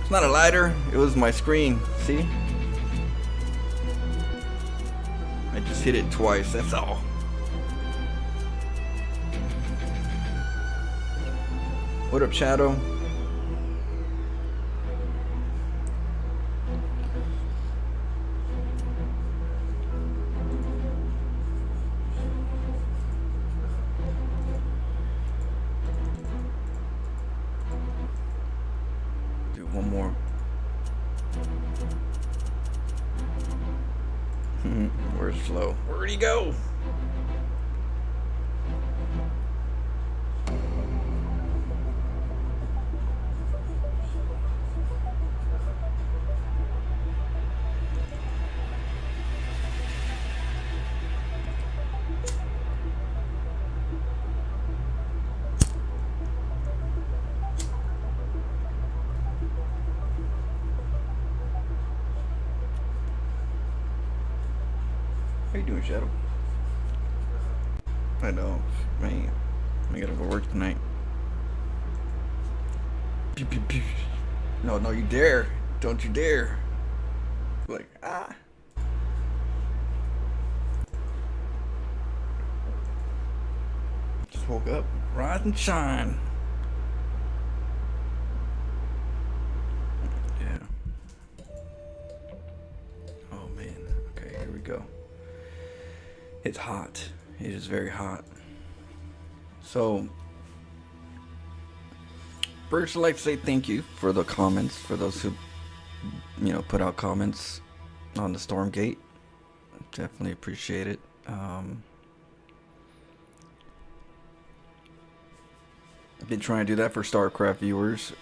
It's not a lighter, it was my screen. See? I just hit it twice, that's all. What up, Shadow? Do one more. Where's Flo? Where'd he go? How you doing, Shadow? I know, man. I gotta go work tonight. Pew, pew, pew. No, no, you dare. Don't you dare. Like, ah. Just woke up. Rise and shine. Yeah. Oh, man. Okay, here we go. It's hot. It is very hot. So, first I'd like to say thank you for the comments, for those who, you know, put out comments on the StormGate. Definitely appreciate it. I've been trying to do that for StarCraft viewers.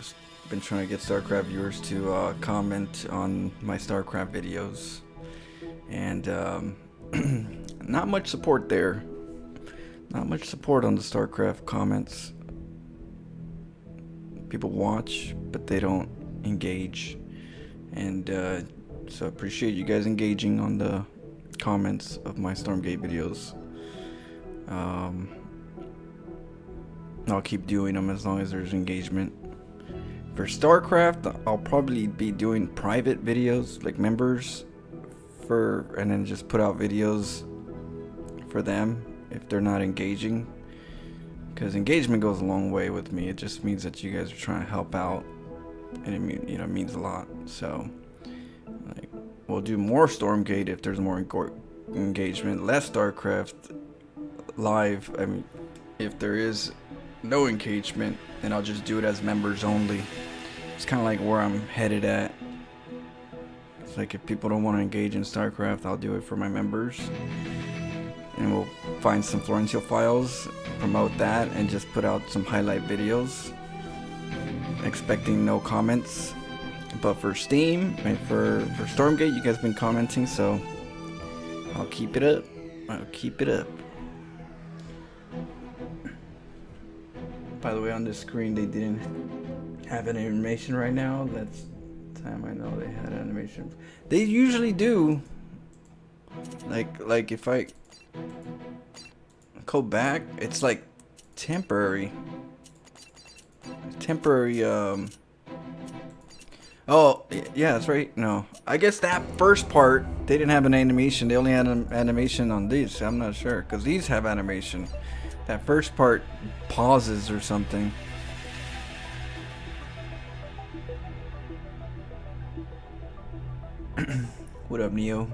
Been trying to get StarCraft viewers to comment on my StarCraft videos. And not much support there. Not much support on the StarCraft comments. People watch, but they don't engage. And so I appreciate you guys engaging on the comments of my StormGate videos. I'll keep doing them as long as there's engagement. For StarCraft, I'll probably be doing private videos, like members, and then just put out videos for them if they're not engaging, because engagement goes a long way with me. It just means that you guys are trying to help out, and it means a lot. So like, we'll do more StormGate if there's more engagement, less StarCraft live. I mean, if there is no engagement, then I'll just do it as members only. It's kind of like where I'm headed at. It's like if people don't want to engage in StarCraft, I'll do it for my members. And we'll find some Florencio files, promote that, and just put out some highlight videos. Expecting no comments. But for Steam and for StormGate, you guys have been commenting, so I'll keep it up. I'll keep it up. By the way, on this screen, they didn't have an animation right now. That's the time I know they had animation. They usually do. Like if I go back, it's like temporary. Oh, yeah, that's right. No, I guess that first part, they didn't have an animation. They only had an animation on these. I'm not sure, because these have animation. That first part pauses or something. What up, Neo?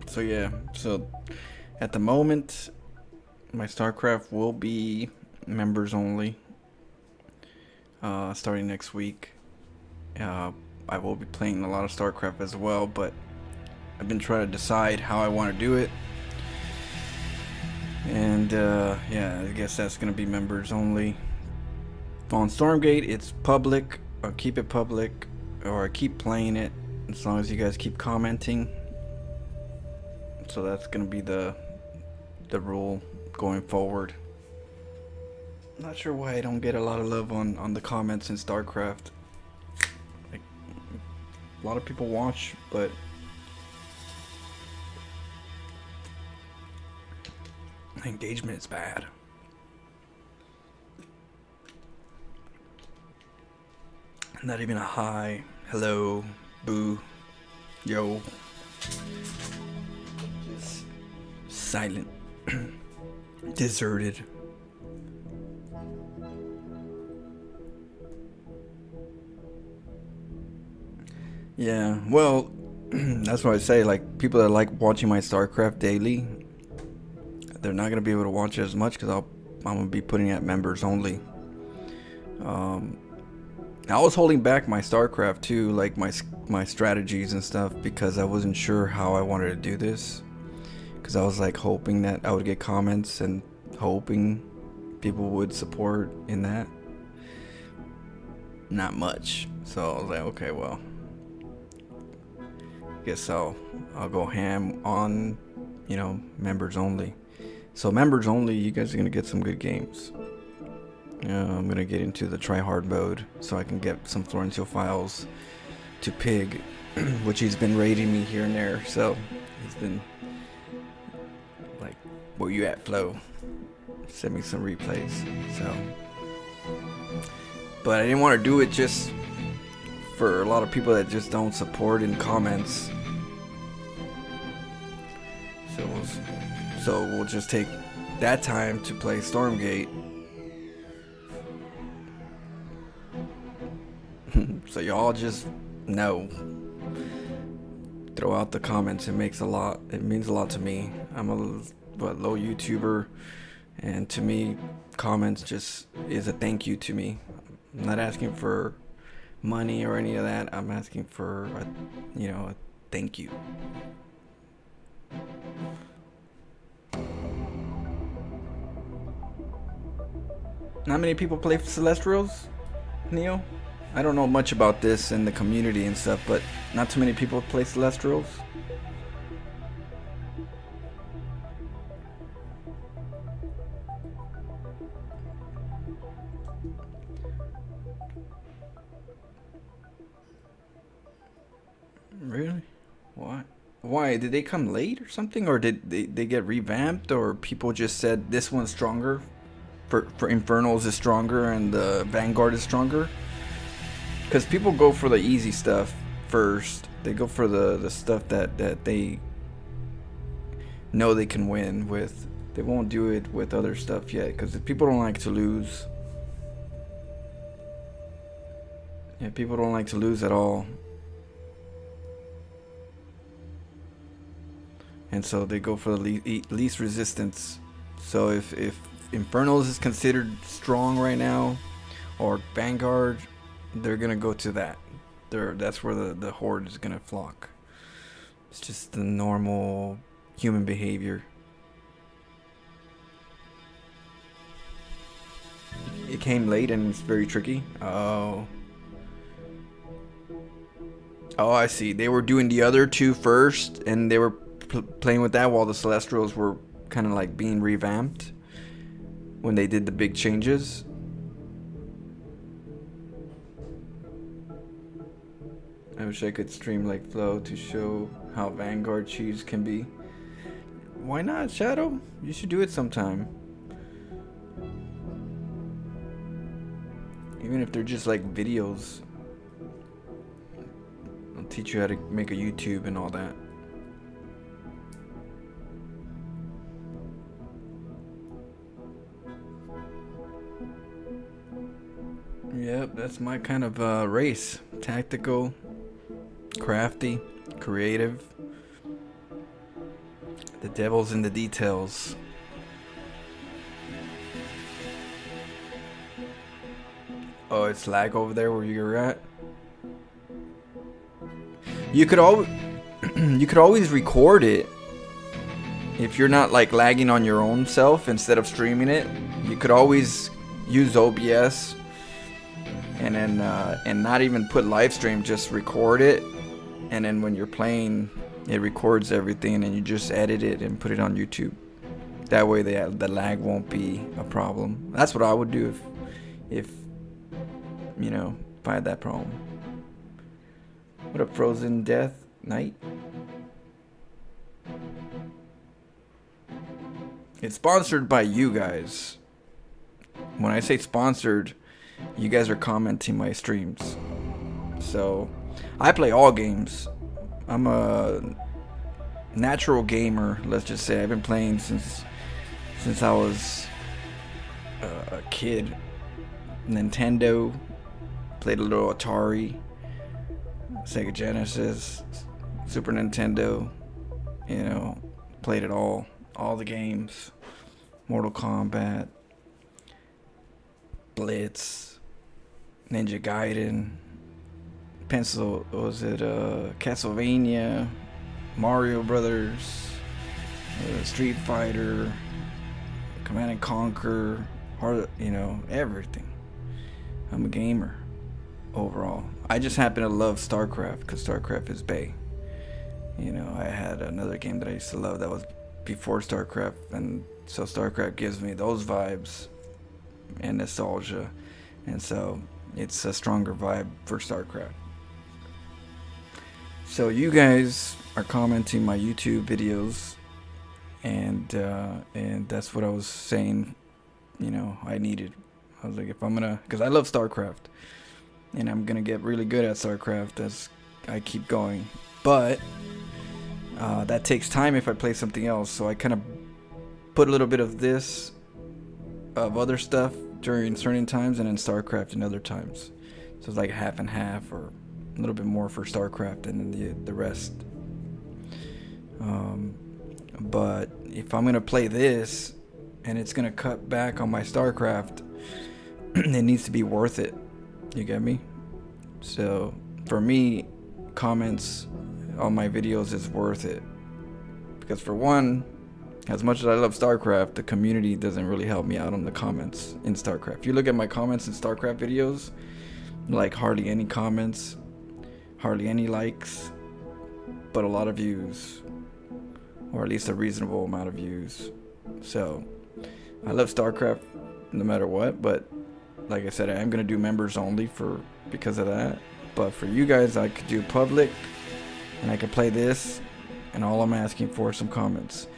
So yeah, so at the moment, my StarCraft will be members only. Starting next week. I will be playing a lot of StarCraft as well, but I've been trying to decide how I want to do it. And yeah, I guess that's gonna be members only. On StormGate, it's public. I'll keep it public, or I keep playing it as long as you guys keep commenting. So that's gonna be the rule going forward. Not sure why I don't get a lot of love on the comments in StarCraft. Like, a lot of people watch, but engagement is bad. Not even a hi, hello, boo, yo. Just silent. Deserted. Yeah, well, that's what I say. Like, people that like watching my StarCraft daily, they're not gonna be able to watch it as much because I'm gonna be putting it at members only. I was holding back my StarCraft too, like my strategies and stuff, because I wasn't sure how I wanted to do this. Because I was like hoping that I would get comments and hoping people would support in that. Not much. So I was like, okay, well, guess I'll go ham on, members only. So members only, you guys are gonna get some good games. I'm gonna get into the try hard mode so I can get some Florentine files to Pig, which he's been raiding me here and there. So he's been like, "Where you at, Flo? Send me some replays." So, but I didn't want to do it just for a lot of people that just don't support in comments. So we'll just take that time to play Stormgate. So y'all just know. Throw out the comments. It means a lot to me. I'm a low YouTuber, and to me, comments just is a thank you to me. I'm not asking for money or any of that. I'm asking for a thank you. Not many people play Celestials, Neo. I don't know much about this in the community and stuff, but not too many people play Celestials. Really? Why? Why? Did they come late or something? Or did they get revamped? Or people just said this one's stronger? For Infernals is stronger and the Vanguard is stronger? Because people go for the easy stuff first. They go for the stuff that they know they can win with. They won't do it with other stuff yet, because people don't like to lose. Yeah, people don't like to lose at all. And so they go for the least resistance. So if Infernals is considered strong right now, or Vanguard, they're gonna go to that. That's where the horde is gonna flock. It's just the normal human behavior. It came late and it's very tricky. Oh, I see. They were doing the other two first, and they were playing with that while the Celestials were kind of like being revamped when they did the big changes. I wish I could stream like Flo to show how Vanguard cheese can be. Why not, Shadow? You should do it sometime. Even if they're just like videos. I'll teach you how to make a YouTube and all that. Yep, that's my kind of race. Tactical, crafty, creative. The devil's in the details. Oh, it's lag over there where you're at. You could always record it. If you're not like lagging on your own self instead of streaming it, you could always use OBS and then and not even put live stream, just record it, and then when you're playing, it records everything, and you just edit it and put it on YouTube. That way the lag won't be a problem. That's what I would do if I had that problem. What up, Frozen Death Knight? It's sponsored by you guys. When I say sponsored, you guys are commenting my streams. So I play all games. I'm a natural gamer, let's just say. I've been playing since I was a kid. Nintendo, played a little Atari, Sega Genesis, Super Nintendo, you know, played it all the games. Mortal Kombat, Blitz, Ninja Gaiden, Castlevania, Mario Brothers, Street Fighter, Command and Conquer, everything. I'm a gamer overall. I just happen to love StarCraft because StarCraft is bae. I had another game that I used to love that was before StarCraft, and so StarCraft gives me those vibes and nostalgia, and so it's a stronger vibe for StarCraft. So you guys are commenting my YouTube videos, and that's what I was saying. I needed. I was like, if I'm gonna, because I love StarCraft, and I'm gonna get really good at StarCraft as I keep going. But that takes time if I play something else. So I kind of put a little bit of this, of other stuff during certain times, and then StarCraft in other times. So it's like half and half, or a little bit more for StarCraft and then the rest. But if I'm gonna play this, and it's gonna cut back on my StarCraft, it needs to be worth it. You get me? So for me, comments on my videos is worth it, because for one, as much as I love StarCraft, the community doesn't really help me out on the comments in StarCraft. If you look at my comments in StarCraft videos, like hardly any comments, hardly any likes, but a lot of views, or at least a reasonable amount of views. So I love StarCraft no matter what, but like I said, I am gonna do members only because of that. But for you guys, I could do public, and I could play this, and all I'm asking for is some comments.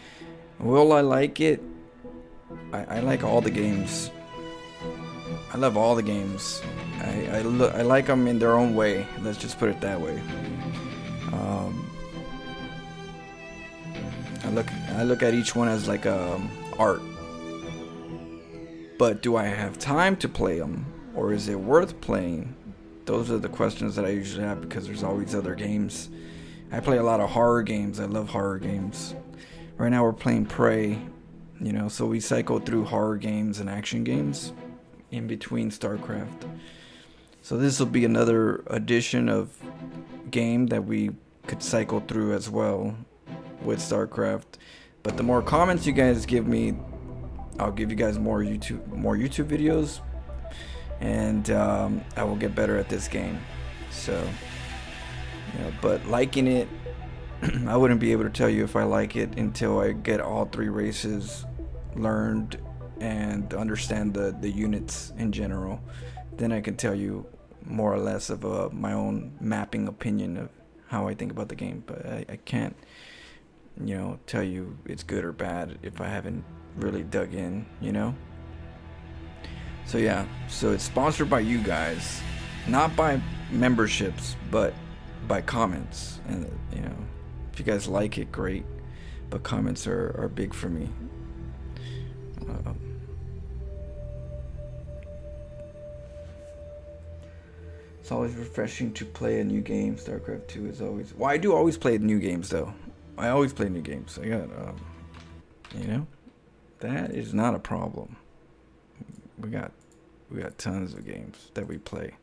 Will I like it? I like all the games. I love all the games. I like them in their own way. Let's just put it that way. I look at each one as like art. But do I have time to play them, or is it worth playing? Those are the questions that I usually have, because there's always other games. I play a lot of horror games. I love horror games. Right now we're playing Prey, so we cycle through horror games and action games in between StarCraft. So this will be another edition of game that we could cycle through as well with StarCraft. But the more comments you guys give me, I'll give you guys more YouTube videos, and I will get better at this game. So, but liking it, I wouldn't be able to tell you if I like it until I get all three races learned and understand the units in general. Then I can tell you more or less of my own mapping opinion of how I think about the game. But I can't, tell you it's good or bad if I haven't really dug in, So yeah, so it's sponsored by you guys, not by memberships, but by comments. And if you guys like it, great, but comments are big for me. It's always refreshing to play a new game. StarCraft 2 is always... Well, I do always play new games, though. I always play new games. I got, that is not a problem. We got tons of games that we play.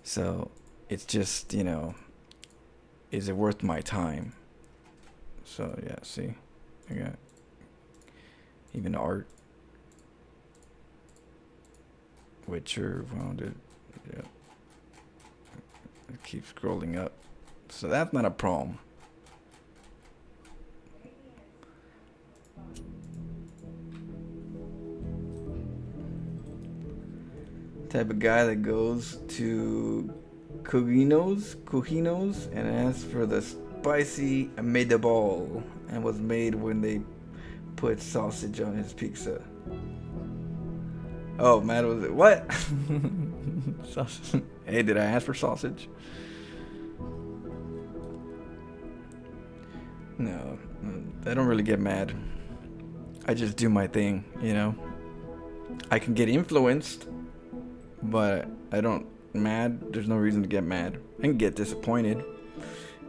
So, it's just, is it worth my time? So, yeah, see? I got even art. Witcher, Wounded, yeah. It keeps scrolling up. So that's not a problem. Type of guy that goes to Cujino's and asks for the spicy meatball, and was made when they put sausage on his pizza. Oh man, was it what? Sausage. Hey, did I ask for sausage? No, I don't really get mad. I just do my thing, you know. I can get influenced, but I don't mad. There's no reason to get mad. I can get disappointed,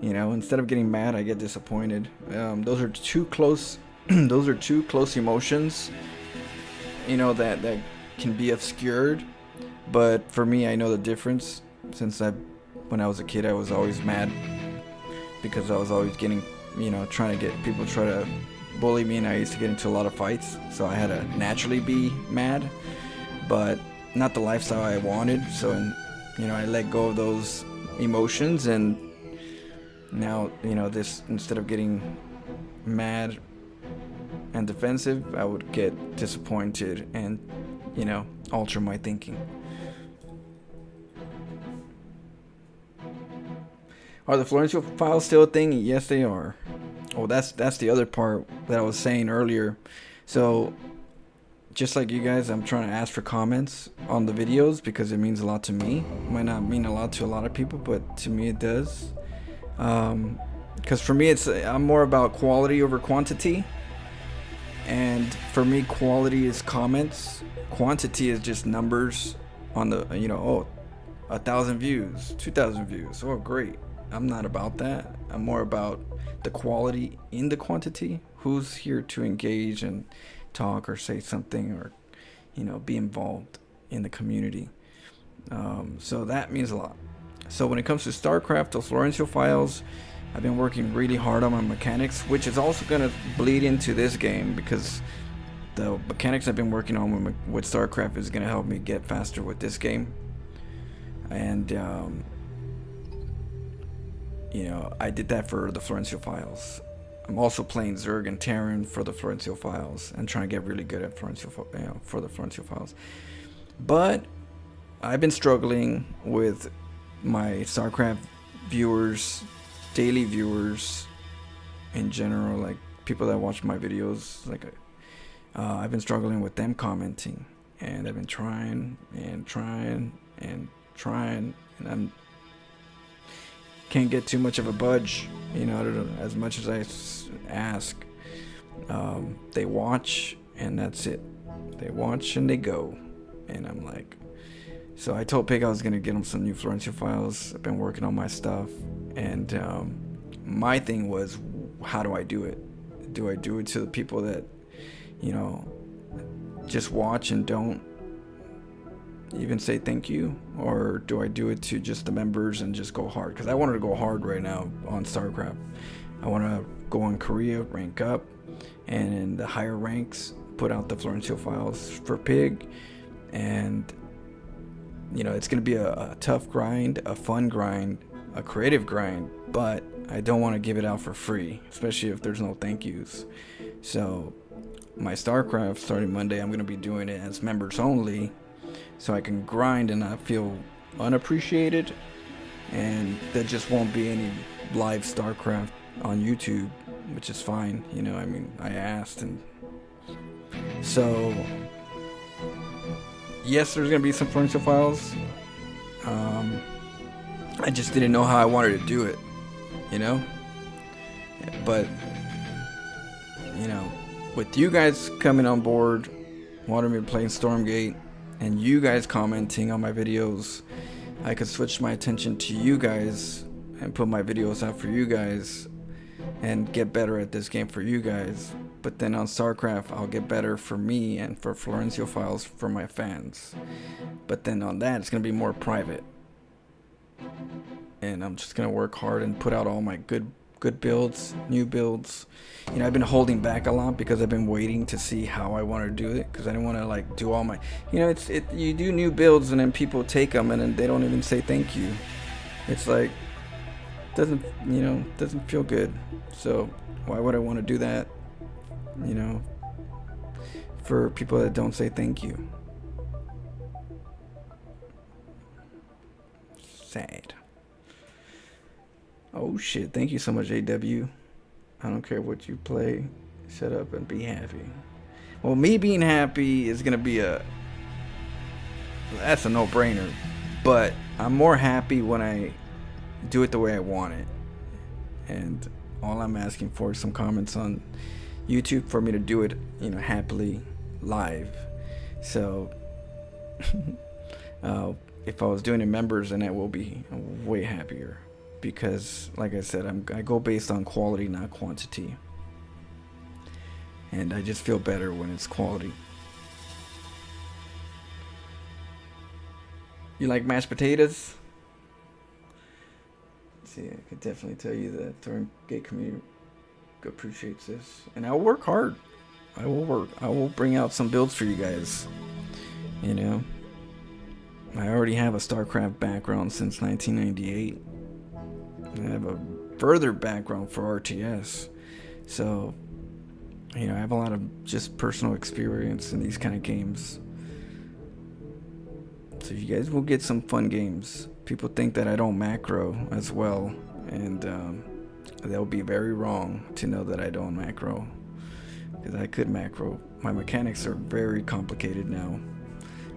you know. Instead of getting mad, I get disappointed. Those are two close. Those are two close emotions, you know, that can be obscured. But for me, I know the difference. Since when I was a kid, I was always mad because I was always getting, you know, trying to get people try to bully me, and I used to get into a lot of fights. So I had to naturally be mad, but not the lifestyle I wanted. So, you know, I let go of those emotions, and now, you know, this, instead of getting mad and defensive, I would get disappointed and, you know, alter my thinking. Are the Florencio files still a thing? Yes, they are. Oh, that's the other part that I was saying earlier. So, just like you guys, I'm trying to ask for comments on the videos because it means a lot to me. It might not mean a lot to a lot of people, but to me it does. Because for me, I'm more about quality over quantity. And for me, quality is comments. Quantity is just numbers on the, you know, oh, 1,000 views, 2,000 views. Oh, great. I'm not about that. I'm more about the quality in the quantity. Who's here to engage and talk or say something, or, you know, be involved in the community. So that means a lot. So when it comes to StarCraft, those Florencio files, I've been working really hard on my mechanics, which is also going to bleed into this game, because the mechanics I've been working on with StarCraft is going to help me get faster with this game. And you know, I did that for the Florencio files. I'm also playing Zerg and Terran for the Florencio files and trying to get really good at Florencio, you know, for the Florencio files. But I've been struggling with my StarCraft viewers, daily viewers in general, like people that watch my videos. Like I've been struggling with them commenting, and I've been trying, and I'm can't get too much of a budge, you know, as much as I ask. They watch, and that's it. They watch and they go, and I'm like, so I told Pig I was gonna get him some new Florencio files. I've been working on my stuff, and my thing was, how do I do it? Do I do it to the people that, you know, just watch and don't even say thank you, or do I do it to just the members and just go hard? Because I wanted to go hard right now on StarCraft. I want to go in Korea, rank up, and in the higher ranks put out the Florencio files for Pig. And you know, it's going to be a tough grind, a fun grind, a creative grind, but I don't want to give it out for free, especially if there's no thank yous. So my StarCraft starting Monday, I'm going to be doing it as members only, so I can grind and not feel unappreciated, and there just won't be any live StarCraft on YouTube, which is fine, you know. I mean, I asked, and so yes, there's gonna be some Florencio files. I just didn't know how I wanted to do it, you know. But you know, with you guys coming on board, wanting me to play StormGate, and you guys commenting on my videos, I could switch my attention to you guys and put my videos out for you guys and get better at this game for you guys. But then on StarCraft, I'll get better for me and for Florencio files for my fans. But then on that, it's going to be more private. And I'm just going to work hard and put out all my good builds, new builds. You know, I've been holding back a lot because I've been waiting to see how I want to do it, because I didn't want to like do all my, you know, you do new builds and then people take them and then they don't even say thank you. It's like, doesn't feel good. So why would I want to do that, you know, for people that don't say thank you? Sad. Oh shit, thank you so much, AW. I don't care what you play, shut up and be happy. Well, me being happy is gonna be that's a no-brainer. But I'm more happy when I do it the way I want it. And all I'm asking for is some comments on YouTube for me to do it, happily live. So if I was doing it members, then I will be way happier, because like I said, I go based on quality, not quantity, and I just feel better when it's quality. You like mashed potatoes? See, I could definitely tell you that StormGate community appreciates this, and I'll work hard. I will bring out some builds for you guys. I already have a StarCraft background since 1998. I have a further background for RTS. So, I have a lot of just personal experience in these kind of games. So you guys will get some fun games. People think that I don't macro as well, and they'll be very wrong to know that I don't macro, because I could macro. My mechanics are very complicated now.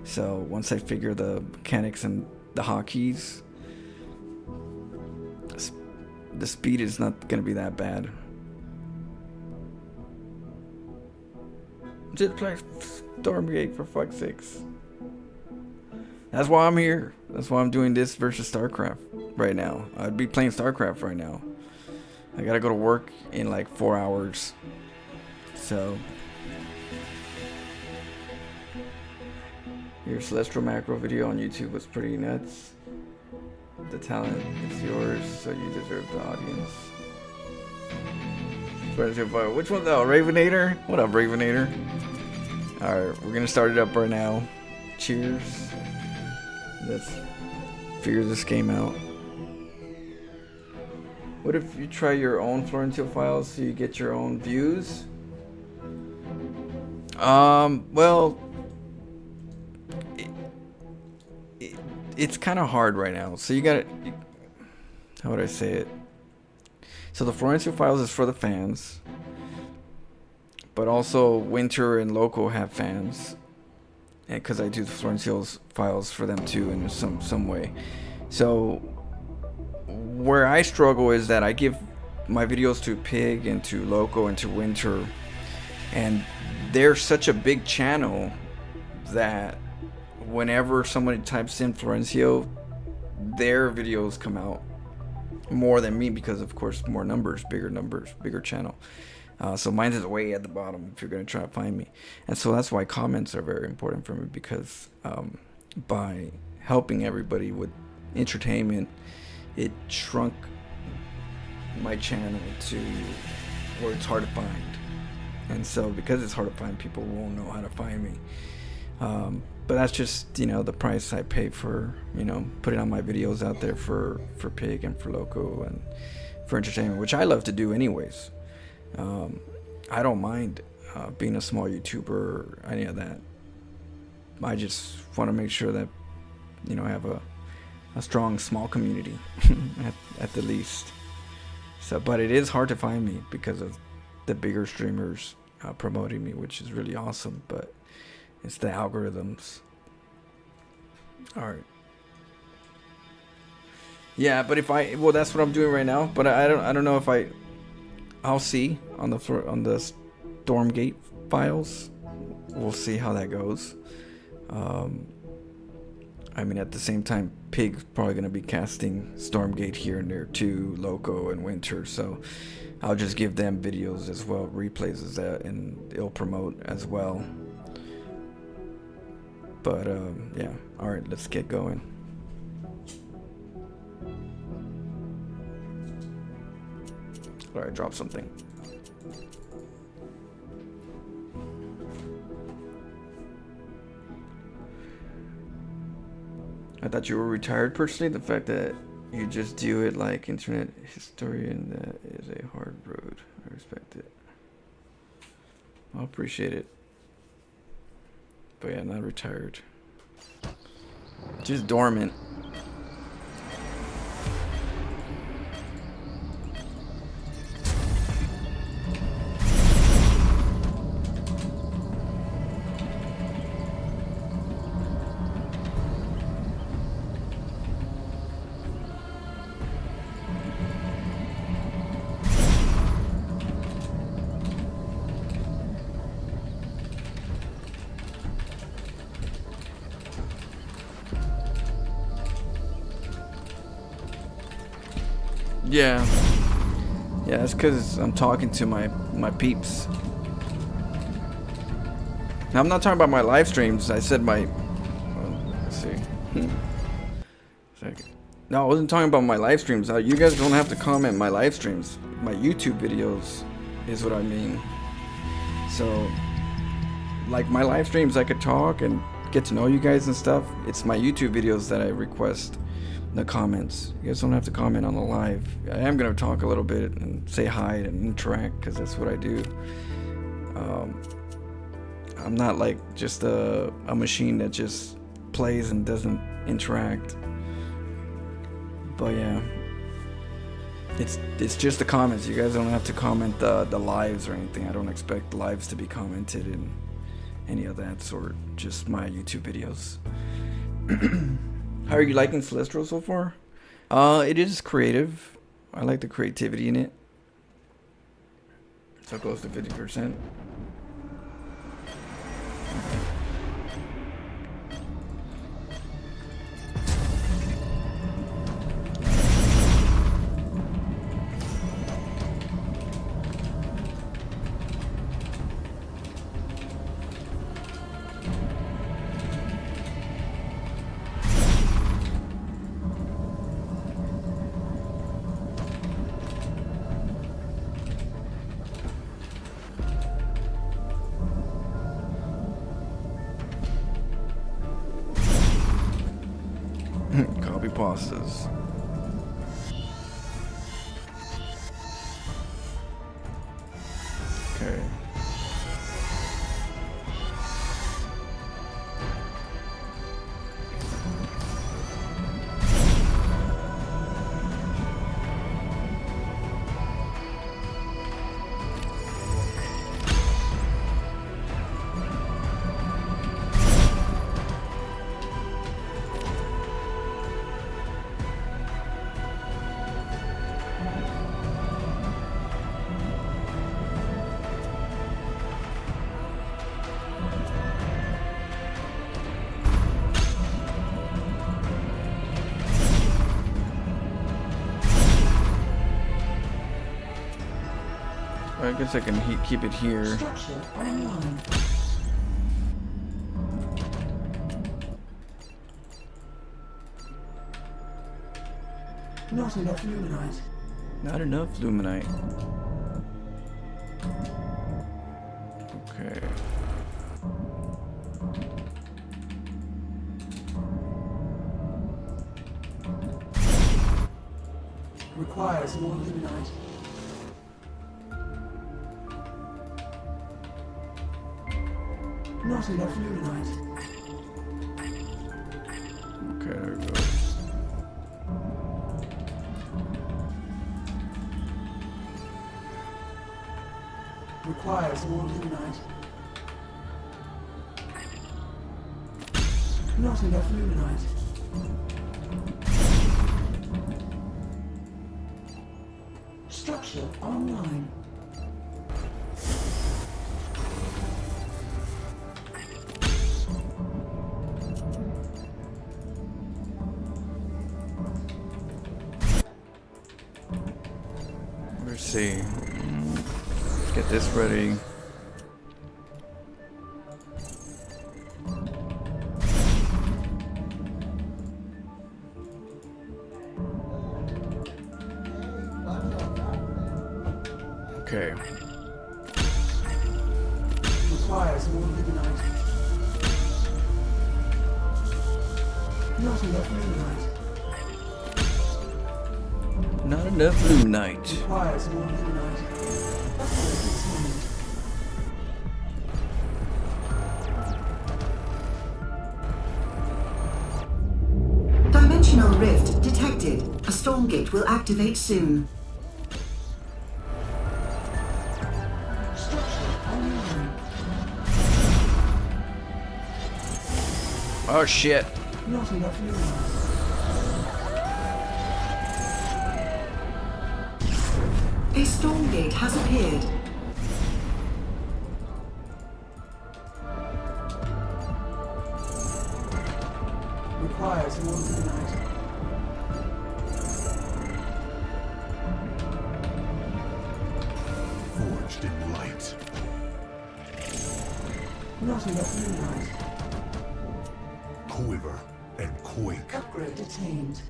So once I figure the mechanics and the hotkeys, the speed is not going to be that bad. Just play StormGate for fuck's sakes. That's why I'm here. That's why I'm doing this versus StarCraft right now. I'd be playing StarCraft right now. I gotta go to work in like 4 hours. So your Celestial Macro video on YouTube was pretty nuts. The talent is yours, so you deserve the audience. Which one's out? Ravenator? What up, Ravenator? Alright, we're gonna start it up right now. Cheers. Let's figure this game out. What if you try your own Florentine files so you get your own views? Well, it's kind of hard right now. So you gotta, how would I say it? So the Florentine files is for the fans, but also Winter and Loco have fans. And because I do the Florentine files for them too in some way. So where I struggle is that I give my videos to Pig and to Loco and to Winter, and they're such a big channel that whenever somebody types in Florencio, their videos come out more than me, because of course more numbers, bigger channel. So mine is way at the bottom if you're going to try to find me. And so that's why comments are very important for me, because by helping everybody with entertainment, it shrunk my channel to where it's hard to find. And so because it's hard to find, people won't know how to find me. But that's just, the price I pay for, putting on my videos out there for Pig and for Loco and for entertainment, which I love to do anyways. I don't mind being a small YouTuber or any of that. I just want to make sure that I have a strong small community at the least. So, but it is hard to find me because of the bigger streamers promoting me, which is really awesome. But it's the algorithms. All right. Yeah, but well, that's what I'm doing right now. But I don't know if I'll see on the StormGate files. We'll see how that goes. I mean, at the same time, Pig's probably going to be casting StormGate here and there too, Loco and Winter. So I'll just give them videos as well, replays as that, and it'll promote as well. But yeah, all right, let's get going. All right, drop something. I thought you were retired personally. The fact that you just do it like internet historian, that is a hard road. I respect it. I'll appreciate it. But yeah, not retired. Just dormant. Yeah. Yeah, it's because I'm talking to my peeps. Now, I'm not talking about my live streams. I said my... let's see. Second. No, I wasn't talking about my live streams. You guys don't have to comment my live streams. My YouTube videos is what I mean. So, like my live streams, I could talk and get to know you guys and stuff. It's my YouTube videos that I request the comments. You guys don't have to comment on the live. I am going to talk a little bit and say hi and interact because that's what I do. I'm not like just a machine that just plays and doesn't interact. But yeah, it's just the comments. You guys don't have to comment the lives or anything. I don't expect lives to be commented in any of that sort. Just my YouTube videos. How are you liking Celestial so far? It is creative. I like the creativity in it. So close to 50%. Copy pastas. Okay. I guess I can keep it here. Not enough luminite. Not enough luminite. Okay. Requires more luminite. Not enough luminite. Okay, there we go. Requires more luminite. Not enough luminite. Structure online. Let's see. Let's get this ready. Okay. Requires more luminite. Not enough luminite. Not enough luminite. Requires more luminite. Dimensional rift detected. A StormGate will activate soon. Oh shit. Not enough luminite. A StormGate has appeared. Requires more luminite. Forged in light. Not enough moonlight. Quiver and quake. Upgrade attained.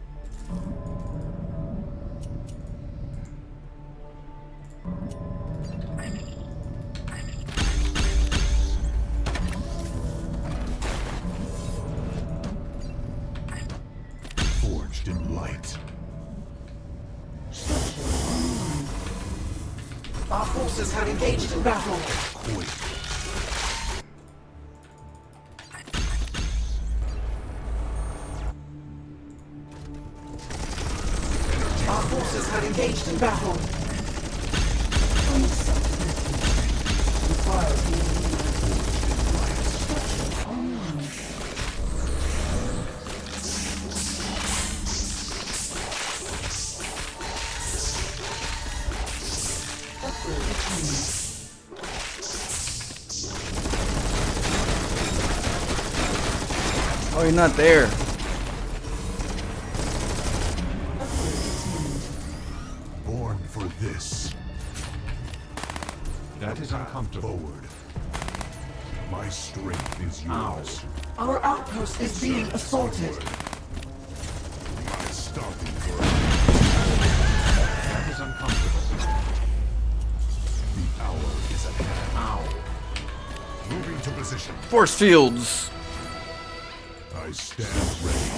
Forged in light. Our forces have engaged in battle. Quake. Our forces have engaged in battle. Requires more Structure online. Upgrade attained. Oh, you're not there. Born for this. That is uncomfortable. Forward. My strength is yours. Our outpost is being assaulted. My stopping ground. That is uncomfortable. The hour is at hand. Ow. Moving to position. Force fields. I stand ready.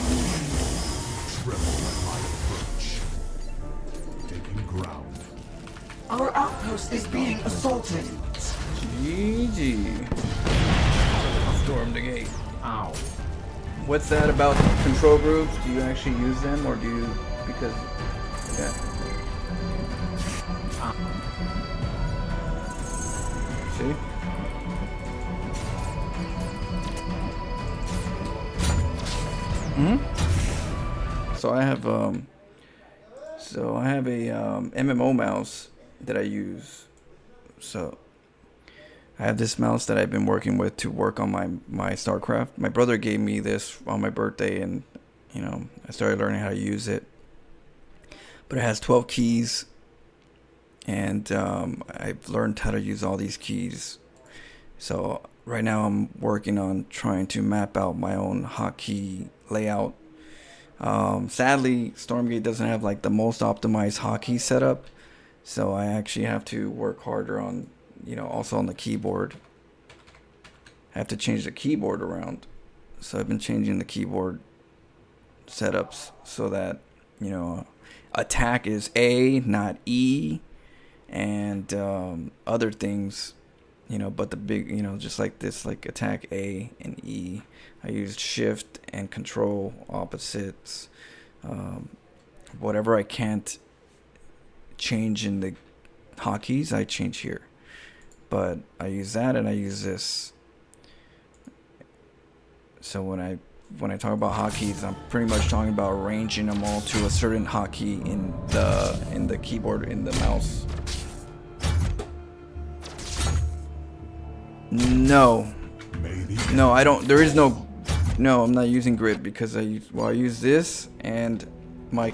Tremble at my approach. Taking ground. Our outpost is being assaulted. GG. Storm the gate. Ow. What's that about control groups? Do you actually use them, or do you because yeah? See? So I have a MMO mouse that I use. So I have this mouse that I've been working with to work on my StarCraft. My brother gave me this on my birthday, and you know, I started learning how to use it. But it has 12 keys, and I've learned how to use all these keys. So right now I'm working on trying to map out my own hotkey layout. Sadly, StormGate doesn't have like the most optimized hotkey setup, so I actually have to work harder on, you know, also on the keyboard. I have to change the keyboard around, so I've been changing the keyboard setups so that, you know, attack is A, not E, and other things, you know, but the big, you know, just like this, like attack A and E. I used shift and control opposites. Whatever I can't change in the hotkeys, I change here. But I use that, and I use this. So when I talk about hotkeys, I'm pretty much talking about arranging them all to a certain hotkey in the keyboard, in the mouse. No, I don't. There is no. No, I'm not using grid because I use this and my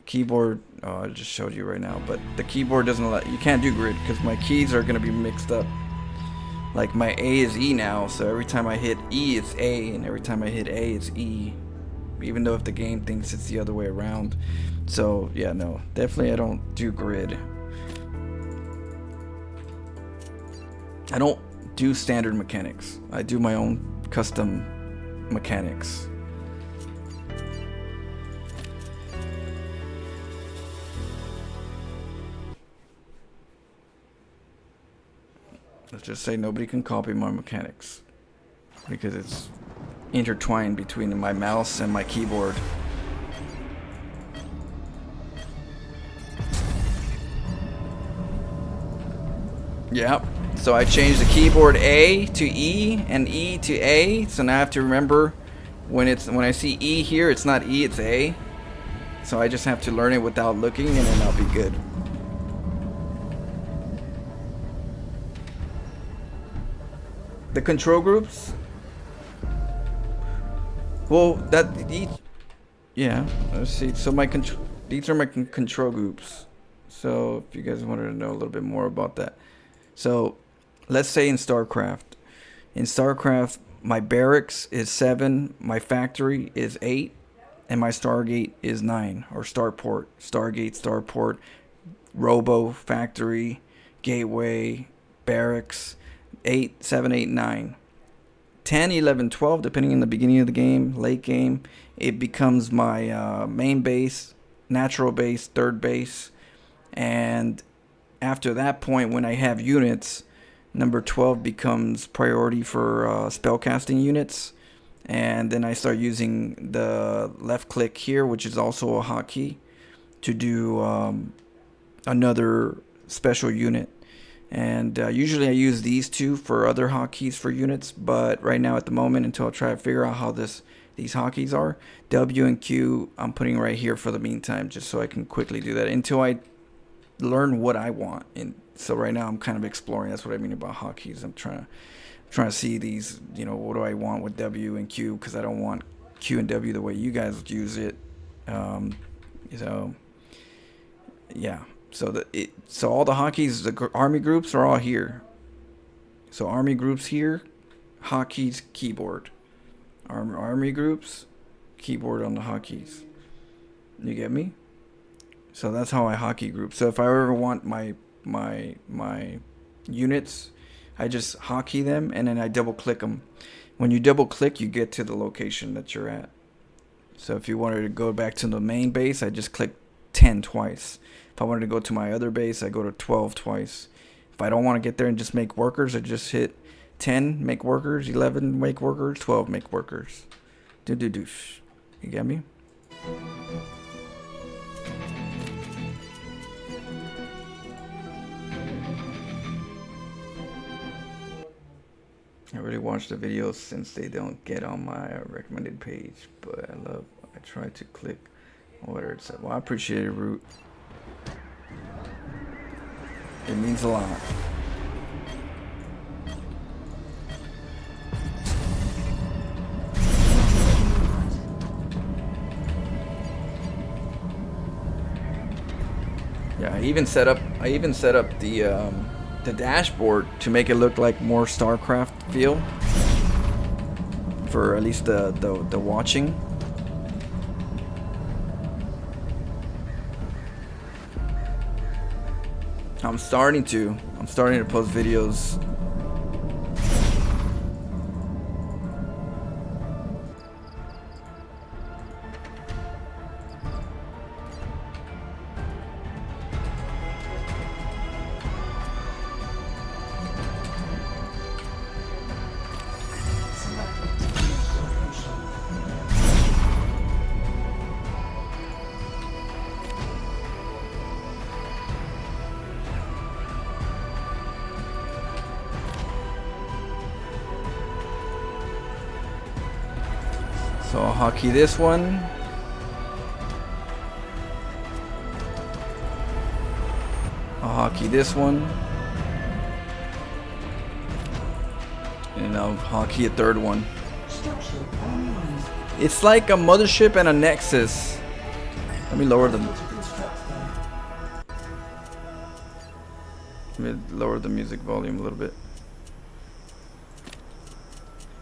keyboard. Oh, I just showed you right now, but the keyboard doesn't allow. You can't do grid because my keys are gonna be mixed up. Like my A is E now, so every time I hit E, it's A, and every time I hit A, it's E. Even though if the game thinks it's the other way around. So yeah, no, definitely I don't do grid. I don't do standard mechanics. I do my own custom mechanics. Let's just say nobody can copy my mechanics because it's intertwined between my mouse and my keyboard. Yep. So I changed the keyboard A to E and E to A. So now I have to remember when I see E here, it's not E, it's A. So I just have to learn it without looking, and then I'll be good. The control groups. Well, yeah. Let's see. So these are my control groups. So if you guys wanted to know a little bit more about that. So let's say in StarCraft, my barracks is 7, my factory is 8, and my Stargate is 9, or starport. Stargate, starport, robo, factory, gateway, barracks, 8, 7, 8, 9. 10, 11, 12, depending on the beginning of the game, late game, it becomes my main base, natural base, third base. And after that point, when I have units, number 12 becomes priority for spellcasting units. And then I start using the left click here, which is also a hotkey, to do another special unit. And usually I use these two for other hotkeys for units, but right now at the moment, until I try to figure out how these hotkeys are, W and Q I'm putting right here for the meantime, just so I can quickly do that until I learn what I want. And so right now I'm kind of exploring. That's what I mean about hotkeys. I'm trying to see these, you know, what do I want with W and Q, because I don't want Q and W the way you guys use it. So yeah. So all the hotkeys, the army groups are all here. So army groups here, hotkeys, keyboard. Army groups, keyboard on the hotkeys. You get me? So that's how I hotkey group. So if I ever want my units, I just hotkey them and then I double click them. When you double click, you get to the location that you're at. So if you wanted to go back to the main base, I just click 10 twice. If I wanted to go to my other base, I go to 12 twice. If I don't want to get there and just make workers, I just hit 10, make workers, 11, make workers, 12, make workers. Do-do-doosh. You get me? I really watch the videos since they don't get on my recommended page, but I try to click where it's at. Well, I appreciate it, Root. It means a lot. Yeah, I even set up the dashboard to make it look like more StarCraft feel for at least the watching. I'm starting to post videos. So I'll hotkey this one. I'll hotkey this one. And I'll hotkey a third one. It's like a mothership and a nexus. Let me lower them. Let me lower the music volume a little bit.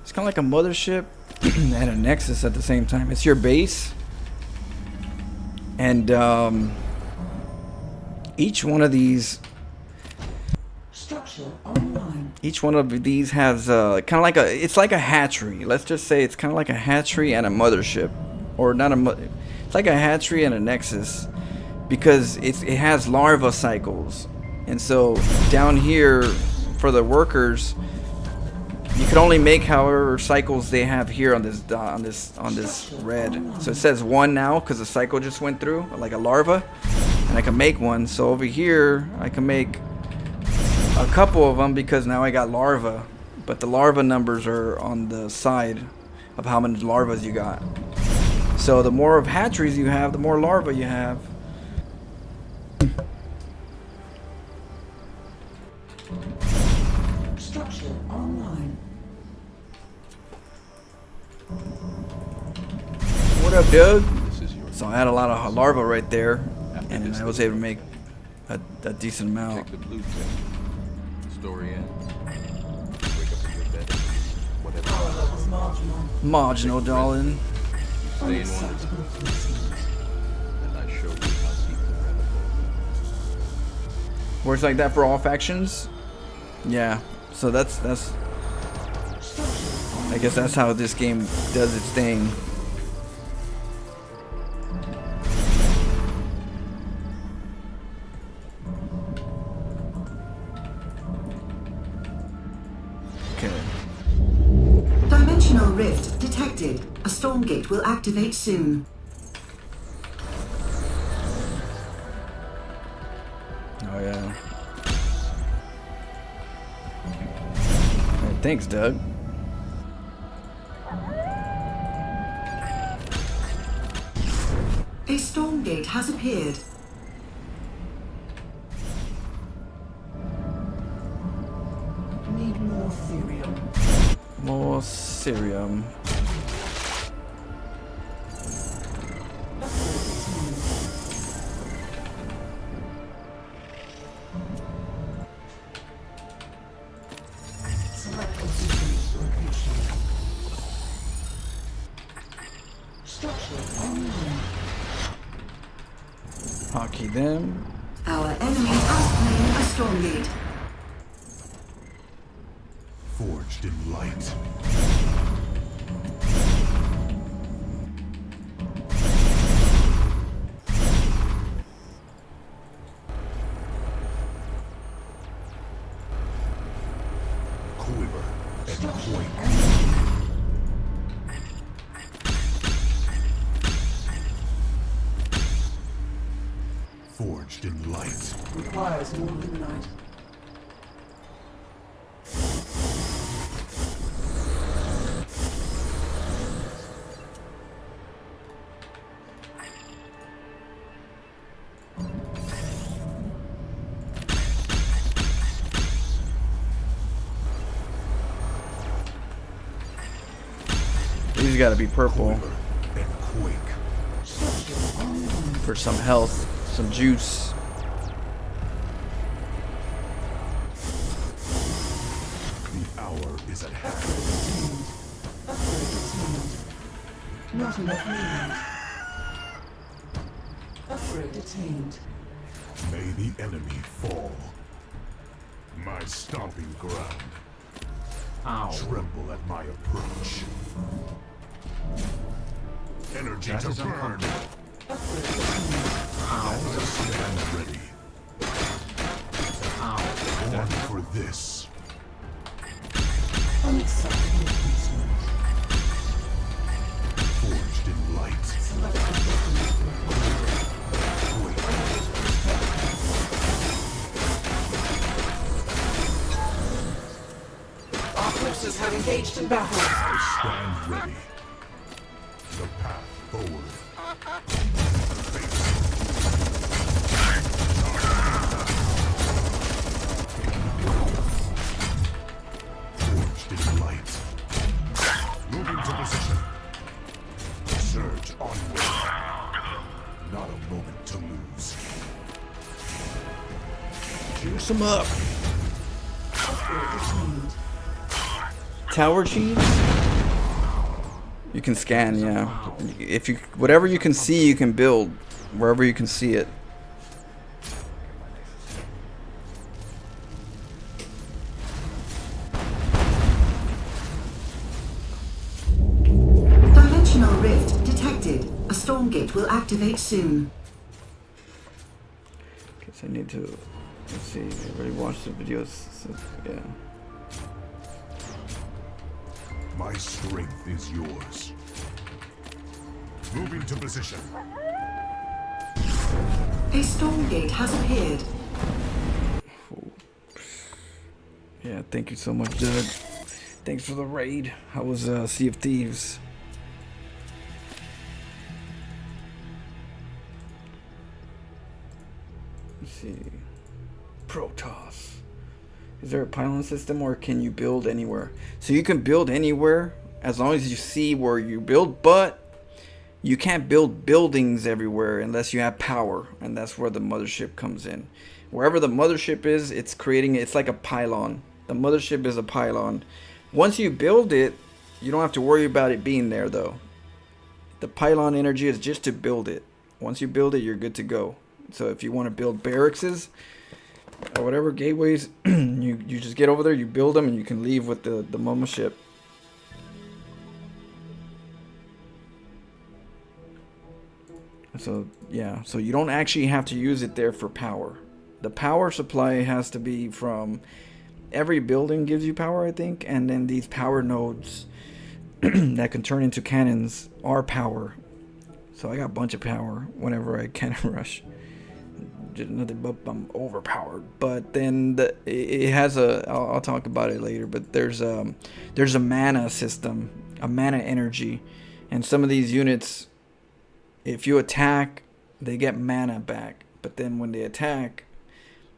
It's kind of like a mothership and a nexus at the same time. It's your base, and each one of these has kind of like it's like a hatchery. Let's just say it's kind of like a hatchery and a mothership, or not it's like a hatchery and a nexus, because it has larva cycles. And so down here for the workers, you can only make however cycles they have here on this dot, on this red. So it says 1 now because the cycle just went through, like a larva, and I can make one. So over here I can make a couple of them because now I got larva, but the larva numbers are on the side of how many larvas you got. So the more of hatcheries you have, the more larvae you have. Structure online. What up, Doug? This is your So I had a lot of larvae right there, and I was able to make a decent amount. Check the blueprint. Story ends. Wake up in your bed. Whatever. Marginal, darling. Stay in one. And I show you how deep the rabbit hole. Works like that for all factions. Yeah. So that's. I guess that's how this game does its thing. Dimensional rift detected. A StormGate will activate soon. Oh yeah. Hey, thanks, Doug. A StormGate has appeared. Need more Therium. More Cerium. Select a different location. Structure online. Hockey them. Our enemy outplaying a StormGate. Forged in light. Quiver and quake. Forged in light. Requires more luminite. These gotta be purple Quiver and quake. Structure online. for some health, some juice. The hour is at hand. Upgrade attained. Not enough luminite. Upgrade attained. May the enemy fall. My stomping ground. Tremble at my approach. Energy That to is burn. uncomfortable. Upgrade attained. Stand ready. Born for this. Unacceptable placement. Forged in light. Select a different location. Quake. Our forces have engaged in battle. Stand ready. The path forward. Forged in light. Moving to position. Surge onward. Not a moment to lose. Juice them up. Upgrade attained. Tower cheese? You can scan, yeah. If you whatever you can see, you can build wherever you can see it. Dimensional rift detected. A StormGate will activate soon. Guess I need to. Let's see. I already watched the videos. So, yeah. My strength is yours. Moving to position. A StormGate has appeared. Yeah. Thank you so much, Doug. Thanks for the raid. How was Sea of Thieves? Let's see. Protoss. Is there a pylon system or can you build anywhere? So you can build anywhere as long as you see where you build, but you can't build buildings everywhere unless you have power, and that's where the mothership comes in. Wherever the mothership is, it's creating, it's like a pylon. The mothership is a pylon. Once you build it, you don't have to worry about it being there though. The pylon energy is just to build it. Once you build it, you're good to go. So if you want to build barracks or whatever gateways, you just get over there, you build them, and you can leave with the mothership. So yeah, so you don't actually have to use it there for power. The power supply has to be from every building gives you power, I think, and then these power nodes that can turn into cannons are power. So I got a bunch of power whenever I cannon rush. Just another I'm overpowered. But then it has a, I'll talk about it later, but there's a mana system, a mana energy, and some of these units, if you attack, they get mana back. But then when they attack,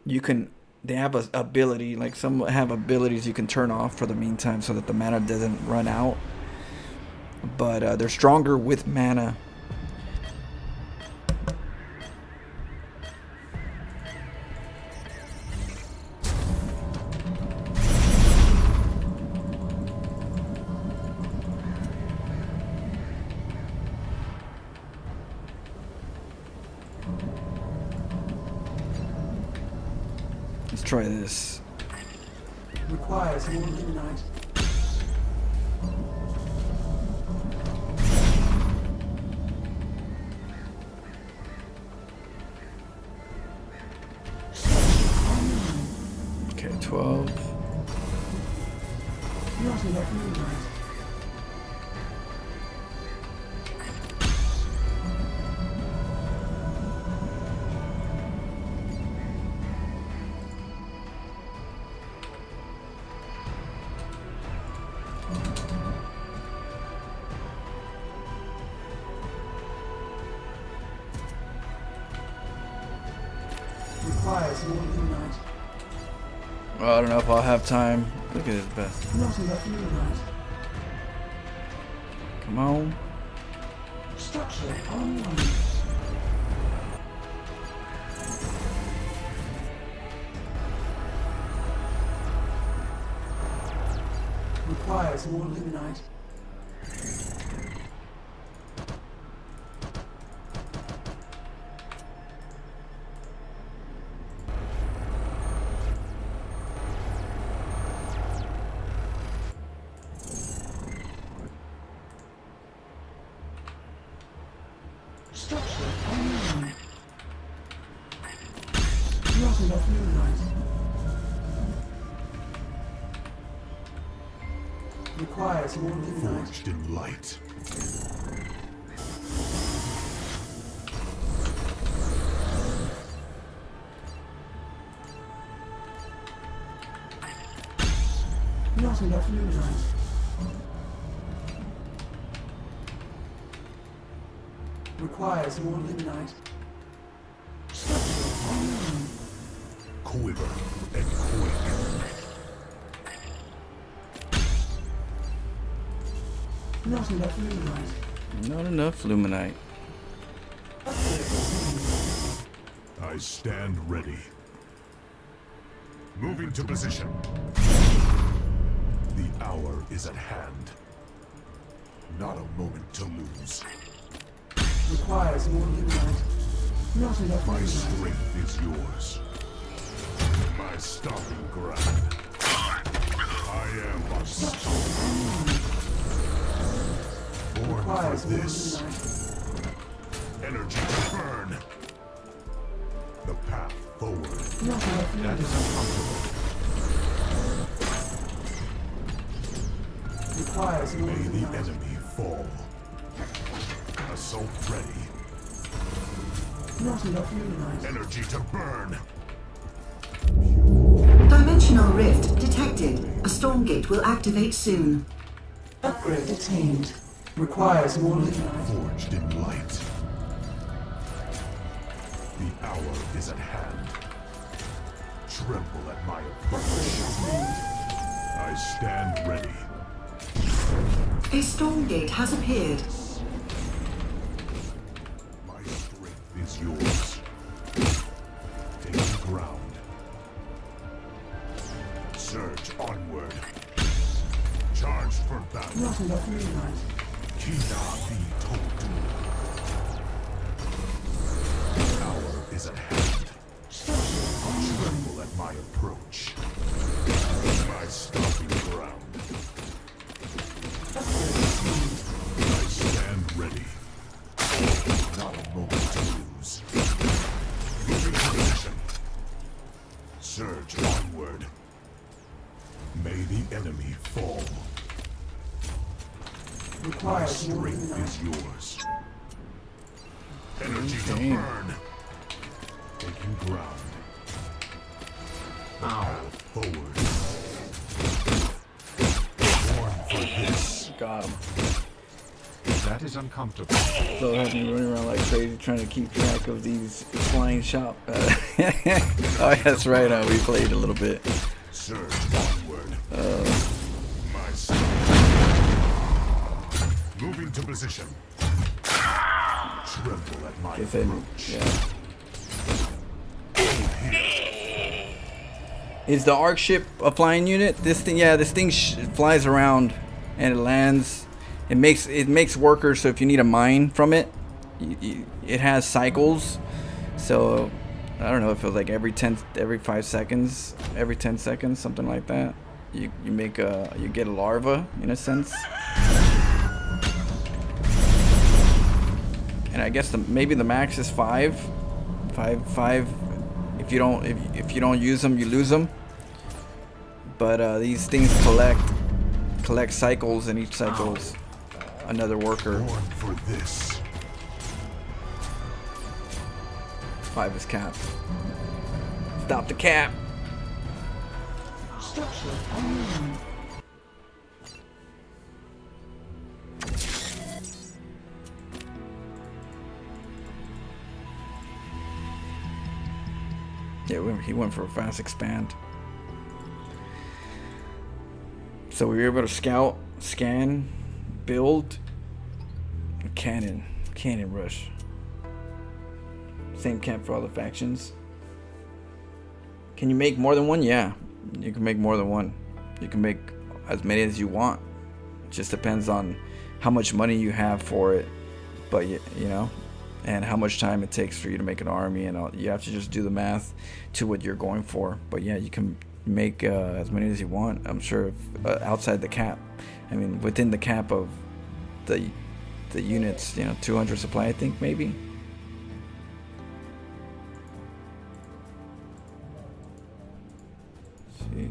they have a ability, like some have abilities you can turn off for the meantime so that the mana doesn't run out. But they're stronger with mana. Let's try this. Requires more limonite. Okay, 12. Not enough limonite. Requires more limonite. Well, I don't know if I'll have time. Look at his best. Not enough limonite. Come on. Structure online. Requires more limonite. Structure online. Not enough limonite. Requires more limonite. Forged in light. Not enough limonite. Requires more limonite. Structure online. Quiver and quake. Not enough limonite. Not enough luminite. I stand ready. Moving to position. The hour is at hand. Not a moment to lose. Requires more limonite. Not enough My limonite. strength is yours. My stomping ground. I am unstoppable. Born Requires for more this. limonite. Energy to burn. The path forward. Not enough That is limonite. Requires more May the limonite. enemy fall. Assault ready. Not enough limonite. Energy to burn. Dimensional rift detected. A StormGate will activate soon. Upgrade attained. Requires more limonite. Forged in light. The hour is at hand. Tremble at my approach. I stand ready. A StormGate has appeared. is yours. Taking ground. Surge onward. Charge for battle. Kina be told. Power is at hand. Tremble at my approach. My stomping ground. I stand ready. Not a moment to lose. Moving to position. Surge onward. May the enemy fall. My strength is yours. Energy to burn. Taking ground. The path forward. Born for this. Got him. That is uncomfortable. So I have me running around like crazy trying to keep track of these flying shop. Oh, that's right. We played a little bit. Surge onward. My strength. Moving to position. Tremble at my Guess I, approach. yeah. Is the arc ship a flying unit? This thing, yeah, this thing flies around and it lands. It makes workers. So if you need a mine from it, it has cycles. So I don't know if it was like every 5 seconds, every 10 seconds, something like that. You get a larva in a sense. And I guess maybe the max is 5. If you don't use them, you lose them. But these things collect cycles, and each cycle's another worker. Born for this. 5 is cap. Stop the cap. Structure online. Yeah, he went for a fast expand. So we were able to scout, scan, build, cannon rush. Same camp for all the factions. Can you make more than one? Yeah, you can make more than one. You can make as many as you want. It just depends on how much money you have for it, but you know, and how much time it takes for you to make an army, and all. You have to just do the math to what you're going for. But yeah, you can make as many as you want. I'm sure if, outside the cap. I mean, within the cap of the units, you know, 200 supply, I think maybe. Let's see.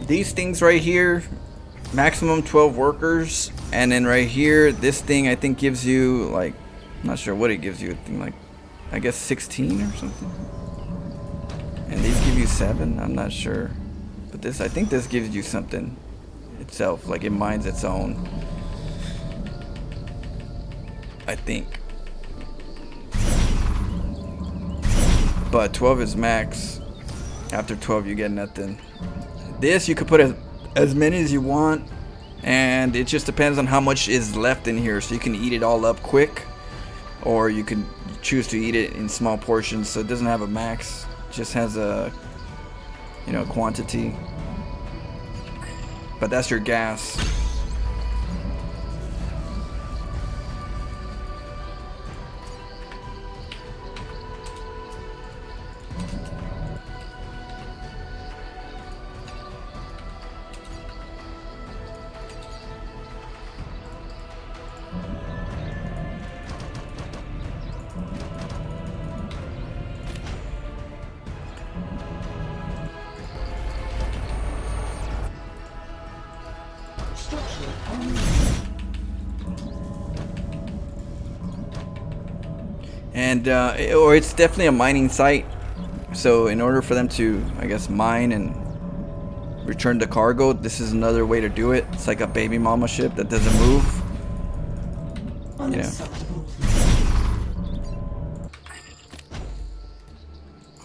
These things right here, maximum 12 workers, and then right here, this thing I think gives you like, I'm not sure what it gives you. I think like, I guess 16 or something. And these give you 7. I'm not sure, but this, I think this gives you something itself, like it mines its own. I think. But 12 is max. After 12, you get nothing. This you could put as many as you want, and it just depends on how much is left in here. So you can eat it all up quick, or you can choose to eat it in small portions. So it doesn't have a max, it just has a, you know, quantity. But that's your gas. And or it's definitely a mining site. So in order for them to, I guess, mine and return the cargo, this is another way to do it. It's like a baby mama ship that doesn't move. You know.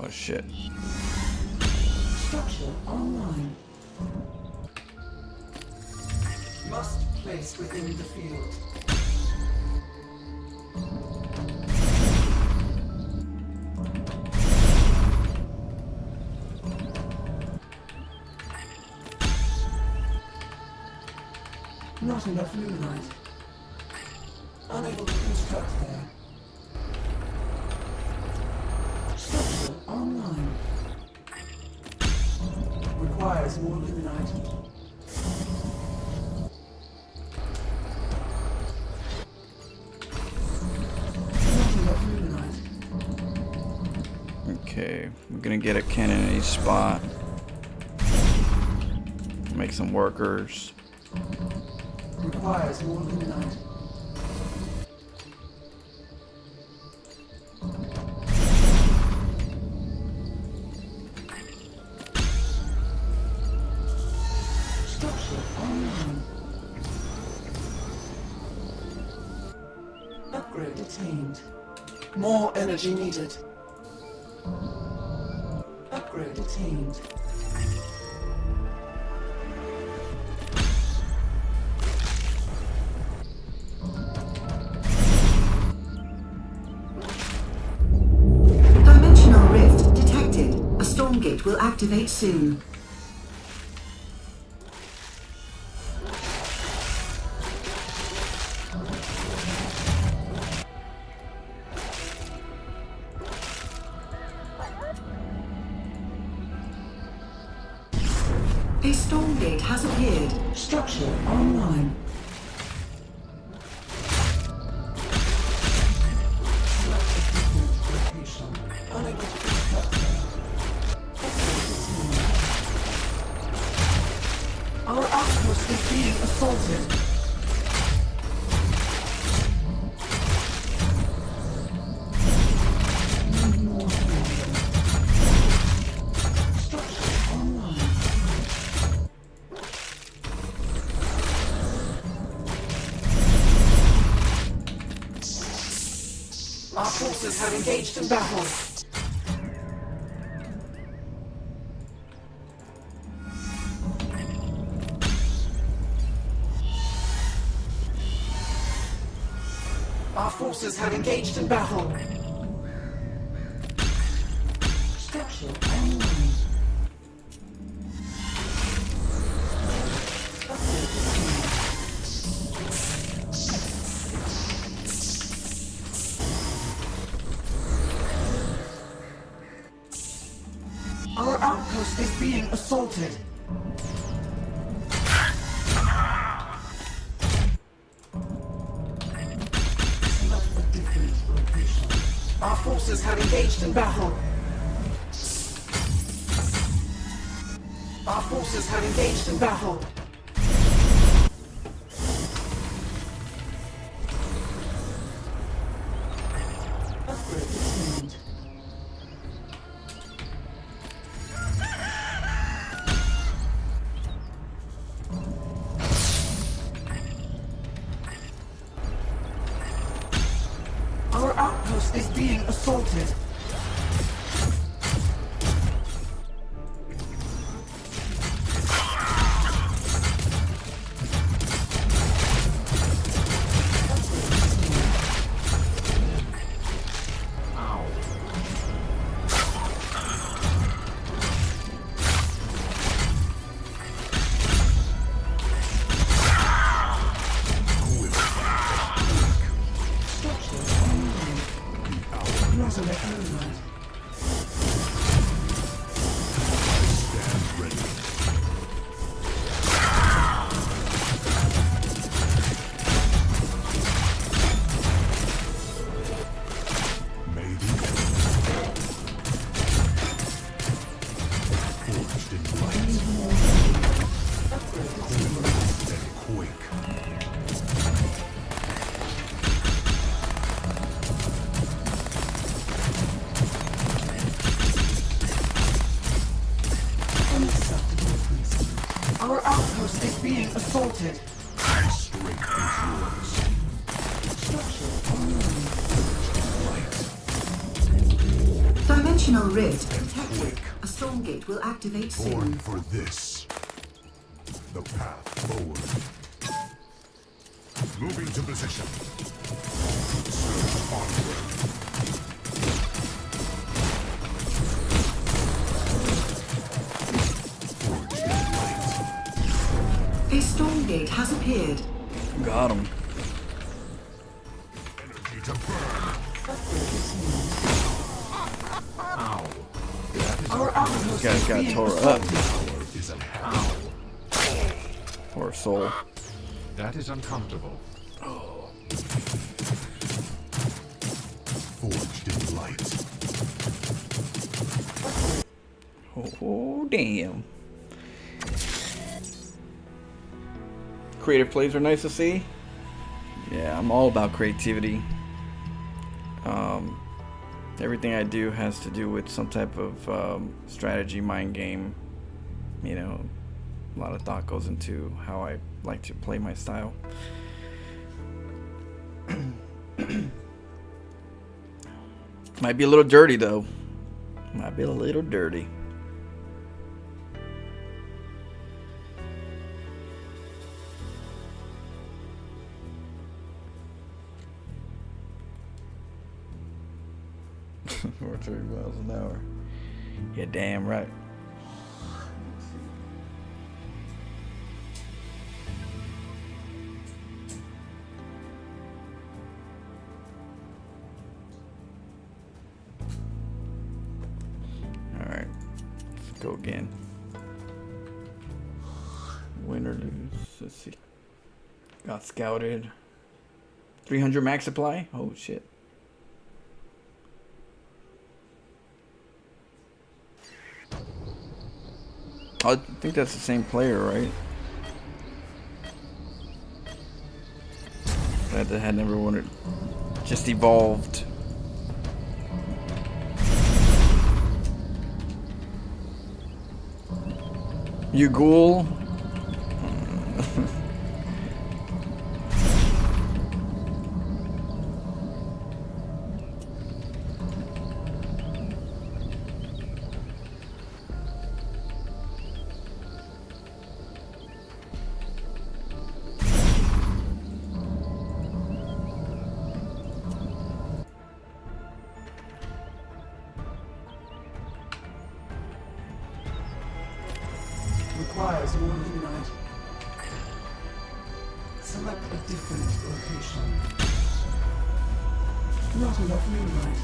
Oh shit. Structure online. Must place within the field. Not enough luminite. Unable to construct there. Structure online. Requires more luminite. Not enough luminite. Okay, we're gonna get a cannon in each spot. Make some workers. Requires more luminite. Structure online. Upgrade attained. More energy needed. Upgrade attained. Dimensional rift detected. A StormGate will activate soon. A StormGate has appeared. Structure online. Unable to construct there. Our outpost is being assaulted. Structure online. Our forces have engaged in battle. Our forces have engaged in battle. Structure online. Our outpost is being assaulted. Select a different location. Our forces have engaged in battle. Our forces have engaged in battle. Upgrade attained. Our outpost is being assaulted. Not enough luminite. is being assaulted. Strength is yours. Structure online. Dimensional rift detected. A StormGate will activate Born soon. for this. The path forward. Moving to position. Surge onward. Forged in light. A StormGate has appeared. Got him. Energy to burn. Ow. Our outpost This guy's is got being tore up. assaulted. Power is at hand. Poor soul. That is uncomfortable. Forged in light. Oh, damn. Creative plays are nice to see. Yeah, I'm all about creativity. Everything I do has to do with some type of strategy, mind game. You know, a lot of thought goes into how I like to play my style. Might be a little dirty though. Might be a little dirty. Or 30 miles an hour. Yeah, damn right. Alright, let's go again. Win or lose. Let's see. Got scouted. 300 max supply? Oh shit. I think that's the same player, right? That had never wanted. Just evolved. You ghoul. Requires more luminite. Select a different location. Not enough luminite.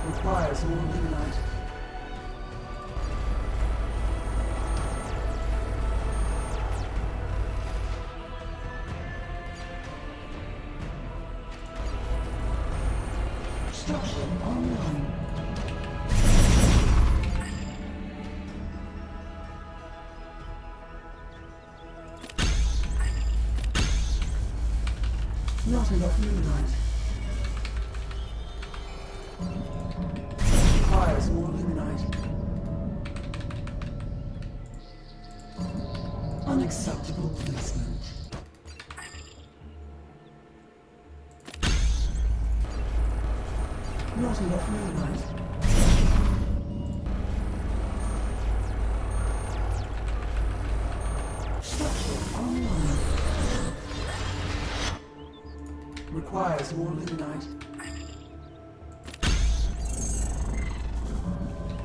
Requires more luminite. Structure online. Not enough luminite. Requires more luminite. Unacceptable placement. Not enough luminite. Structure online. Requires more luminite.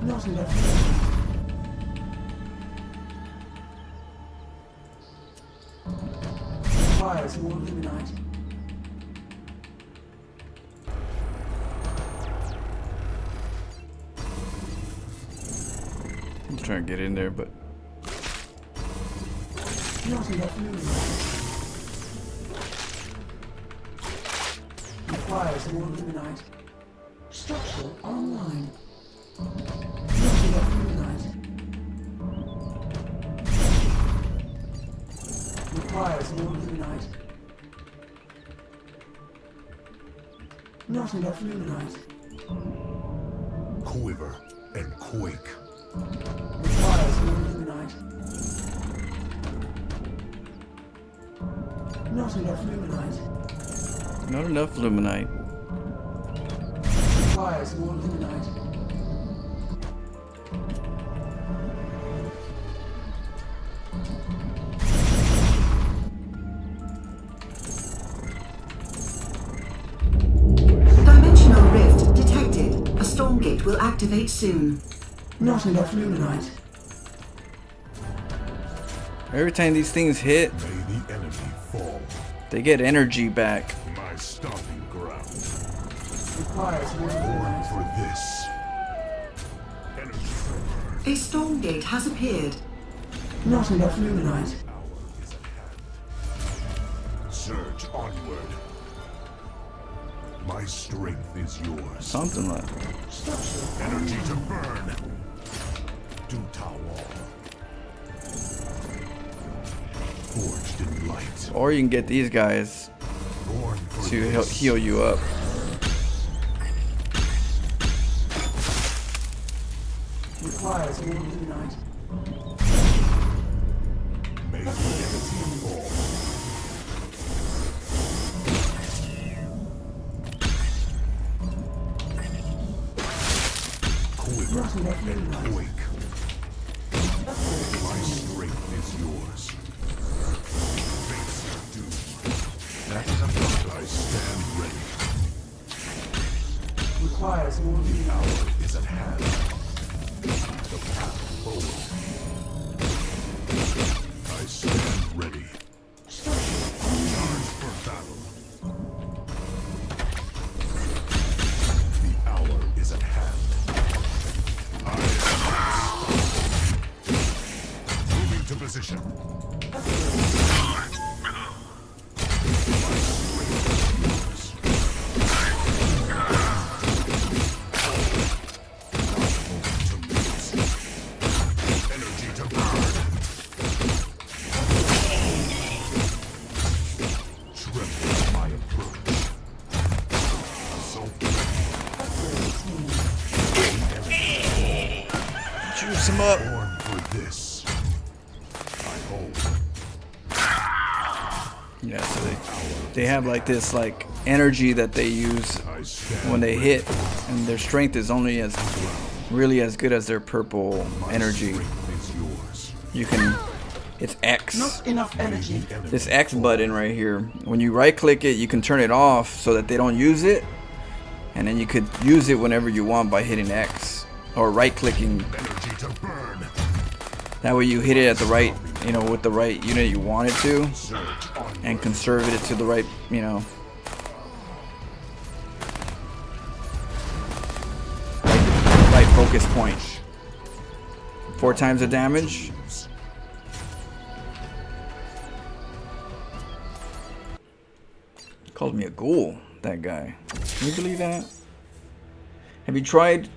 Not enough luminite. Requires more luminite. I'm trying to get in there, but Not enough luminite. Requires more luminite. Structure online. Not enough luminite. Requires more luminite. Not enough luminite. Quiver and quake. Requires more luminite. Not enough luminite. Not enough luminite. Requires more luminite. Dimensional rift detected. A StormGate will activate soon. Not enough luminite. Every time these things hit, May the enemy fall. they get energy back. My stomping ground. Requires more Born luminite. for this. Energy burn. A StormGate has appeared. Not enough luminite. Hour is at hand. Surge onward. My strength is yours. Something like Energy to burn. Do Tawal. Forged in light. or you can get these guys Born for to this. heal you up. Requires more luminite. May the enemy fall. Quiver Not enough and luminite. quake. My strength is yours. Face your doom. That is a thought. I stand ready. Requires more The luminite. hour is at hand. The path forward. I stand ready. Charge for battle. The hour is at hand. I advance. Moving to position. Energy to burn. Tremble at my approach. So Juice them up. born for this. I hope. Yeah, so they have like this like energy that they use I stand when they hit, and their strength is only as really as good as their purple energy. Strength is yours. You can, it's X. Not enough energy. This X button right here. When you right click it, you can turn it off so that they don't use it, and then you could use it whenever you want by hitting X or right clicking. Energy to burn. That way you hit it at the right, you know, with the right unit you want it to, Surge on. and conserve it to the right, you know, right focus point. 4 times the damage. Called me a ghoul, that guy. Can you believe that? Have you tried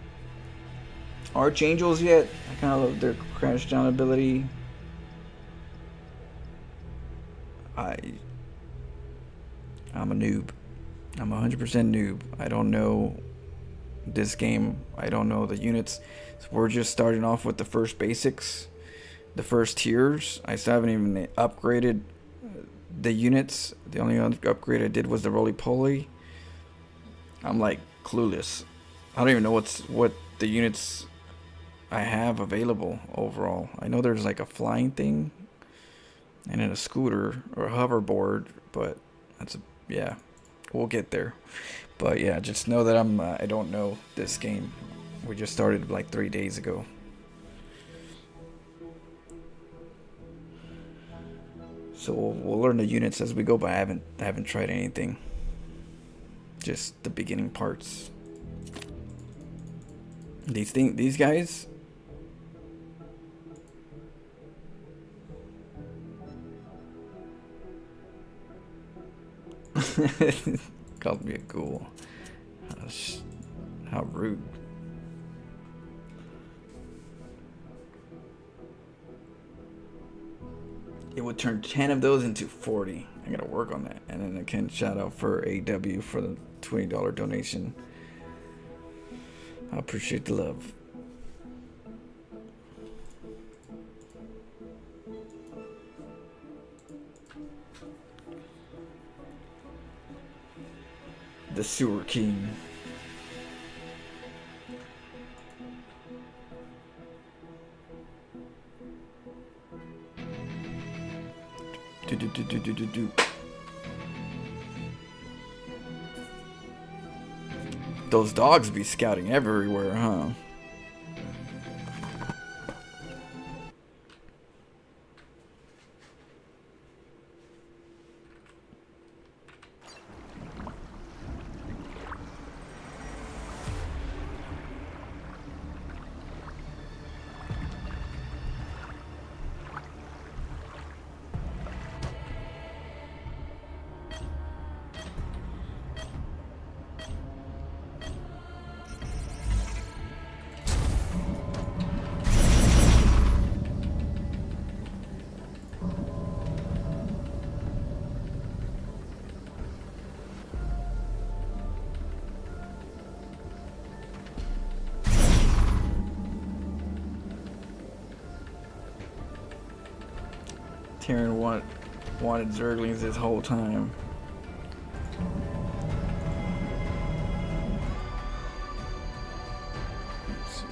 Archangels yet? I kind of love their crash down ability. I'm a noob. I'm 100% noob. I don't know this game. I don't know the units. So we're just starting off with the first basics, the first tiers. I still haven't even upgraded the units. The only upgrade I did was the roly-poly. I'm like clueless. I don't even know what the units I have available overall. I know there's like a flying thing and then a scooter or a hoverboard, but that's yeah, we'll get there. But yeah, just know that I don't know this game. We just started like 3 days ago. So we'll learn the units as we go, but I haven't tried anything. Just the beginning parts. These guys, called me a ghoul. How rude. it would turn 10 of those into 40. I gotta work on that. And then again, shout out for AW for the $20 donation. I appreciate the love. The Sewer King. Do. Those dogs be scouting everywhere, huh? Tyrion wanted Zerglings this whole time. Let's see.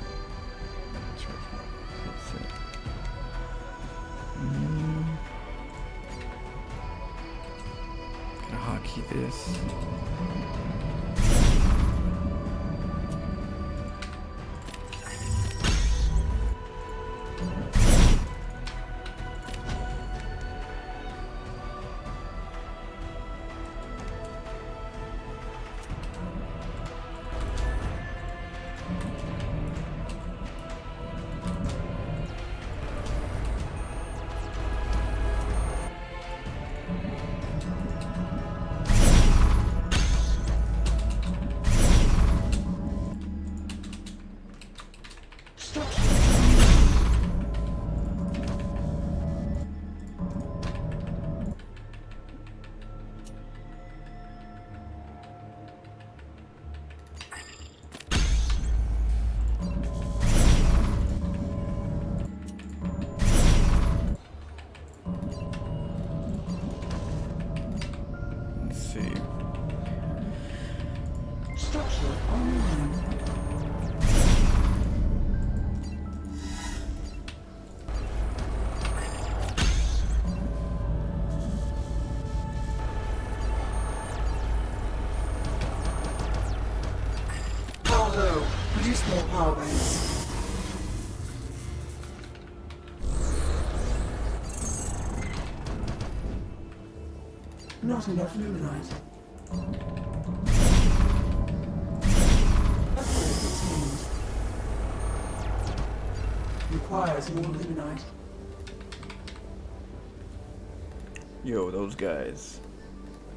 Gonna hotkey this. Produce more power banks. Not enough luminite. Upgrade obtained. Requires more luminite. Yo, those guys.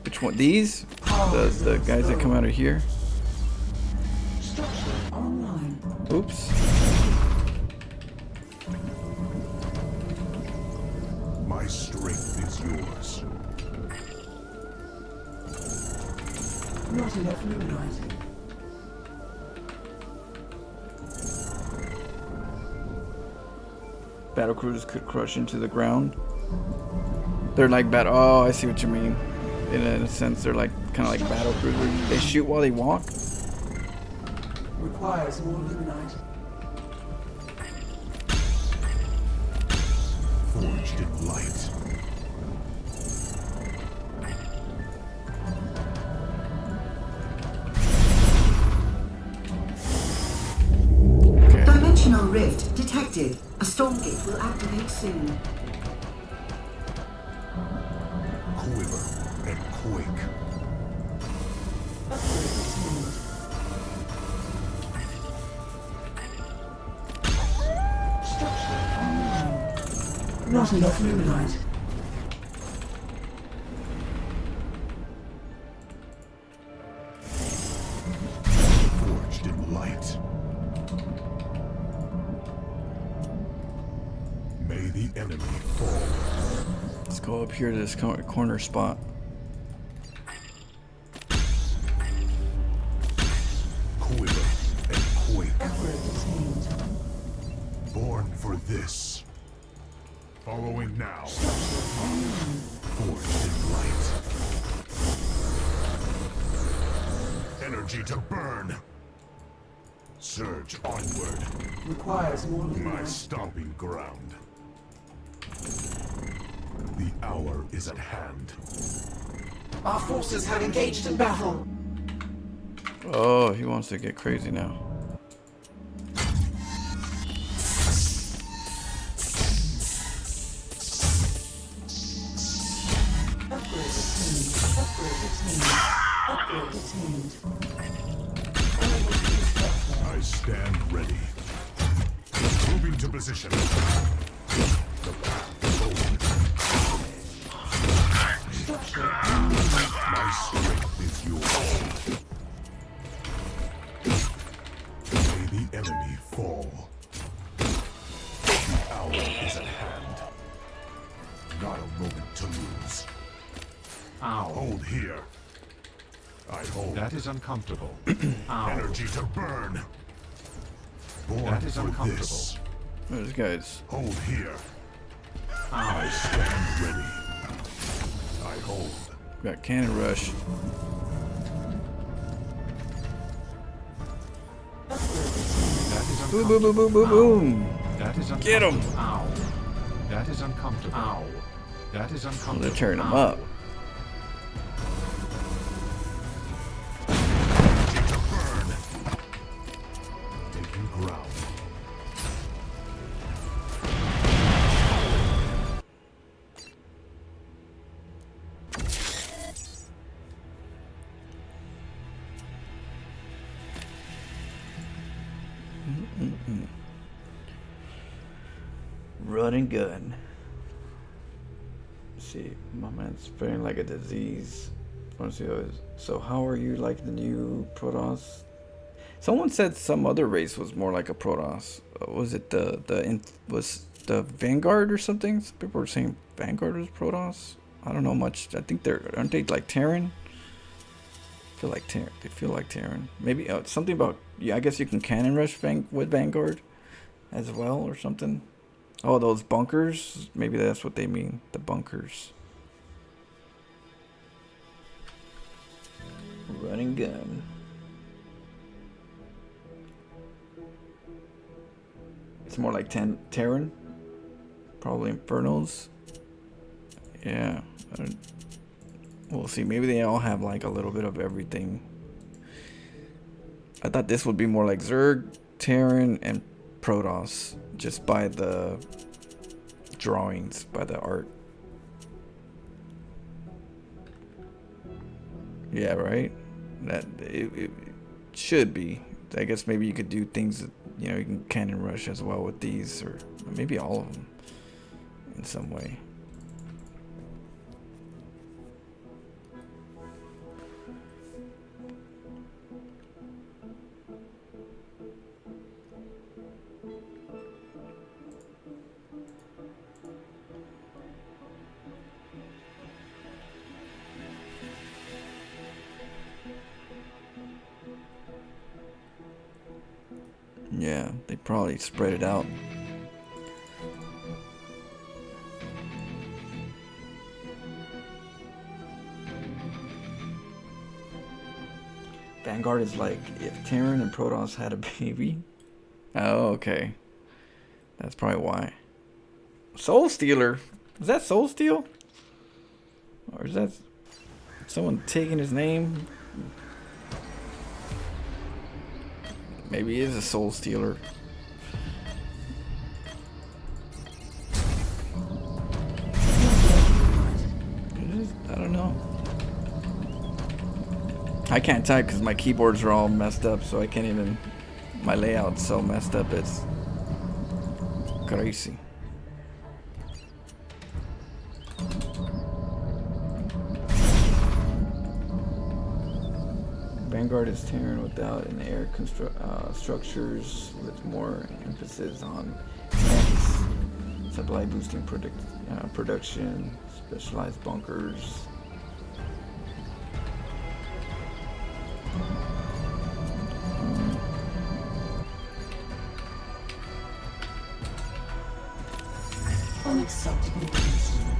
Which one? These? The guys that come out of here? Structure online. Oops. My strength is yours. Not enough luminite. Battle cruisers could crush into the ground. They're like battle. Oh, I see what you mean. In a sense, they're like kind of like battle cruisers. They shoot while they walk. Requires more luminite. Forged in light. Okay. Dimensional rift detected. A StormGate will activate soon. Quiver and quake. Upgrade obtained. Structure online. Not enough luminite. Forged in light. May the enemy fall. Let's go up here to this corner spot. Quiver and quake. Born for this. Following now. Forged in light. Energy to burn. Surge onward. Requires more My luminite. stomping ground. The hour is at hand. Our forces have engaged in battle. Oh, he wants to get crazy now. Upgrade obtained. Upgrade obtained. Upgrade obtained. I stand ready. Moving to position. The path forward. My strength is yours. May the enemy fall. The hour is at hand. Not a moment to lose. Ow. Hold here. I hold. That is uncomfortable. Ow. Energy to burn. Born That is for uncomfortable. this. This guy's. Hold here. Ow. I stand ready. I hold. Got cannon rush. That is Boom, uncomfortable. boom, boom, boom, boom, boom. That is uncomfortable. Get him. Ow. That is uncomfortable. Ow. That is I'm uncomfortable. gonna turn him Ow. up. Energy to burn. Taking ground. Run and gun. See, my man's spreading like a disease. So how are you like the new Protoss? Someone said some other race was more like a Protoss. Was it was the Vanguard or something? Some people were saying Vanguard was Protoss. I don't know much. I think aren't they like Terran? Feel like Terran. They feel like Terran. Maybe something about, yeah. I guess you can cannon rush with Vanguard as well or something. Oh, those bunkers? Maybe that's what they mean. The bunkers. Running gun. It's more like Terran. Probably Infernos. Yeah. We'll see. Maybe they all have like a little bit of everything. I thought this would be more like Zerg, Terran, and Protoss, just by the drawings, by the art. Yeah, right? That it should be. I guess maybe you could do things that, you know, you can cannon rush as well with these, or maybe all of them in some way. Yeah, they probably spread it out. Vanguard is like if Terran and Protoss had a baby. Oh, okay. That's probably why. Soul Stealer? Is that Soul Steal? Or is that someone taking his name? Maybe he is a Soul Stealer. I don't know. I can't type because my keyboards are all messed up, so I can't even. My layout's so messed up, it's crazy. Vanguard is Terran without an air structures with more emphasis on mechs. supply boosting production, specialized bunkers. Unacceptable placement.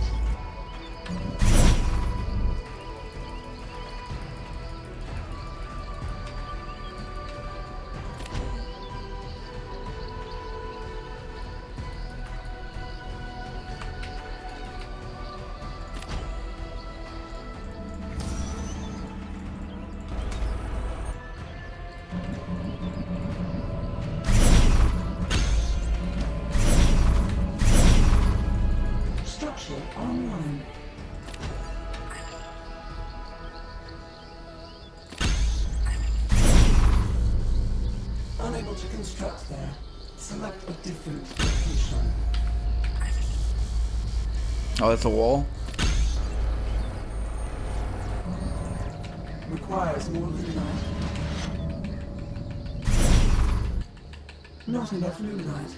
Structure online. Unable to construct there. Select a different location. Oh, that's a wall? Requires more luminite. Not enough luminite.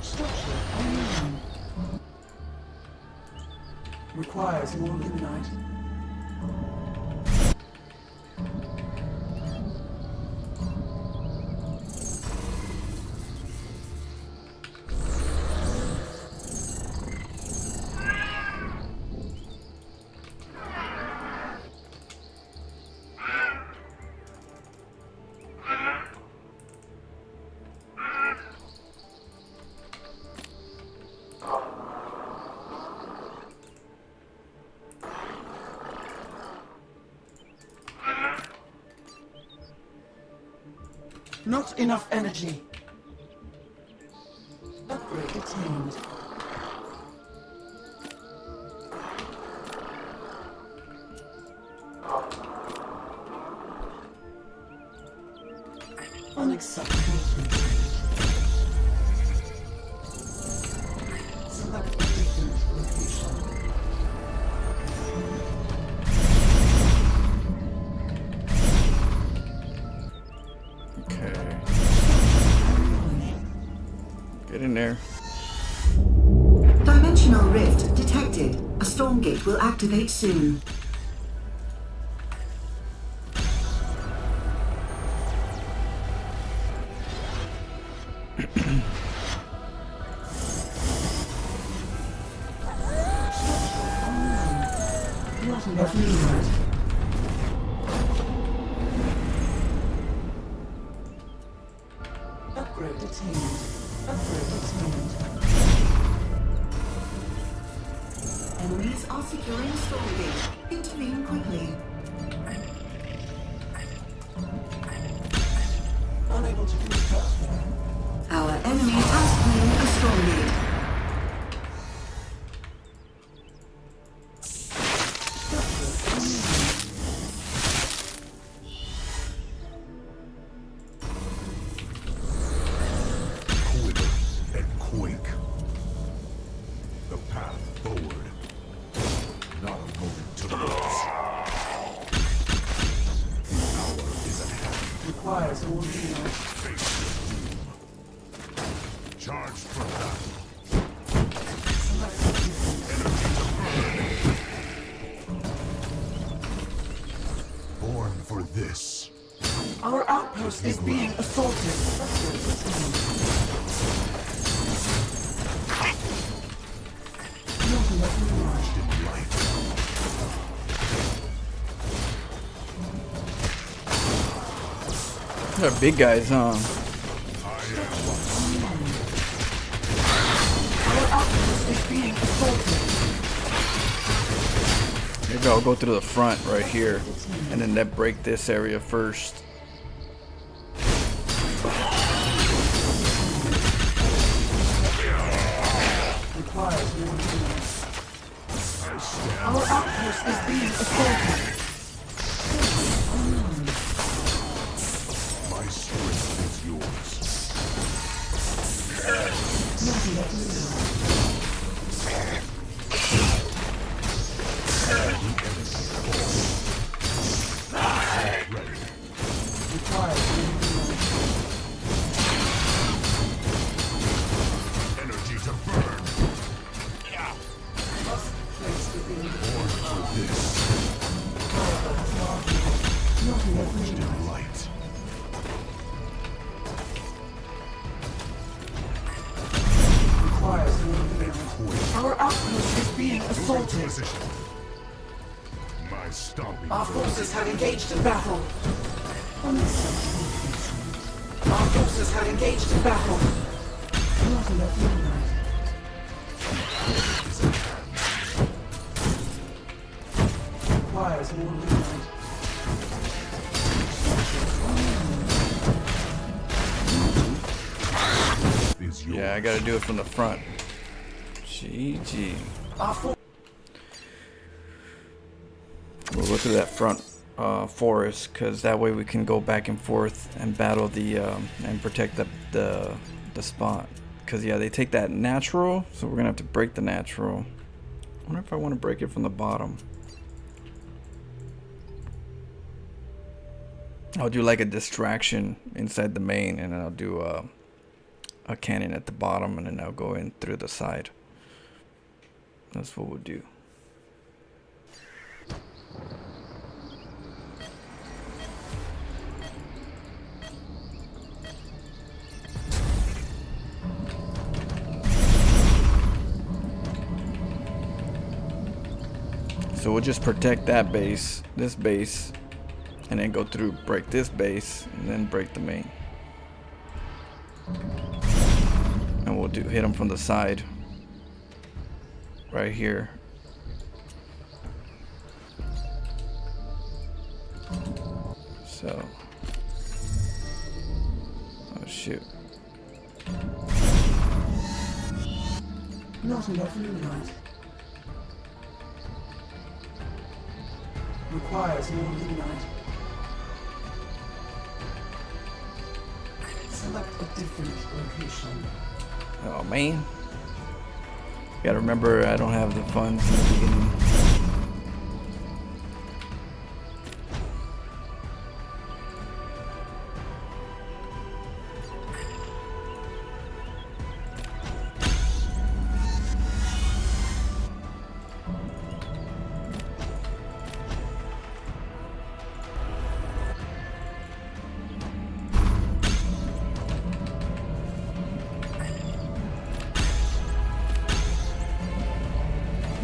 Structure online. Requires more luminite. Not enough energy. Upgrade attained. Unacceptable. Select a different location. Okay. Get in there. Dimensional rift detected. A StormGate will activate soon. Not enough luminite. Upgrade attained. Upgrade attained. Enemies are securing StormGate. Intervene quickly. Unable to construct. Our enemy has claimed a StormGate. Quiver and quake. The path forward. Not a moment to lose. The hour is at hand. Requires more luminite. Face your doom. Charge for battle. Select a different. Born for this. Our outpost is being assaulted. Upgrade attained. Not enough luminite. In light. They're big guys, huh? Our outpost is being assaulted. Maybe I'll go through the front right here and then that break this area first. Requires more luminite. Our outpost is being assaulted. My strength is yours. Not enough luminite. Born for this. Forged in light. Requires more Make luminite. poison. Our outpost is being Moving to assaulted. position. My stomping Our ground. forces have engaged in battle. Unacceptable. Our forces have engaged in battle. Not enough luminite. Requires more luminite. Is yours. Yeah, I gotta do it from the front. GG. Our for We'll go through that front forest, because that way we can go back and forth and battle the and protect the spot. Because yeah, they take that natural, so we're gonna have to break the natural. I wonder if I want to break it from the bottom. I'll do like a distraction inside the main, and then I'll do a cannon at the bottom, and then I'll go in through the side. That's what we'll do. So we'll just protect that base, this base, and then go through, break this base, and then break the main. And we'll hit them from the side, right here. So, oh shoot. Not enough luminite. requires more luminite. Select a different location. Oh man. Gotta remember I don't have the funds in the beginning.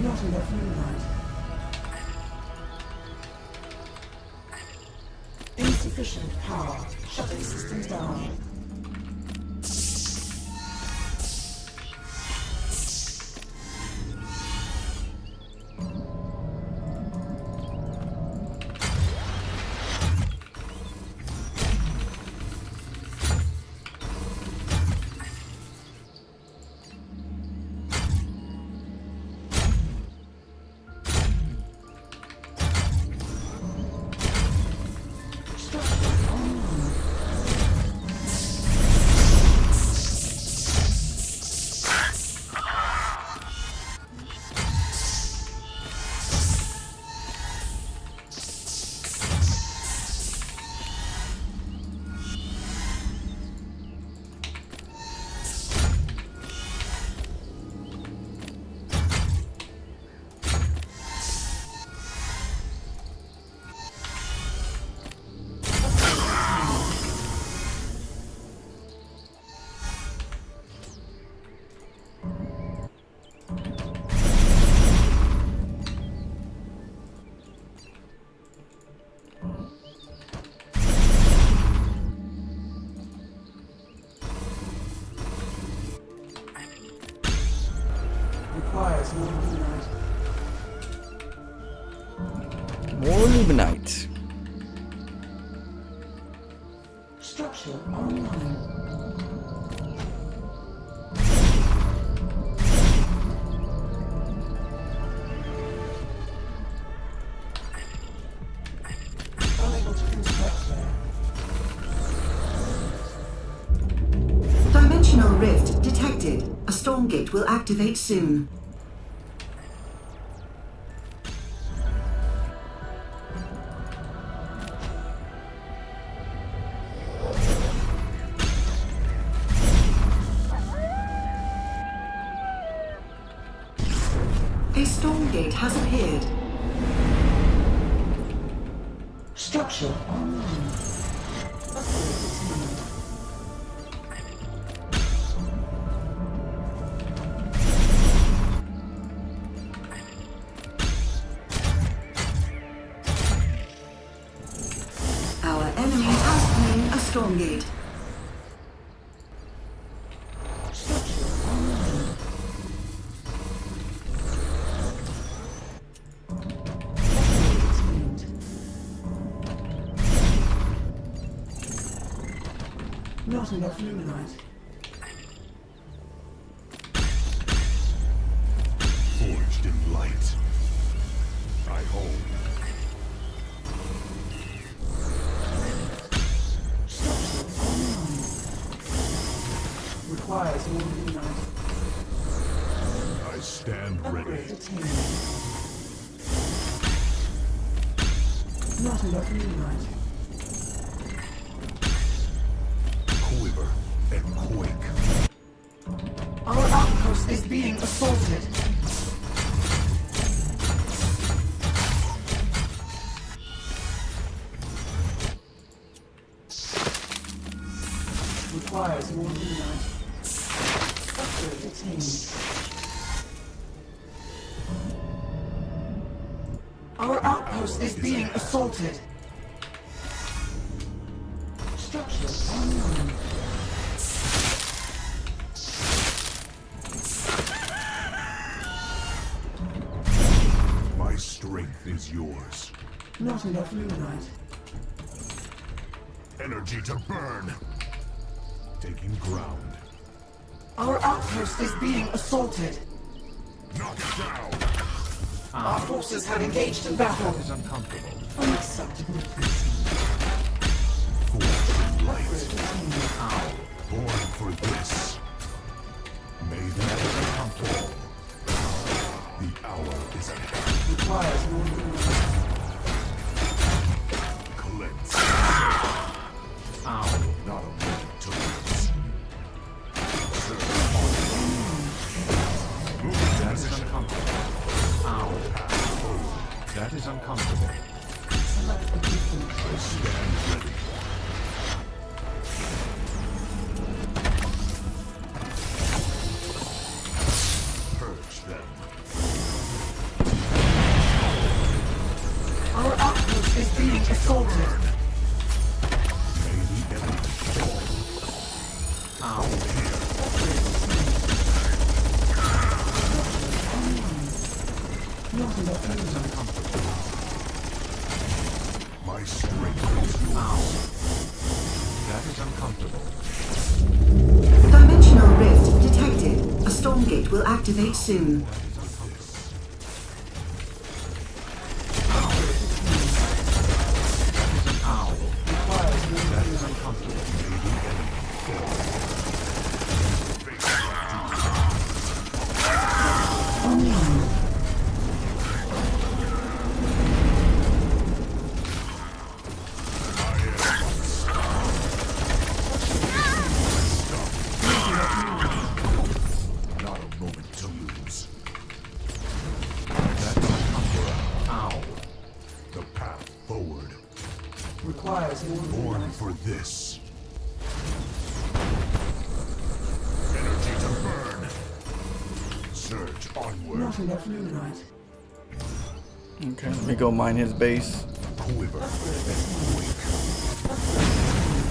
Not enough luminite. Insufficient power. Shutting systems down. Requires more luminite. More Luminite. Structure online. Unable to construct there. Dimensional rift detected. A StormGate will activate soon. A StormGate StormGate has appeared. Structure online. Our enemy has claimed a StormGate. Structure online. Not enough luminite. Forged in light. I hold. Structure online. Requires more luminite. I stand ready. Upgrade attained. Not enough luminite. Quiver and quake. Our outpost is being assaulted. Requires more luminite. Upgrade attained. Our outpost is being assaulted. Structure online. My strength is yours. Not enough luminite. Energy to burn. Taking ground. Our outpost is being assaulted. Knock it down. Our forces have engaged in battle. Is uncomfortable. Unacceptable. Forged in light. Born for this. May that be uncomfortable. The hour is at hand. Requires more luminite. Cleanse. Ow. Not a moment to lose. That is uncomfortable. Ow. That is uncomfortable. Select a different. I stand ready. Purge them. Our outpost is being assaulted. May the enemy fall. Ow. Not enough That is luminite. uncomfortable. My strength is yours. Ow. That is uncomfortable. Dimensional rift detected. A StormGate will activate soon. Ow. That is uncomfortable. Not a moment to lose. That is uncomfortable. Ow. The path forward. Requires more Born luminite. for this. Energy to burn. Surge onward. Not enough luminite. Okay, let me go mine his base. Quiver and quake.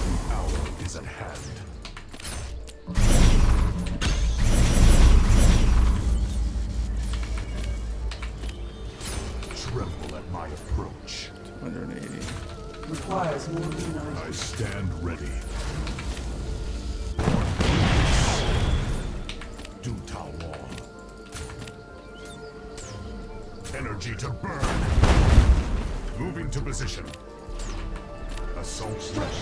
The hour is at hand. Tremble at my approach. 180. Requires more luminite. I stand ready. Do Tower. Energy to burn. Moving to position. Assault ready.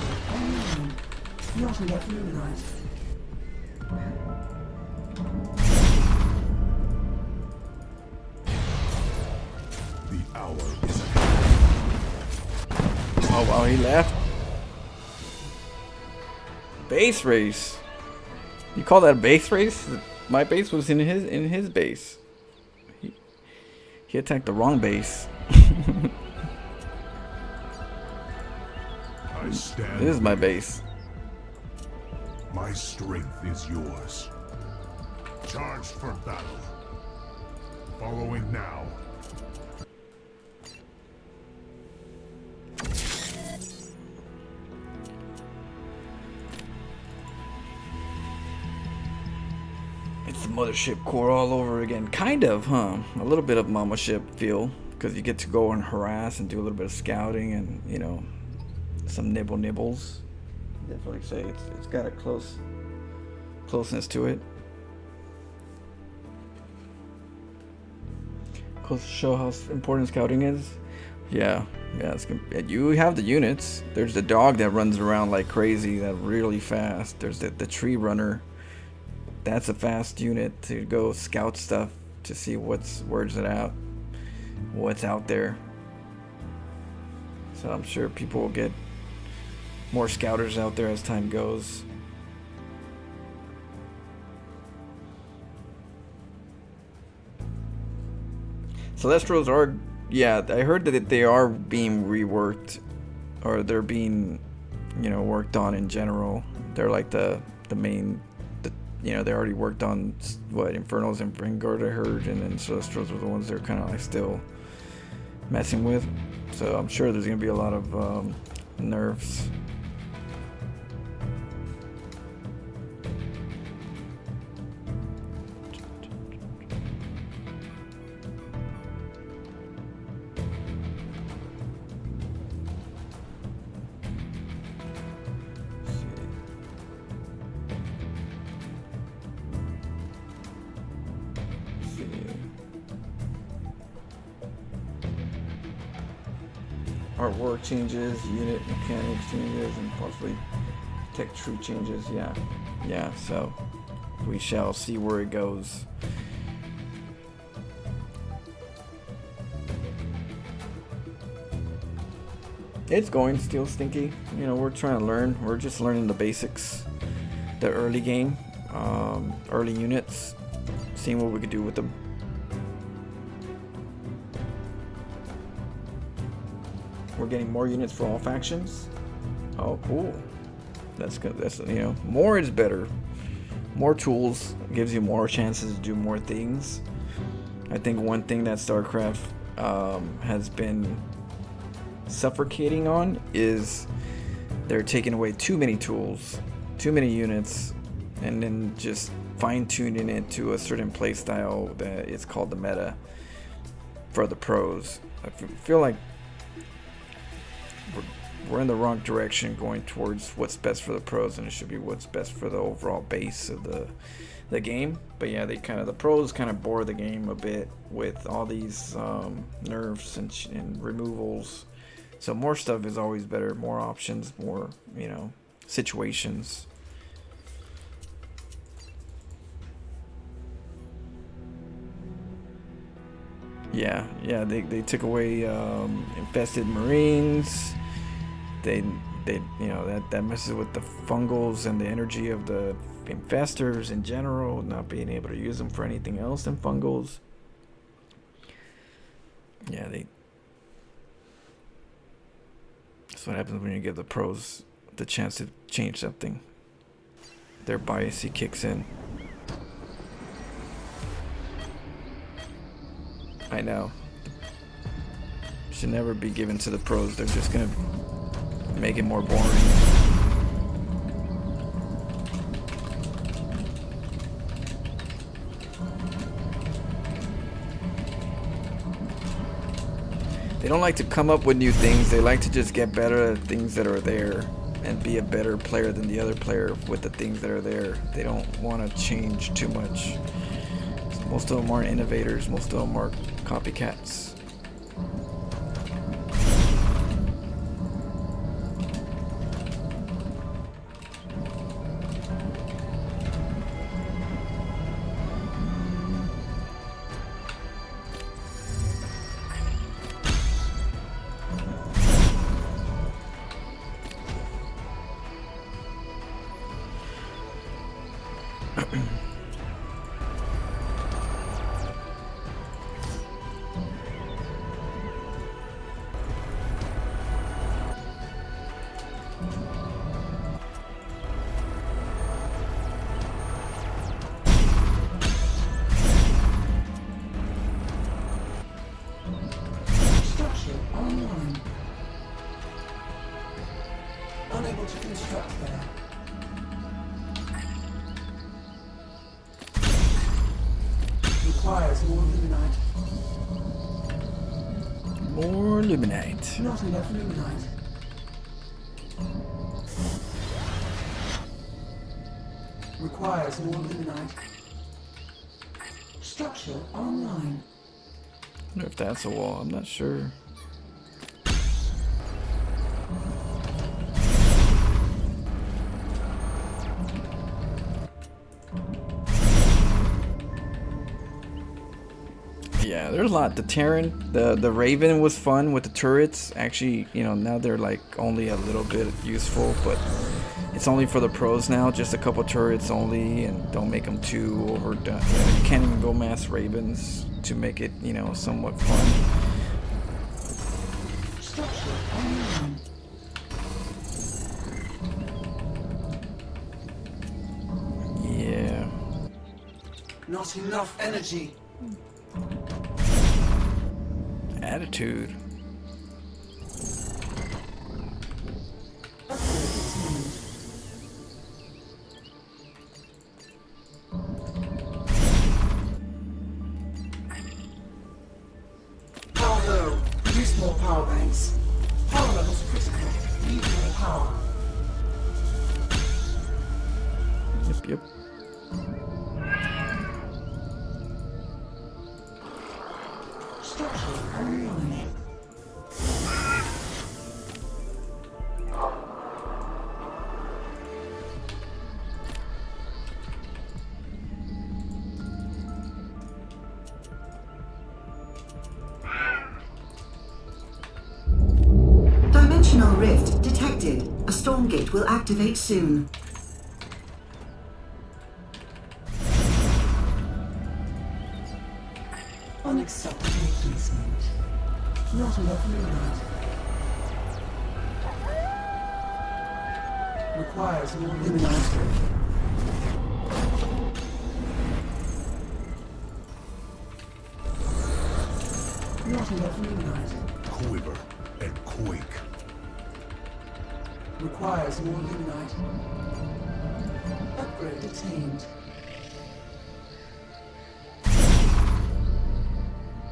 Not enough luminite. The hour is at hand. Oh wow, he left. Base race. You call that a base race? My base was in his base. He attacked the wrong base. I stand. This is my base. My strength is yours. Charged for battle. Following now. It's the mothership core all over again. Kind of, huh? A little bit of mama ship feel. Because you get to go and harass and do a little bit of scouting and, you know, some nibbles. Definitely say it's got a closeness to it. Close to show how important scouting is. Yeah, you have the units. There's the dog that runs around like crazy, that really fast. There's the tree runner. That's a fast unit to go scout stuff to see what's out there. So I'm sure people will get more scouters out there as time goes. Celestials are, yeah, I heard that they are being reworked, or they're being, you know, worked on in general. They're like the main, you know, they already worked on what Infernals and Vanguard, I heard, and then Celestials were the ones they're kind of like still messing with. So I'm sure there's gonna be a lot of nerfs. Artwork changes, unit mechanics changes, and possibly tech tree changes. Yeah, so we shall see where it goes. It's going still stinky. You know, we're trying to learn. We're just learning the basics, the early game, early units, seeing what we could do with them. We're getting more units for all factions. Oh, cool. That's good. That's, you know, more is better. More tools gives you more chances to do more things. I think one thing that StarCraft has been suffocating on is they're taking away too many tools, too many units, and then just fine-tuning it to a certain play style that it's called the meta for the pros. I feel like we're in the wrong direction, going towards what's best for the pros, and it should be what's best for the overall base of the game. But yeah, the pros kind of bore the game a bit with all these nerfs and removals. So more stuff is always better, more options, more, you know, situations. Yeah, they took away infested marines. They you know, that messes with the fungals and the energy of the infestors in general, not being able to use them for anything else than fungals. Yeah, that's what happens when you give the pros the chance to change something. Their bias kicks in. I know. Should never be given to the pros. They're just gonna make it more boring. They don't like to come up with new things. They like to just get better at things that are there and be a better player than the other player with the things that are there. They don't want to change too much. Most of them aren't innovators. Most of them are copycats. online. Unable to construct there. Requires more luminite. More luminite. Not enough luminite. Requires more luminite. Structure online. I wonder if that's a wall. I'm not sure. Yeah, there's a lot. The Terran, the Raven was fun with the turrets. Actually, you know, now they're like only a little bit useful, but it's only for the pros now. Just a couple turrets only, and don't make them too overdone. You know, you can't even go mass Ravens to make it, you know, somewhat fun. Structure online. Yeah. Not enough energy. Attitude. Power low. Produce more power banks. Power levels critical. Need more power. Yep. Structure online. Dimensional rift detected. A StormGate will activate soon. Unacceptable placement. Not enough luminite. Requires more luminite. Not enough luminite. Quiver and quake. Requires more luminite. Upgrade attained.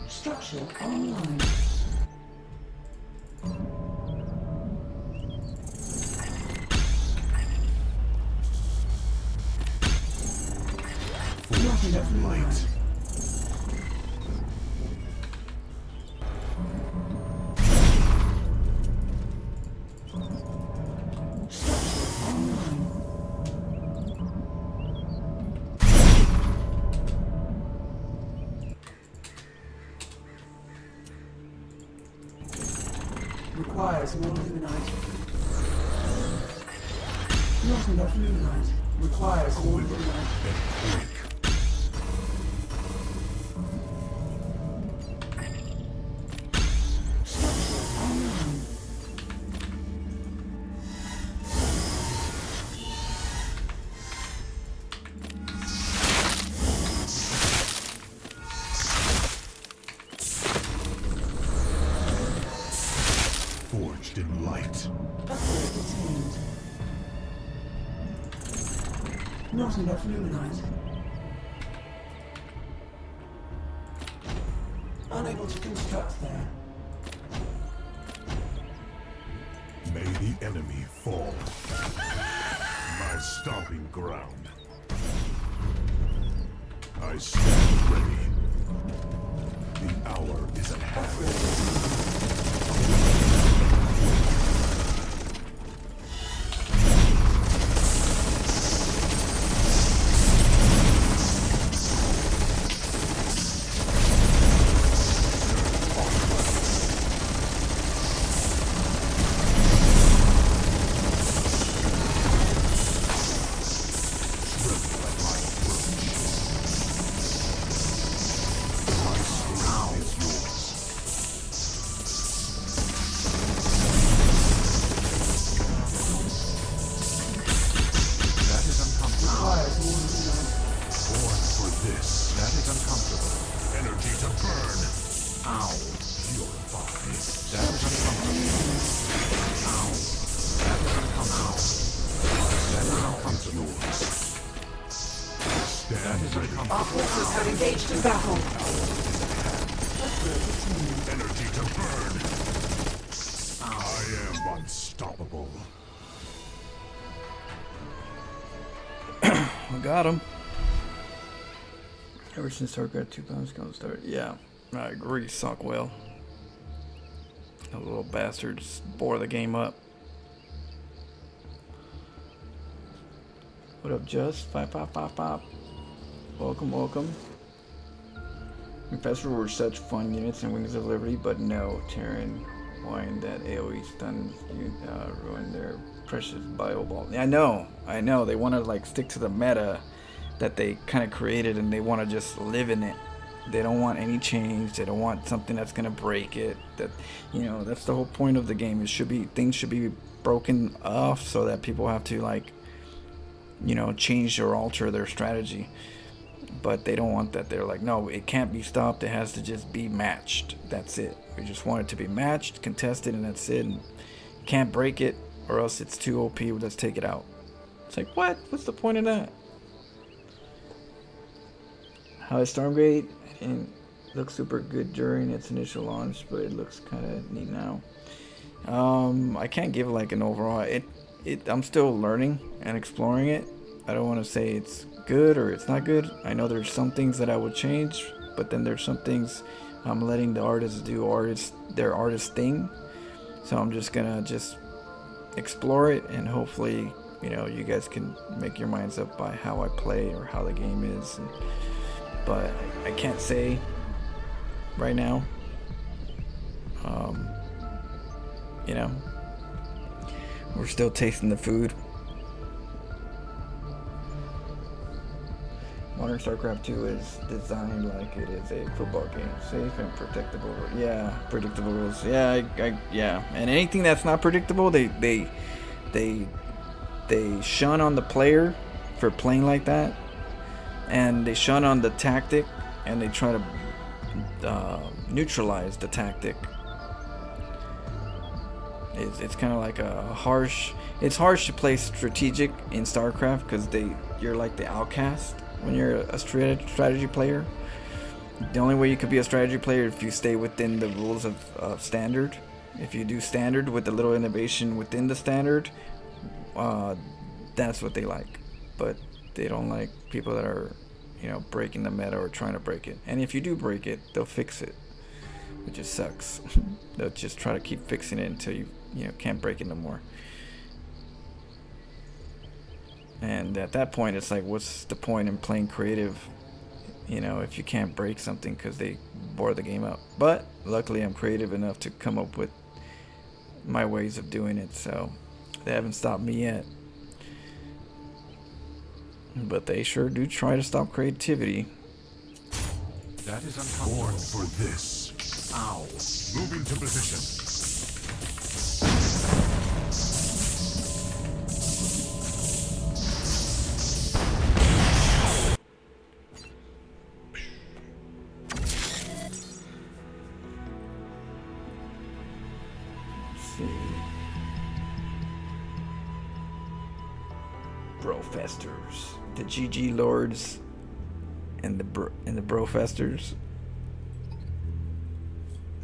Structure online. Not enough Light. Requires more luminite. Not enough luminite. Requires more luminite. And quake. Forged in light. Upgrade attained. Not enough luminite. Unable to construct there. May the enemy fall. My stomping ground. I stand ready. The hour is at hand. Energy to burn. Ow. Purify. That is to battle. Energy to burn. I am unstoppable. We got him. Ever since StarCraft 2 pounds gonna start. Yeah, I agree, Sockwell. Those little bastards bore the game up. What up, Just? Pop. Welcome, welcome. Infestor were such fun units in Wings of Liberty, but no, Terran whined that AoE stuns ruined their precious bio ball. Yeah, I know. They want to like stick to the meta that they kind of created, and they want to just live in it. They don't want any change. They don't want something that's gonna break it. That, you know, that's the whole point of the game. It should be, things should be broken off so that people have to, like, you know, change or alter their strategy. But they don't want that. They're like, no, it can't be stopped. It has to just be matched. That's it. We just want it to be matched, contested, and that's it. And can't break it, or else it's too OP. Let's take it out. It's like, what? What's the point of that? How is StormGate? And looks super good during its initial launch, but it looks kind of neat now. I can't give like an overall. I'm still learning and exploring it. I don't want to say it's good or it's not good. I know there's some things that I would change, but then there's some things I'm letting the artists do their artist thing. So I'm just gonna explore it, and hopefully, you know, you guys can make your minds up by how I play or how the game is. But I can't say right now. You know, we're still tasting the food. Modern StarCraft 2 is designed like it is a football game, safe and predictable. Yeah, predictable rules. Yeah, yeah. And anything that's not predictable, they shun on the player for playing like that, and they shun on the tactic, and they try to neutralize the tactic. It's kind of like a harsh. It's harsh to play strategic in StarCraft because you're like the outcast when you're a strategy player. The only way you could be a strategy player if you stay within the rules of standard. If you do standard with a little innovation within the standard, that's what they like. But they don't like people that are, you know, breaking the meta or trying to break it. And if you do break it, they'll fix it. It just sucks. They'll just try to keep fixing it until you can't break it no more. And at that point, it's like, what's the point in playing creative, you know, if you can't break something because they bore the game up? But luckily, I'm creative enough to come up with my ways of doing it, so they haven't stopped me yet. But they sure do try to stop creativity. That is uncomfortable. Born for this. Ow. Moving to position. Brofesters, the GG Lords, and the Brofesters.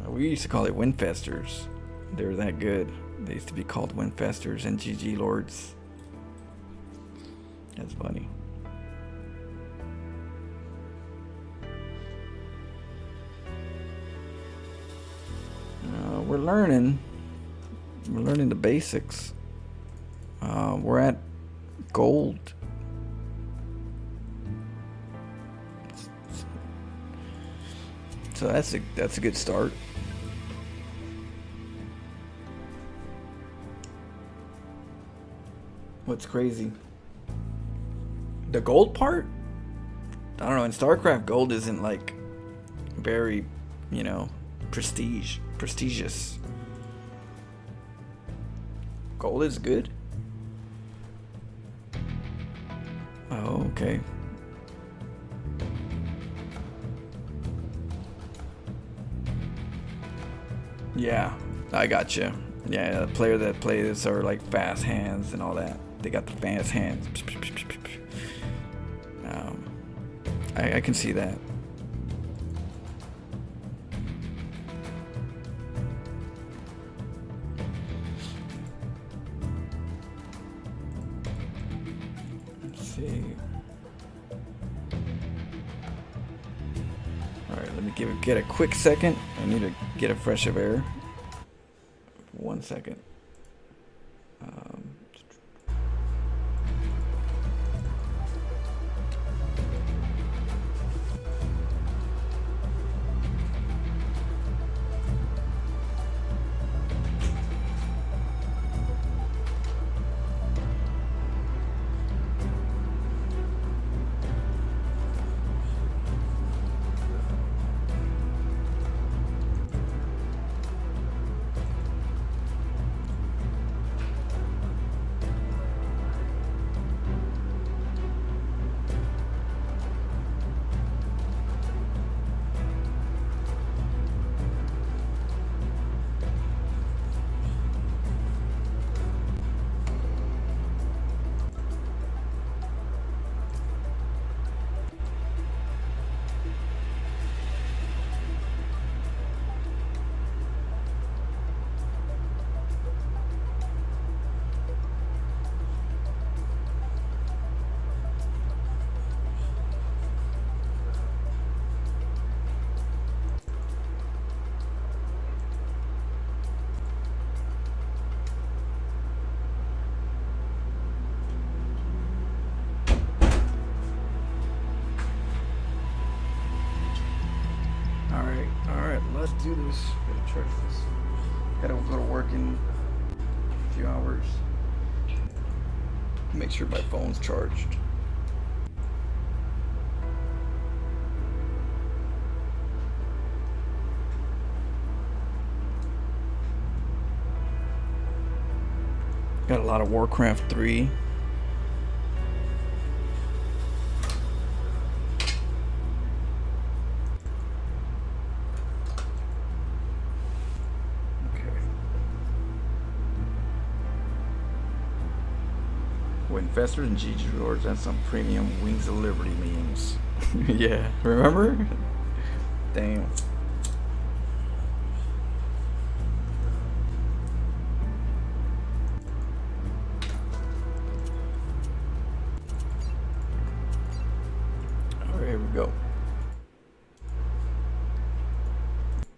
We used to call it Winfesters. They were that good. They used to be called Winfesters and GG Lords. That's funny. We're learning. We're learning the basics. We're at gold. So that's a good start. What's crazy? The gold part? I don't know, in StarCraft gold isn't like very, you know, prestigious. Gold is good. Oh, okay. Yeah, I got you. Yeah, the player that play this are like fast hands and all that. They got the fast hands. I can see that. see. Alright, let me get a quick second. I need to get a fresh of air. 1 second. Alright, let's do this. Gotta charge this. Gotta go to work in a few hours. Make sure my phone's charged. Got a lot of Warcraft 3. Investors and GG rewards and some premium Wings of Liberty memes. Yeah, remember? Damn. Alright, here we go.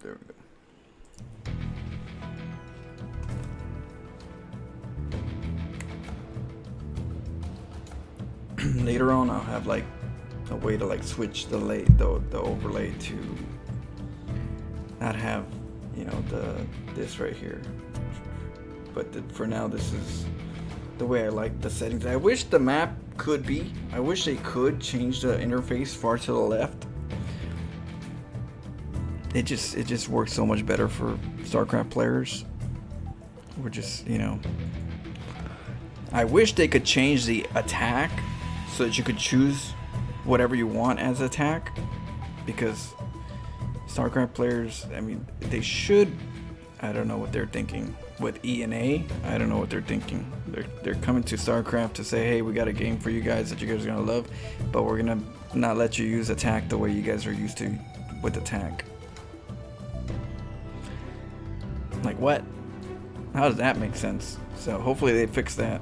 There we go. Later on, I'll have like a way to like switch the overlay to not have, you know, this right here. But for now, this is the way I like the settings. I wish the map could be. I wish they could change the interface far to the left. It just works so much better for StarCraft players. We're just, you know. I wish they could change the attack so that you could choose whatever you want as attack, because StarCraft players, I mean, they should, I don't know what they're thinking with E and A. I don't know what they're thinking. They're coming to StarCraft to say, hey, we got a game for you guys that you guys are gonna love, but we're gonna not let you use attack the way you guys are used to with attack. Like, what? How does that make sense? So hopefully they fix that.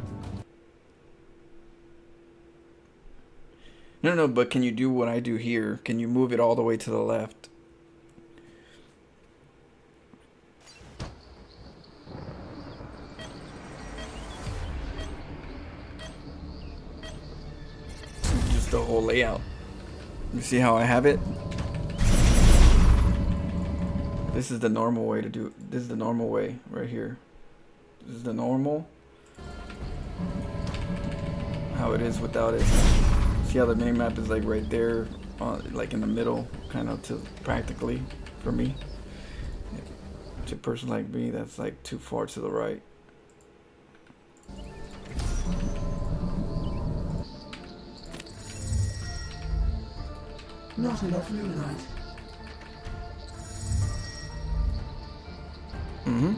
No, but can you do what I do here? Can you move it all the way to the left? Just the whole layout. You see how I have it? This is the normal way to do it. This is the normal way right here. This is the normal. How it is without it. See how the minimap is like right there, like in the middle, kind of to practically for me. To a person like me, that's like too far to the right. Not enough luminite. Mm-hmm.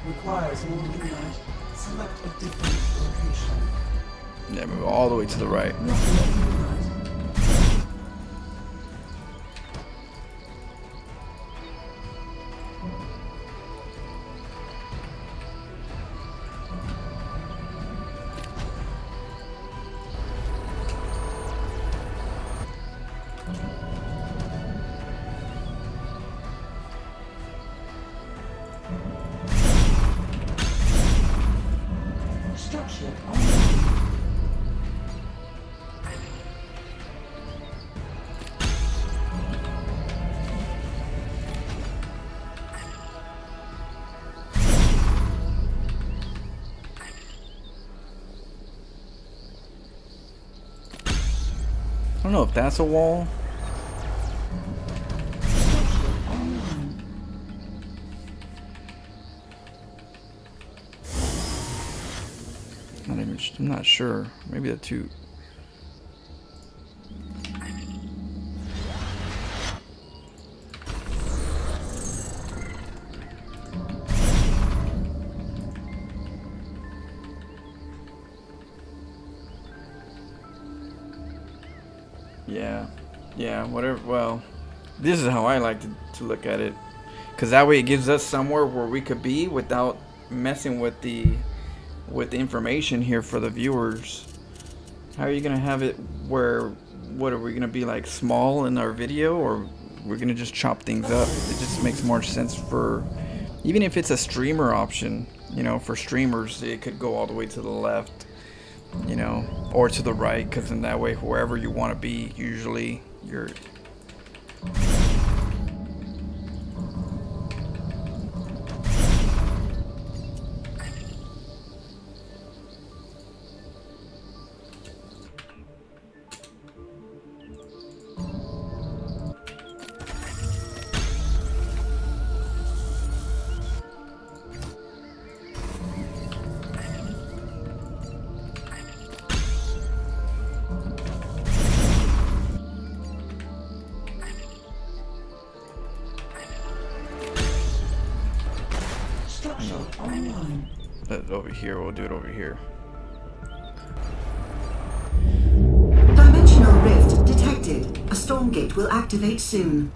Requires more luminite. Select a different location. Yeah, move all the way to the right. Not enough luminite. Starship online. I don't know if that's a wall. Starship online. I'm not sure. Maybe the two. Yeah, whatever. Well, this is how I like to look at it, because that way it gives us somewhere where we could be without messing with the information here for the viewers. How are you gonna have it where, what are we gonna be like, small in our video, or we're gonna just chop things up? It just makes more sense for, even if it's a streamer option, you know, for streamers it could go all the way to the left, you know, or to the right, because in that way wherever you want to be, usually you're Starship online. over here. We'll do it over here. Dimensional rift detected. A Stormgate will activate soon.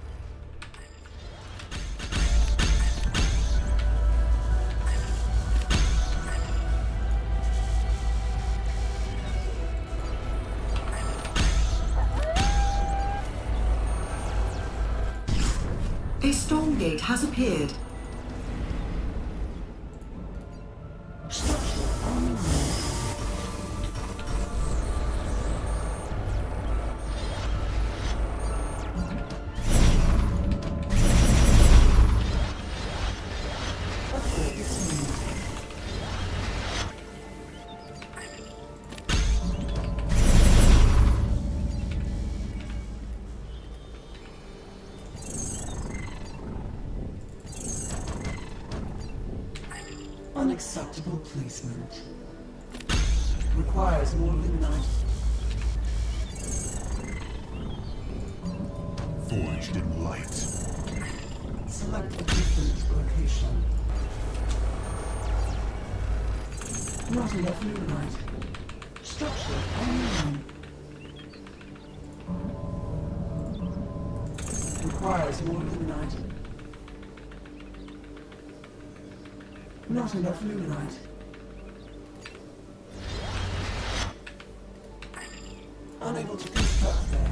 A Stormgate has appeared. Starship online. Upgrade soon. Unacceptable placement. Requires more luminite. Forged in light. Select a different location. Not enough luminite. Structure online. Requires more luminite. Not enough luminite. Unable to construct there.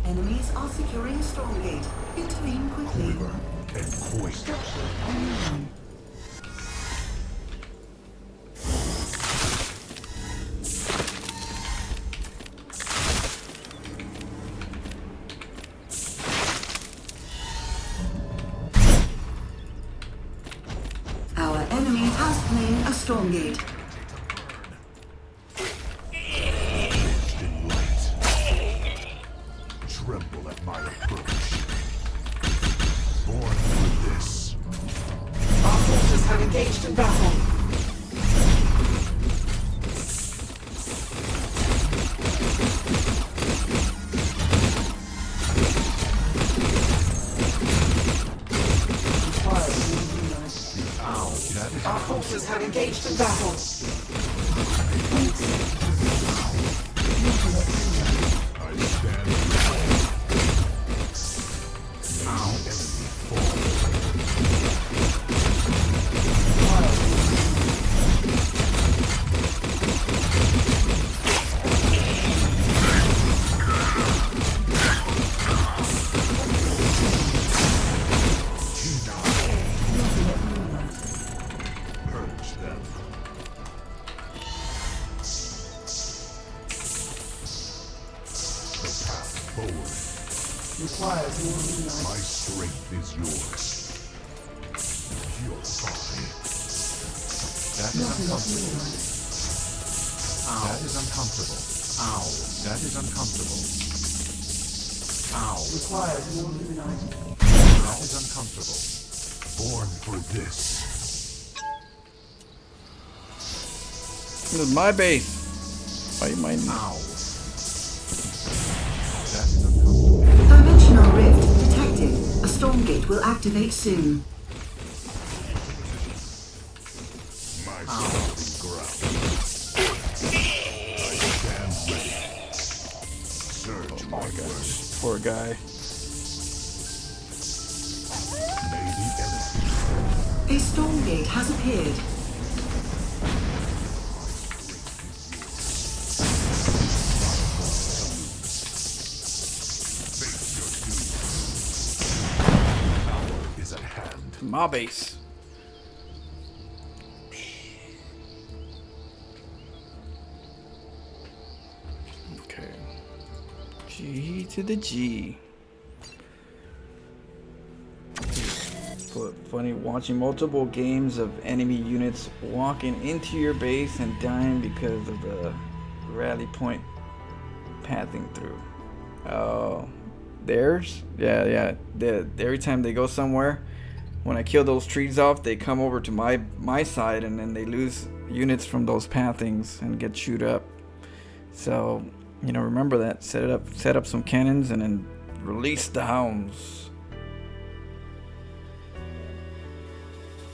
Enemies are securing Stormgate. Intervene quickly. Quiver and quake. Structure online. Our enemy has claimed a Stormgate. Forged in light. Tremble at my approach. Born for this. Our forces have engaged in battle. Requires more luminite. Our forces have engaged in battle. I stand alone. Now enemy fall. Purge them. requires more luminite. My strength is yours. Purify. That is uncomfortable. That is uncomfortable. Ow. That is uncomfortable. Ow. Requires more luminite. That is uncomfortable. Born for this. This is my base. Why you mind me? Ow. That is uncomfortable. Dimensional rift detected. A stormgate will activate soon. My stomping ground. I stand ready. Surge onward. Poor guy. May the element A stormgate has appeared. face your doom. Power is at hand. My base. Okay. G to the G. But funny watching multiple games of enemy units walking into your base and dying because of the rally point pathing through. Oh, theirs? Yeah. Every time they go somewhere, when I kill those trees off, they come over to my side, and then they lose units from those pathings and get chewed up. So, remember that. Set up some cannons, and then release the hounds.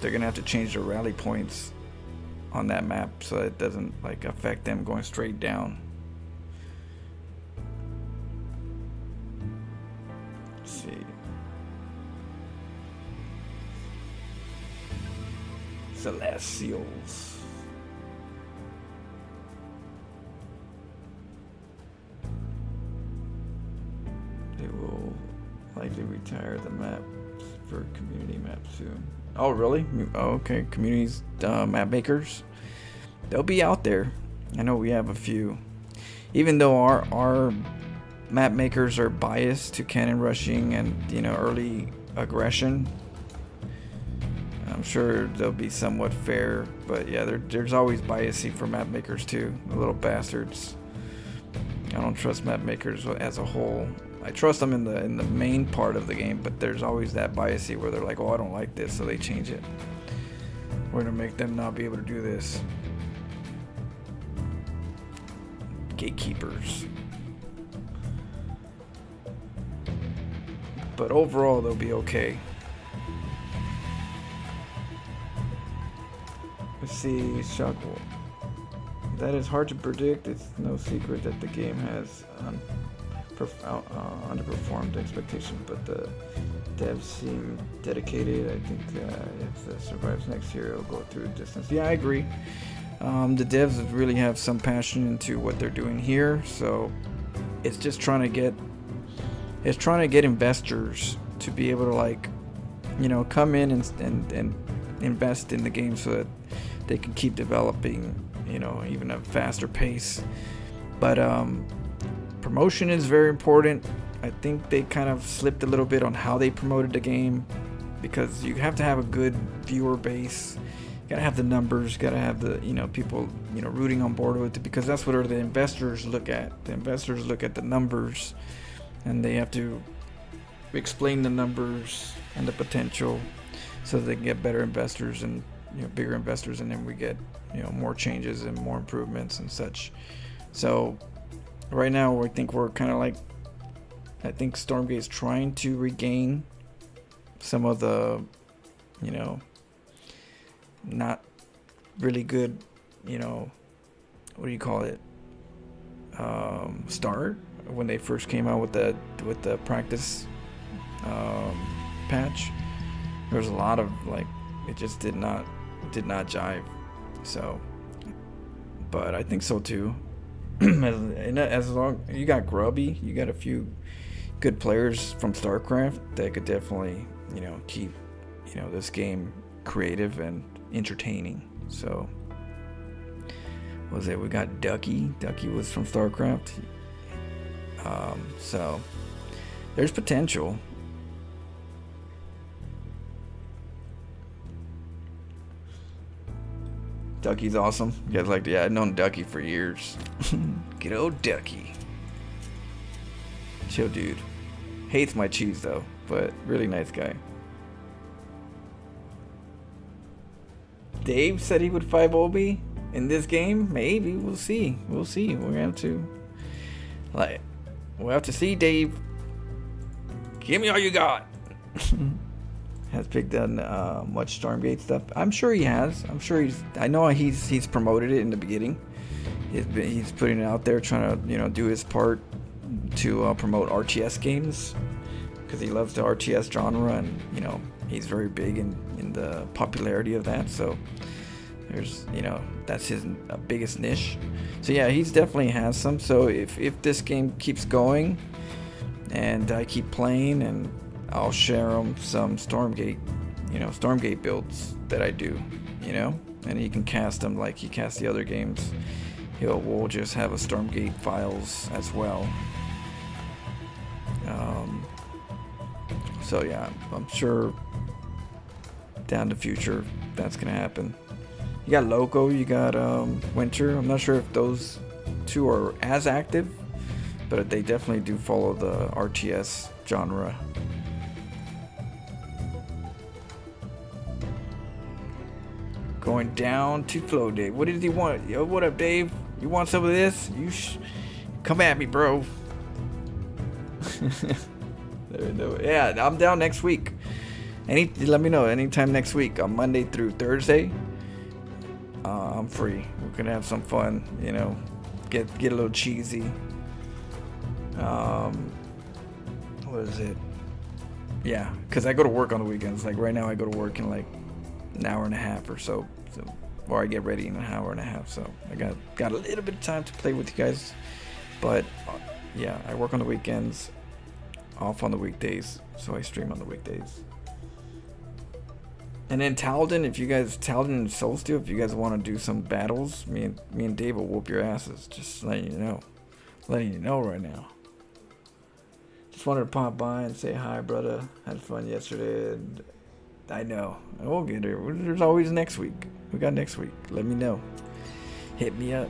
They're gonna have to change their rally points on that map so it doesn't affect them going straight down. Let's see. Celestials. They will likely retire the map for community map soon. Oh, really? Oh, okay. Communities, map makers, they'll be out there. I know we have a few. Even though our map makers are biased to cannon rushing and early aggression, I'm sure they'll be somewhat fair. But yeah, there's always biasing for map makers too. The little bastards. I don't trust map makers as a whole. I trust them in the main part of the game, but there's always that biasy where they're like, oh, I don't like this, so they change it. We're gonna make them not be able to do this. Gatekeepers. But overall, they'll be okay. Let's see, Shockwell. That is hard to predict. It's no secret that the game has underperformed expectations, but the devs seem dedicated. I think if it survives next year, it'll go through a distance. Yeah, I agree. The devs really have some passion into what they're doing here, so it's just trying to get investors to be able to come in and invest in the game so that they can keep developing even a faster pace. But promotion is very important. I think they kind of slipped a little bit on how they promoted the game, because you have to have a good viewer base. You gotta have the numbers, you gotta have the people rooting on board with it, because that's what the investors look at. The investors look at the numbers, and they have to explain the numbers and the potential so that they can get better investors and bigger investors, and then we get more changes and more improvements and such. So right now, I think we're kind of I think Stormgate's trying to regain some of the, not really good, what do you call it? Start when they first came out with the practice patch. There was a lot of it just did not jive. So, but I think so too. as long you got Grubby, you got a few good players from StarCraft that could definitely keep this game creative and entertaining. So we got Ducky was from StarCraft. So There's potential. Ducky's awesome. You guys like, yeah, I've known Ducky for years. Good old Ducky. Chill dude. Hates my cheese though, but really nice guy. Dave said he would 5-0 me in this game. Maybe, we'll see. We'll see. We're gonna have to, like, we'll have to see. Dave, give me all you got. Has Pig done much Stormgate stuff? I'm sure he has. I'm sure I know he's promoted it in the beginning. He's putting it out there, trying to, you know, do his part to promote RTS games, because he loves the RTS genre, and, you know, he's very big in the popularity of that. So there's, you know, that's his biggest niche. So yeah, he's definitely has some. So if this game keeps going and I keep playing, and I'll share him some Stormgate, you know, Stormgate builds that I do, you know, and he can cast them like he casts the other games. We'll just have a Stormgate files as well. So yeah, I'm sure down the future that's gonna happen. You got Loco, you got Winter. I'm not sure if those two are as active, but they definitely do follow the RTS genre. Going down to Flow Dave. What did he want? Yo, what up, Dave? You want some of this? Come at me, bro. Yeah, I'm down next week. Let me know anytime next week, on Monday through Thursday. I'm free. We're gonna have some fun, you know, get a little cheesy. What is it? Yeah, because I go to work on the weekends. Like right now, I go to work in like an hour and a half or so, or I get ready in an hour and a half. So I got a little bit of time to play with you guys. But yeah, I work on the weekends, off on the weekdays, so I stream on the weekdays. And then Talden and Soulsteel, if you guys want to do some battles, me and Dave will whoop your asses. Just letting you know right now. Just wanted to pop by and say hi, brother. Had fun yesterday. And I know, we'll get there. There's always next week. We got next week. Let me know. Hit me up.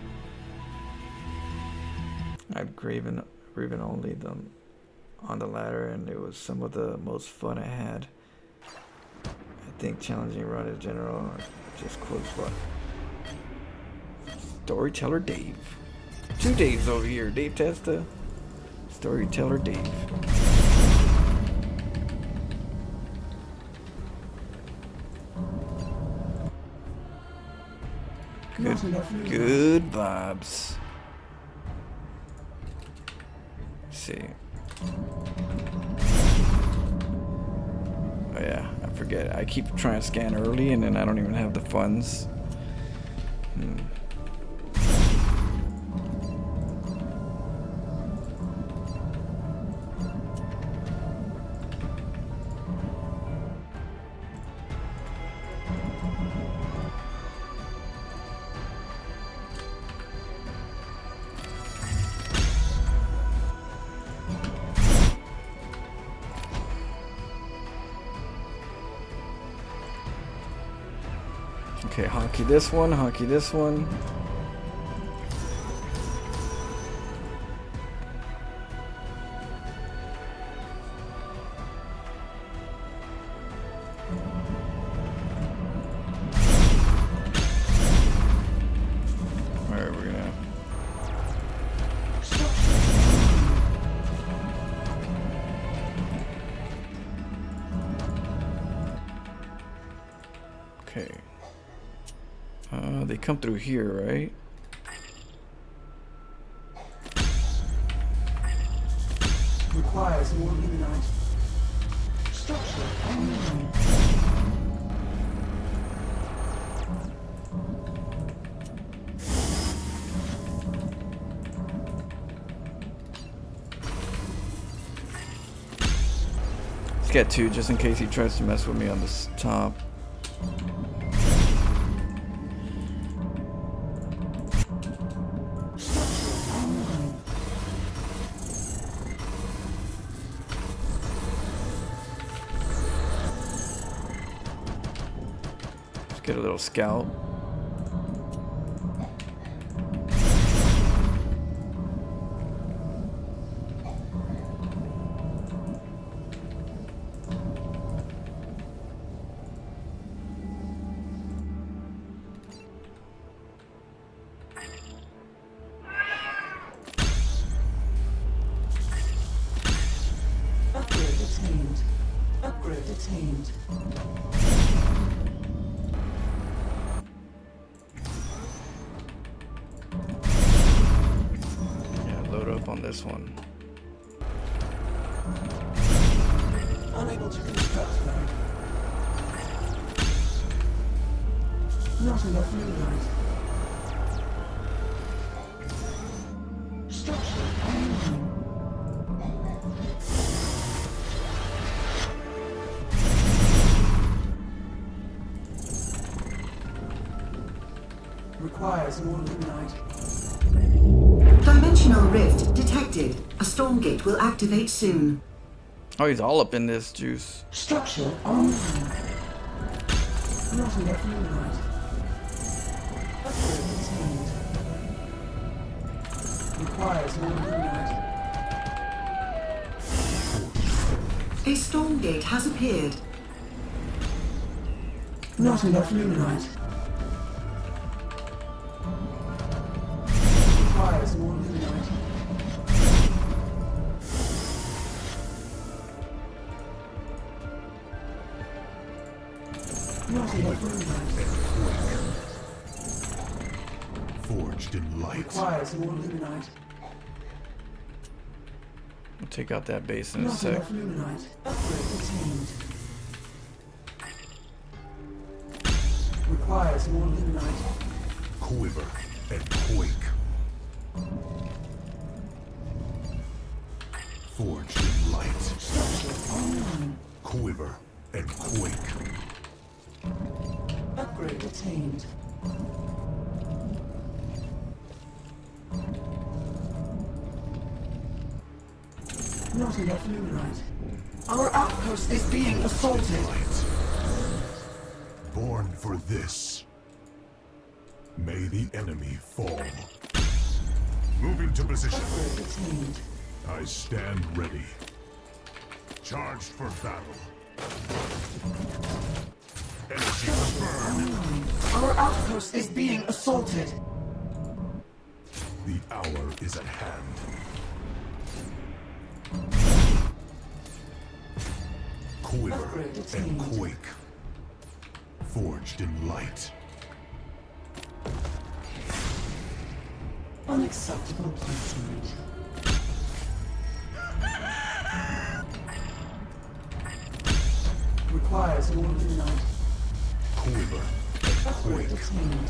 I've Graven only them on the ladder, and it was some of the most fun I had. I think challenging run in general, or just close one. Storyteller Dave. Two Daves over here. Dave Testa. Storyteller Dave. Good vibes. Let's see. Oh yeah, I forget. I keep trying to scan early, and then I don't even have the funds. Okay, hockey this one, hockey this one. Alright, we're gonna... Okay. They come through here, right? Requires more luminite. Structure online. Let's get two, just in case he tries to mess with me on this top. Get a little scout. Upgrade attained. Upgrade attained. Yeah, load up on this one. Unable to construct now. Not enough luminite. Structure online. Requires more luminite. Dimensional rift detected. A stormgate will activate soon. Oh, he's all up in this juice. Structure online. Not enough luminite. Upgrade attained. Requires more luminite. A stormgate has appeared. Not enough luminite. Requires more luminite. Not enough luminite. Forged in light. Requires more luminite. We'll take out that base in a Not sec. enough luminite. Upgrade attained. Requires more luminite. Quiver and quake. Forged in light. Structure online. Quiver and quake. Upgrade attained. Not enough luminite. Our outpost is being assaulted. Light. Born for this. May the enemy fall. Moving to position. Upgrade attained. I stand ready. Charged for battle. Energy to burn. Our outpost is being assaulted. The hour is at hand. Quiver Upgrade and attained. quake. Forged in light. Unacceptable placement. Requires more luminite. Quiver Upgrade quake. attained.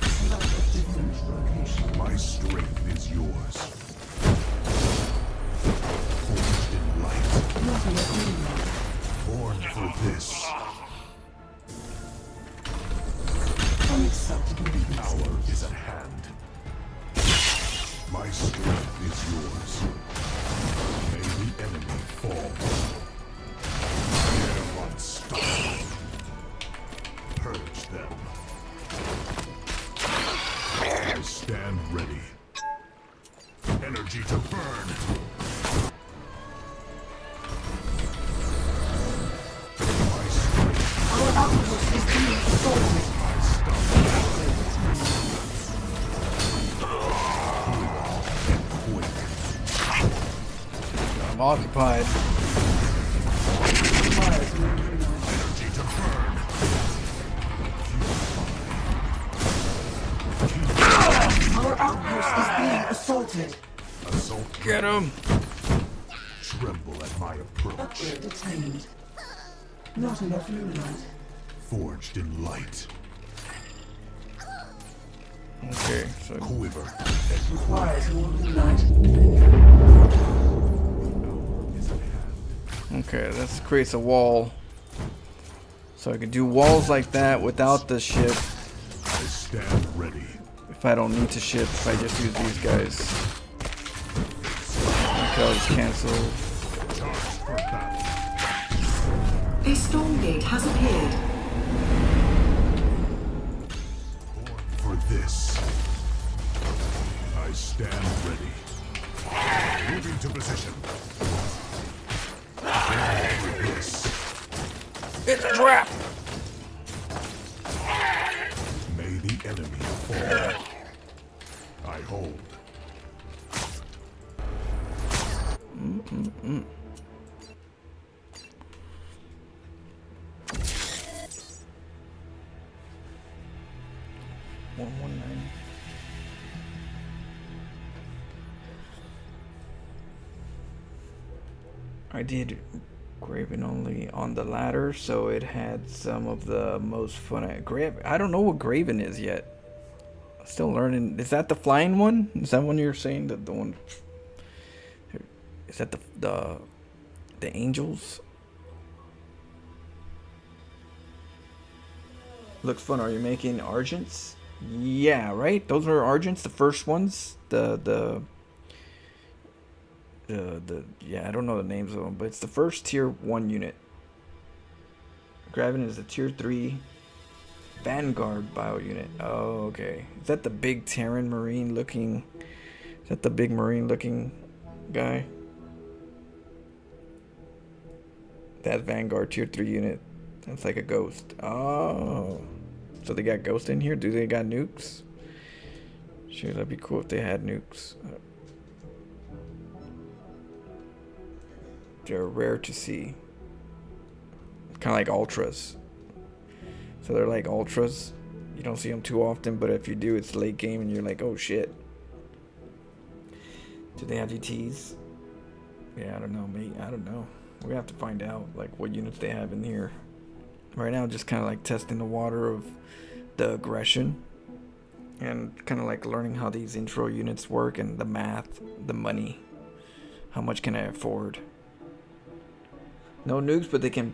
Select a different location. My strength is yours. Forged in light. Not enough luminite. Born for this. Unacceptable The placement. hour is at hand. My strength is yours. May the enemy fall. They're unstoppable. Purge them. I stand ready. Energy to burn. My strength. Our outpost is being assaulted. I stop. Quake. I'm occupied. Requires more luminite. Energy to burn. Our outpost is being assaulted. Assault. Get him! Tremble at my approach. Upgrade attained. Not enough luminite. Forged in light. Okay, so Quiver and Requires more luminite. okay, this creates a wall. So I could do walls like that without the ship. I stand ready. If I don't need to ship, if I just use these guys. Okay, I'll just cancel. Charge for battle. A stormgate has appeared. Stand ready. Moving to position. For this. It's a trap! May the enemy fall. I hold. Mm-mm-mm. 119. I did Graven only on the ladder, so it had some of the most fun at Graven. I don't know what Graven is yet. Still learning. Is that the flying one? Is that one you're saying? That the one? Is that the angels? Looks fun. Are you making Argents? Yeah, right. Those are Argents, the first ones. The yeah, I don't know the names of them, but it's the first tier 1 unit. Graven is a tier 3 Vanguard bio unit. Oh, okay. Is that the big Terran Marine looking? Is that the big Marine looking guy? That Vanguard tier 3 unit. That's like a ghost. Oh. So they got ghosts in here? Do they got nukes? Sure, that'd be cool if they had nukes. They're rare to see. Kind of like ultras. So they're like ultras. You don't see them too often, but if you do, it's late game and you're like, oh shit. Do they have GTs? Yeah, I don't know, mate. I don't know. We have to find out like what units they have in here. Right now, just kind of like testing the water of the aggression. And kind of like learning how these intro units work and the math, the money. How much can I afford? No nukes, but they can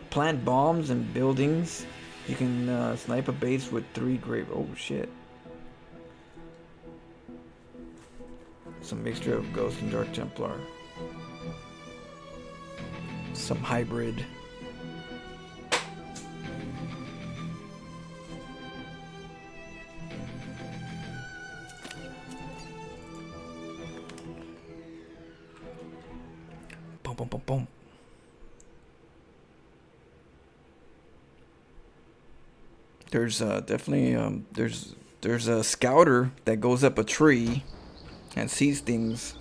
plant bombs and buildings. You can snipe a base with 3 grave. Oh shit. Some mixture of Ghost and Dark Templar. Some hybrid. Boom, boom, boom, boom. There's definitely there's a scouter that goes up a tree and sees things.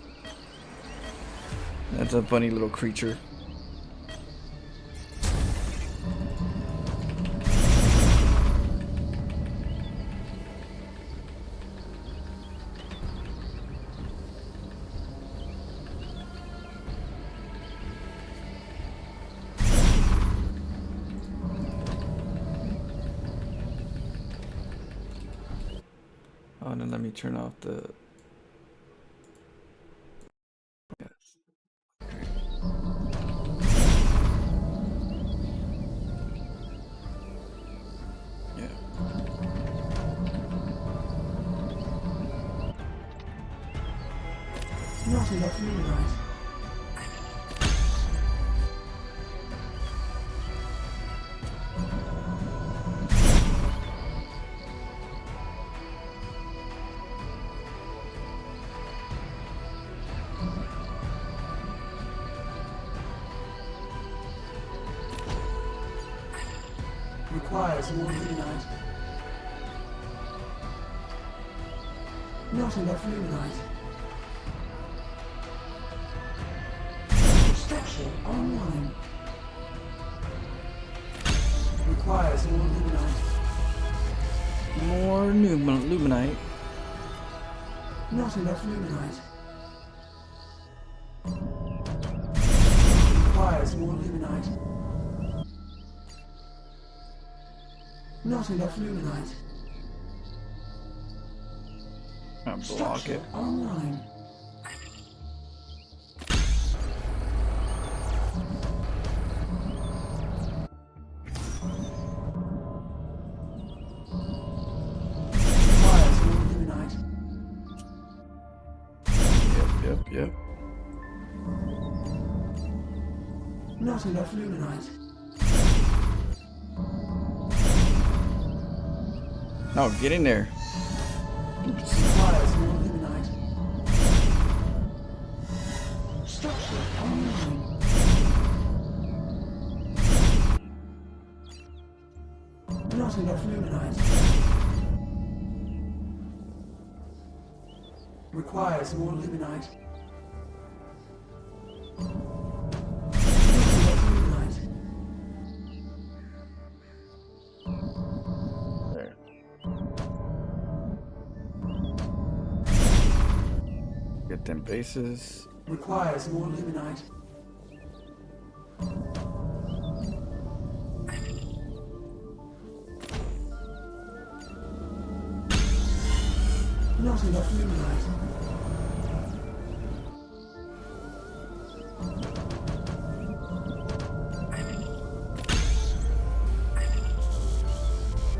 That's a funny little creature. Oh, and then let me turn off the... Yes. Yeah. Not enough minerals. Requires more luminite. Not enough luminite. Structure online. Requires more luminite. More luminite. Not enough luminite. Requires more luminite. Not enough luminite. I block Structure it. online. Requires more luminite. Yep. Not enough luminite. No, get in there. Requires more luminite. Not enough luminite. Requires more luminite. Not enough luminite. There. Get them bases. Requires more luminite. Not enough luminite.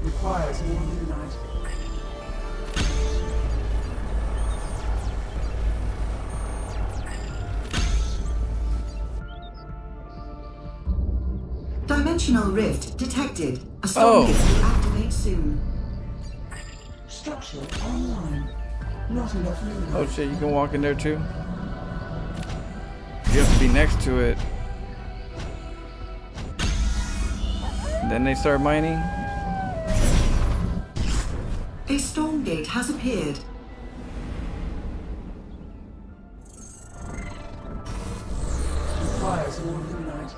Requires more luminite. Dimensional rift detected. A Oh. StormGate will activate soon. Structure online. Not enough luminite. Oh shit, you can walk in there too? You have to be next to it. Then they start mining? A StormGate has appeared. Requires more luminite.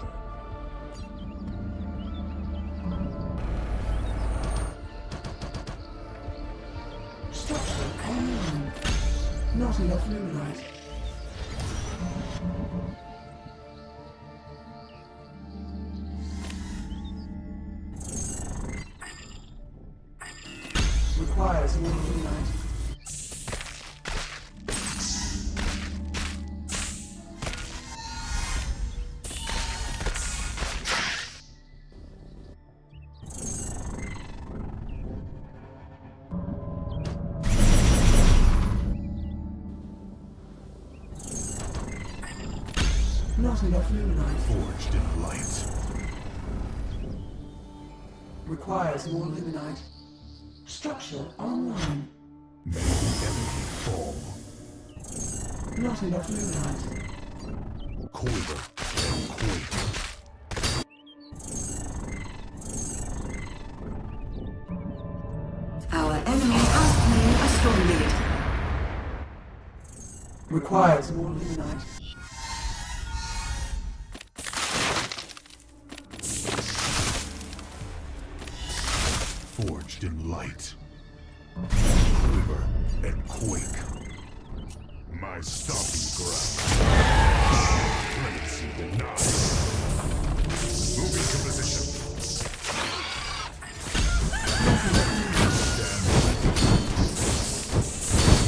Structure online. Not enough luminite. Requires more luminite. Not enough luminite. Forged in light. Requires more luminite. Structure online. May the enemy fall. Not enough luminite. Quiver and quake. Our enemy has claimed a StormGate. Requires more luminite. Forged in light. Quiver and quake. My stomping ground. Clemency denied. Moving to position. Stand ready.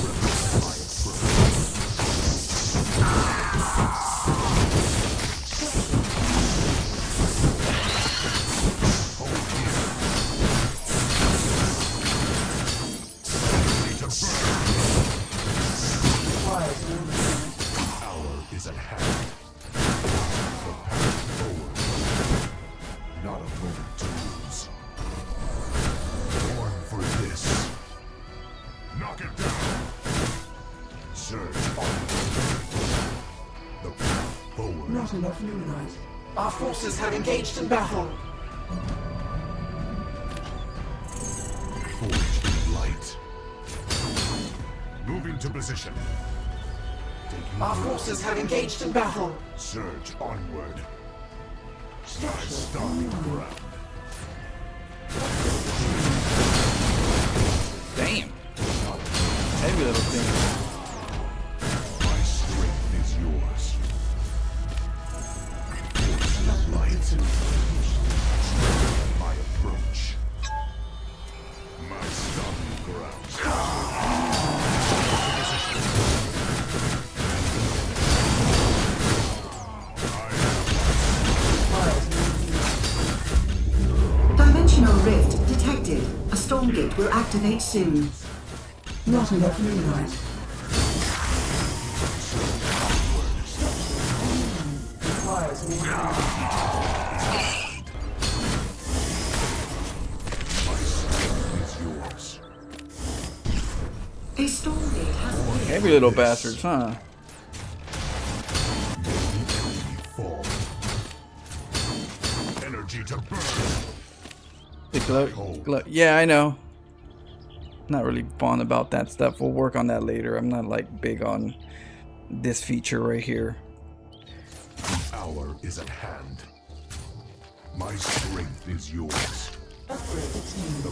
Represent my approach. Hold here. Ready to burn. Requires more luminite. Hour is at hand. The path forward. Not a moment to lose. Born for this. Knock it down. Surge on. The path forward. Not enough luminite. Our forces have engaged in battle. Forged in light. Moving to position. Taking Our root. forces have engaged in battle. Surge onward. My Structure stomping ground. Damn. Heavy little thing. My strength is yours. Forged in light. My approach. My stomping ground. Dimensional rift detected. A StormGate will activate soon. Not enough luminite. Requires more luminite. My strength is yours. A StormGate has appeared. Heavy little bastards, huh? May the enemy fall. Energy to burn. They Yeah, I know. Not really fond about that stuff. We'll work on that later. I'm not like big on this feature right here. The hour is at hand. My strength is yours. The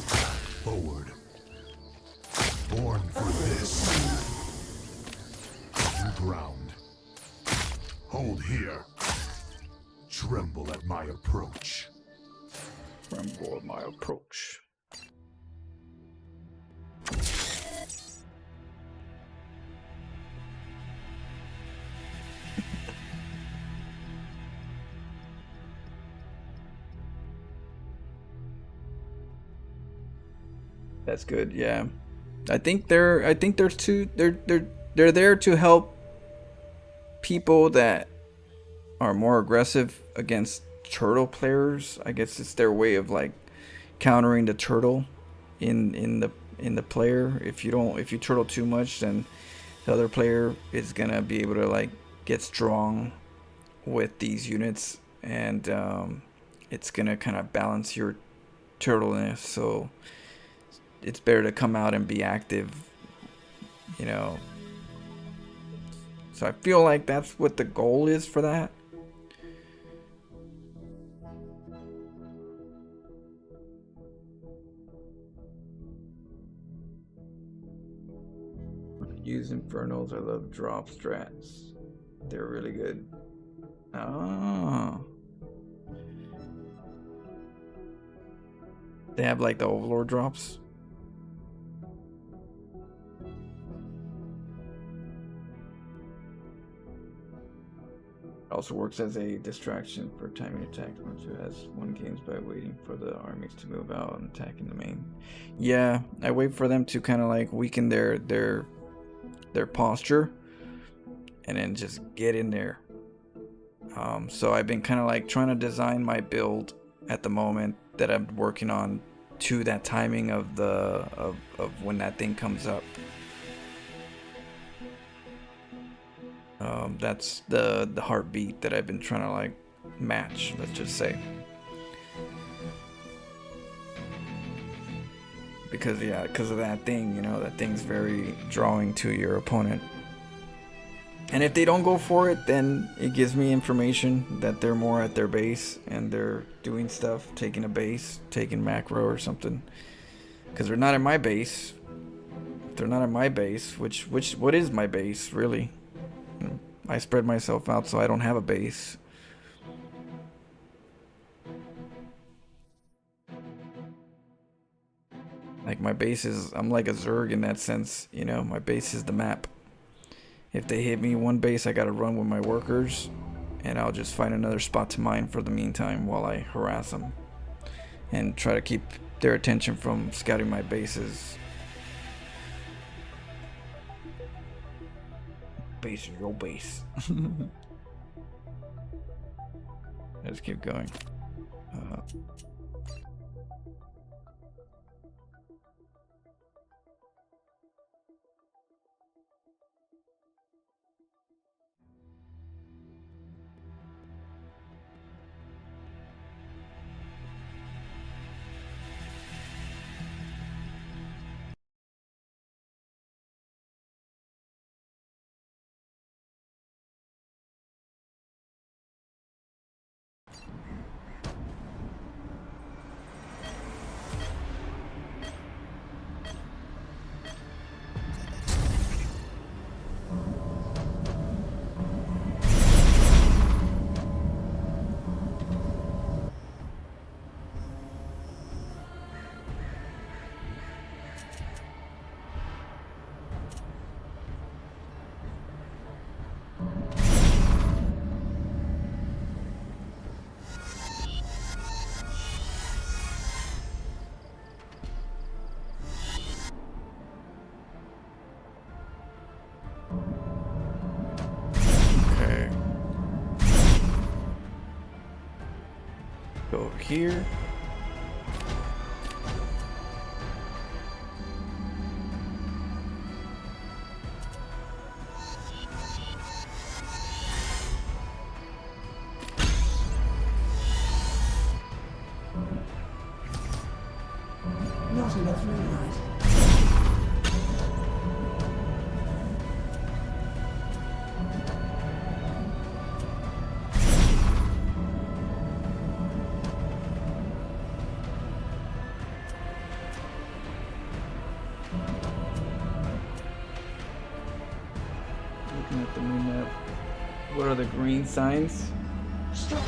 path forward. Born for this. You ground. Hold here. Tremble at my approach. Tremble at my approach. That's good. Yeah, I think they're there to help people that are more aggressive against turtle players. I guess it's their way of like countering the turtle in the player. If you turtle too much, then the other player is gonna be able to like get strong with these units, and it's gonna kind of balance your turtleness. So it's better to come out and be active, you know. So I feel like that's what the goal is for that. Use Infernals. I love drop strats. They're really good. Oh. They have like the Overlord drops. Also works as a distraction for timing attacks once who has won games by waiting for the armies to move out and attacking the main. Yeah, I wait for them to kind of like weaken their posture and then just get in there. So I've been kind of like trying to design my build at the moment that I'm working on to that timing of the of when that thing comes up. That's the heartbeat that I've been trying to like match, let's just say. Because of that thing, you know, that thing's very drawing to your opponent. And if they don't go for it, then it gives me information that they're more at their base and they're doing stuff, taking a base, taking macro or something. Because they're not at my base. If they're not at my base, what is my base really? I spread myself out so I don't have a base. Like my base is, I'm like a Zerg in that sense, you know, my base is the map. If they hit me one base, I gotta run with my workers, and I'll just find another spot to mine for the meantime while I harass them. And try to keep their attention from scouting my bases. Base is your base. Let's keep going. Go over here. Not enough luminite. Looking at the new map. What are the green signs?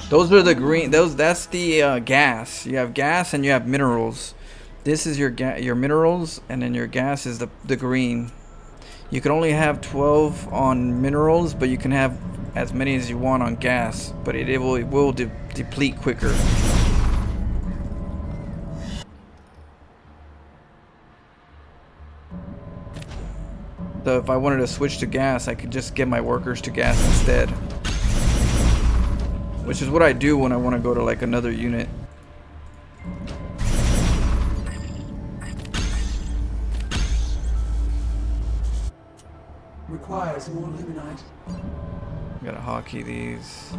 Those are the green. That's the gas. You have gas and you have minerals. This is your minerals, and then your gas is the green. You can only have 12 on minerals, but you can have as many as you want on gas. But it will deplete quicker. So if I wanted to switch to gas, I could just get my workers to gas instead. Which is what I do when I want to go to like another unit. Requires more luminite. Gotta hotkey these.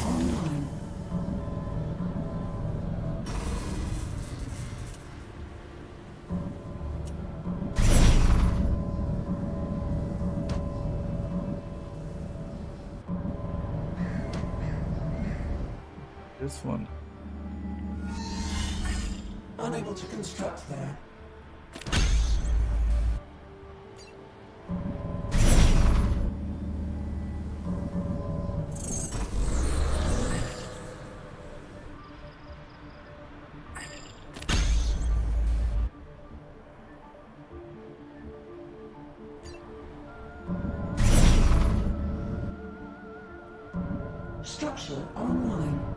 Online. This one. Unable to construct there. Structure online.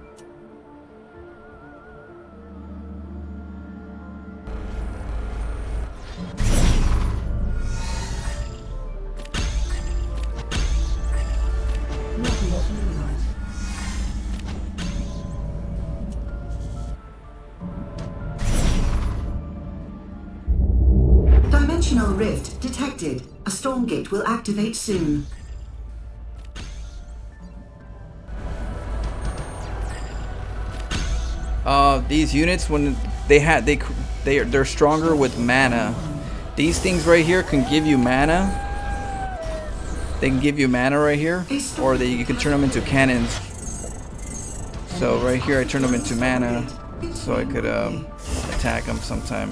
Not enough luminite. Dimensional rift detected. A StormGate will activate soon. These units, when they're stronger with mana. These things right here can give you mana. They can give you mana right here, or you can turn them into cannons. So right here, I turn them into mana, so I could attack them sometime.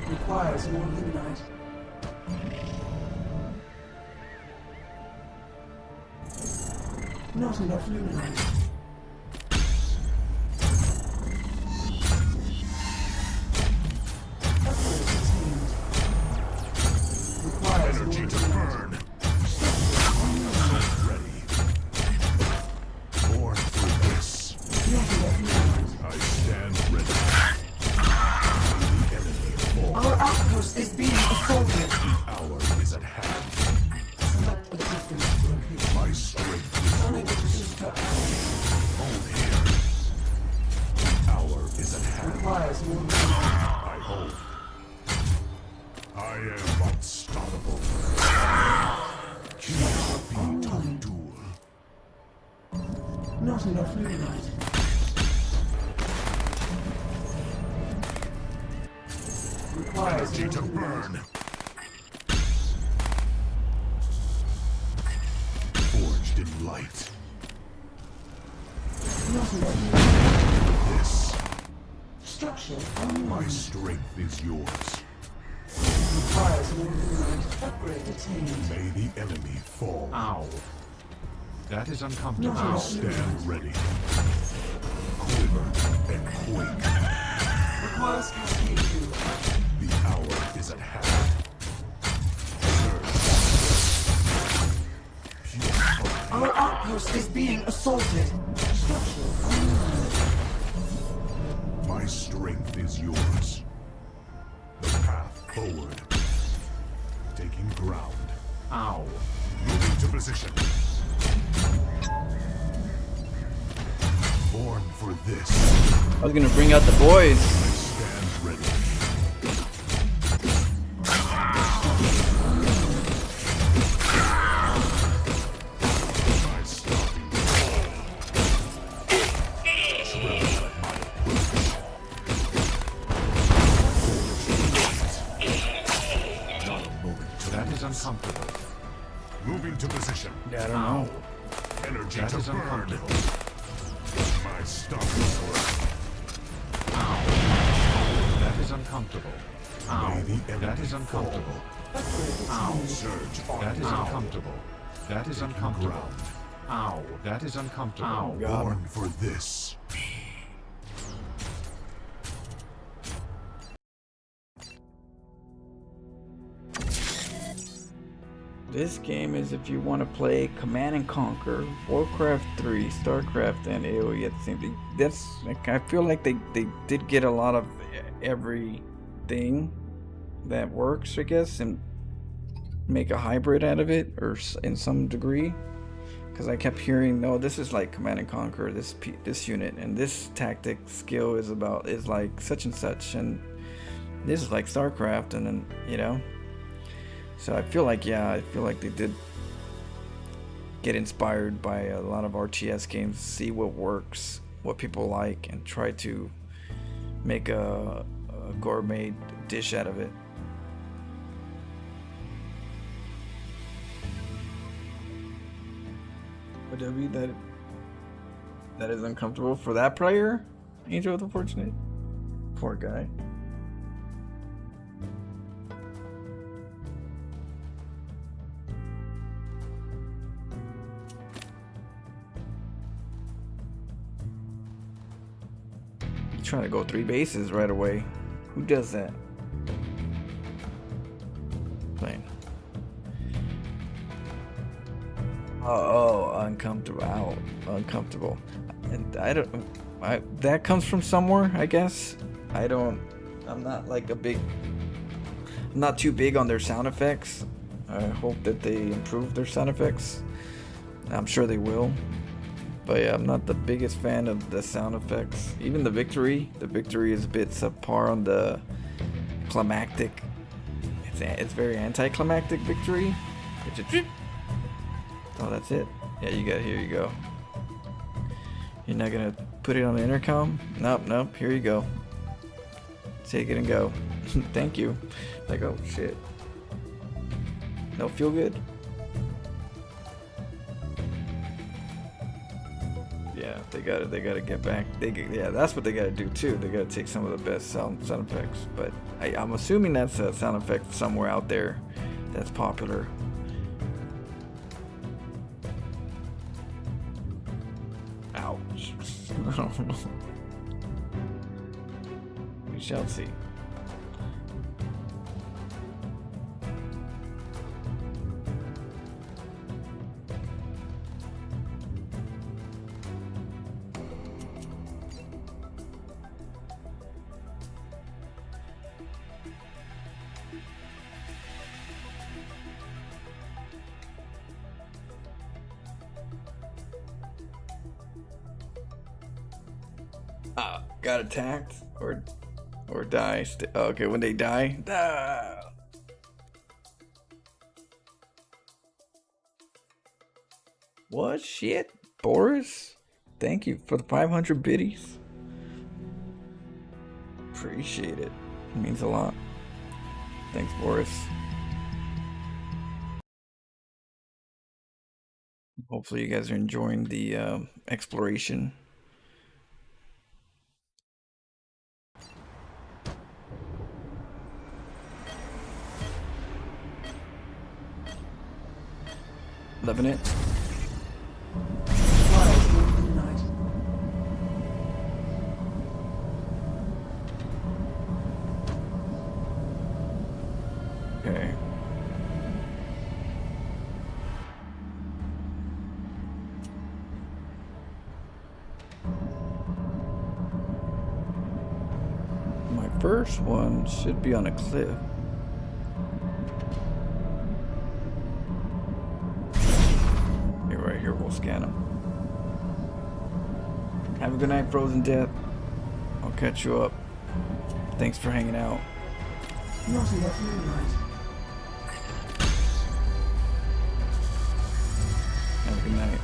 Requires more luminite. Not enough luminite. Upgrade attained. Requires Energy more to luminite. burn. Ready. Born for this. Not enough luminite. I stand ready. The enemy falls. Our outpost is being assaulted. The hour is at hand. Select a different location. My strength is Unable to construct. hold here. The hour is at hand. Requires more luminite. I hold. I am unstoppable. Keep beat of duel. Not enough luminite. Requires Energy more to luminite. burn. Forged in light. Not enough luminite. This, Structure my online. strength is yours. Requires more luminite. Upgrade attained. May the enemy fall. Ow. That is uncomfortable. Not enough Stand luminite. ready. Quiver and quake. Requires cascade fuel. The hour is at hand. Pure Our outpost is being assaulted. Structure online. my strength is yours. The path forward. Taking ground. Ow. Moving to position. Born for this. I was gonna bring out the boys. I stand ready. Yeah, I don't know. Energy That to is burn. uncomfortable. My stuff is work. That is uncomfortable. May the That enemy is uncomfortable. surge. That is uncomfortable. That is uncomfortable. Ground. Ow. That is uncomfortable. Born for this. This game is if you want to play Command and Conquer, Warcraft 3, StarCraft, and AoE at the same time. That's like, I feel like they did get a lot of everything that works, I guess, and make a hybrid out of it, or in some degree. Because I kept hearing, no, this is like Command and Conquer, this unit, and this tactic skill is like such and such, and this is like StarCraft, and then you know. So I feel like they did get inspired by a lot of RTS games, see what works, what people like, and try to make a gourmet dish out of it. But that is uncomfortable for that player. Angel of the Fortunate. Poor guy. Trying to go 3 bases right away. Who does that? Playing. Oh, uncomfortable. Ow, uncomfortable. And I don't. That comes from somewhere, I guess. I'm not like I'm not too big on their sound effects. I hope that they improve their sound effects. I'm sure they will. But yeah, I'm not the biggest fan of the sound effects. Even the victory is a bit subpar on the climactic. It's very anticlimactic victory. Oh, that's it. Yeah, here you go. You're not gonna put it on the intercom? Nope, here you go. Take it and go. Thank you. Like, oh shit. No, feel good? Yeah, they gotta get back. Yeah, that's what they gotta do too. They gotta take some of the best sound effects. But I'm assuming that's a sound effect somewhere out there that's popular. Ouch. I don't know. We shall see. Got attacked or die. Okay, when they die. What shit, Boris? Thank you for the 500 biddies. Appreciate it. It means a lot. Thanks, Boris. Hopefully, you guys are enjoying the exploration. Loving it. Okay. My first one should be on a cliff. Right here, we'll scan them. Have a good night, Frozen Death. I'll catch you up. Thanks for hanging out. Not enough moonlight. Have a good night.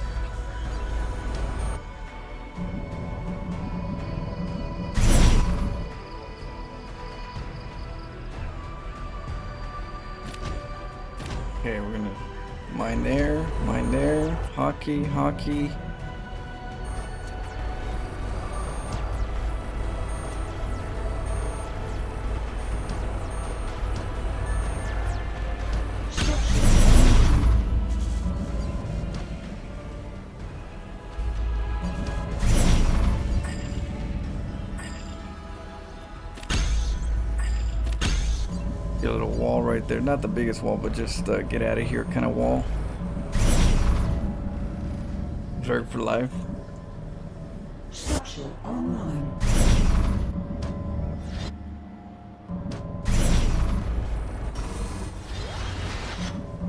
Okay, we're gonna Mine there. Mine there. Hockey. Hockey. Get a little wall right there. Not the biggest wall, but just get out of here kind of wall. Reserved for life. Structure online.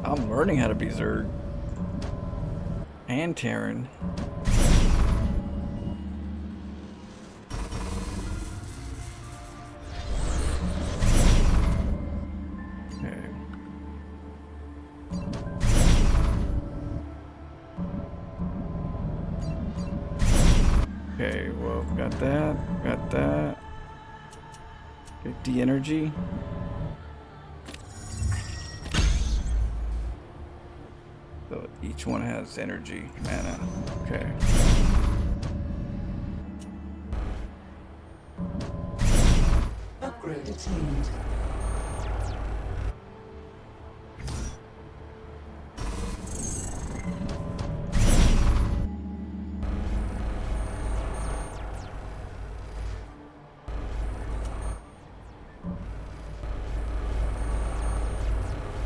I'm learning how to be Zerg. And Terran. Okay, well, got that. Get the energy. So each one has energy, mana. Okay. Upgrade attained.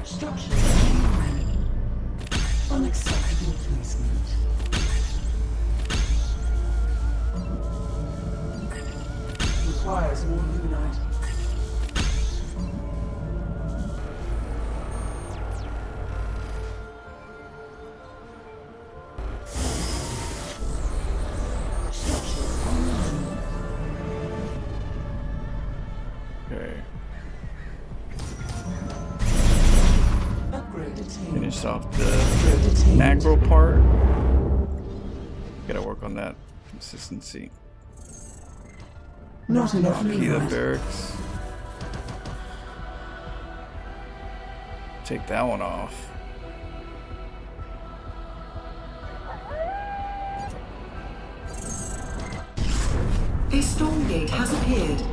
Structure online. Unacceptable placement. Requires more luminite. Okay. Upgrade attained. Finish off the macro part. Gotta work on that consistency. Not enough Key the luminite. barracks. Take that one off. A StormGate has appeared.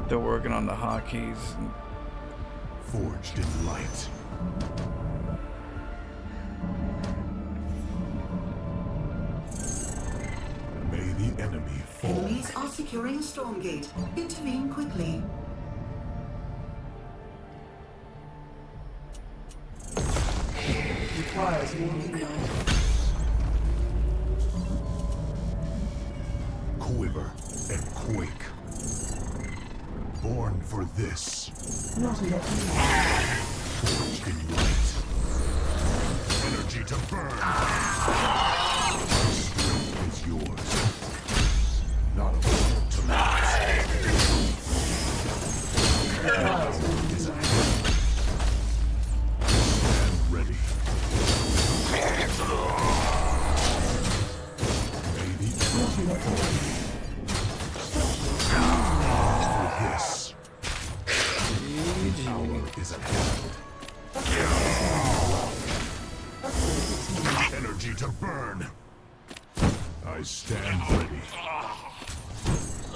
They're working on the hotkeys. Forged in light. May the enemy fall. Enemies are securing a StormGate. Intervene quickly. Requires more luminite. Quiver and quake. Born for this. Not enough luminite. Forged in light. Energy to burn. Strength is yours. Not a world to last. Requires more luminite. Stand ready. May the Not enough luminite. for this. The hour is at hand. Energy to burn. I stand ready.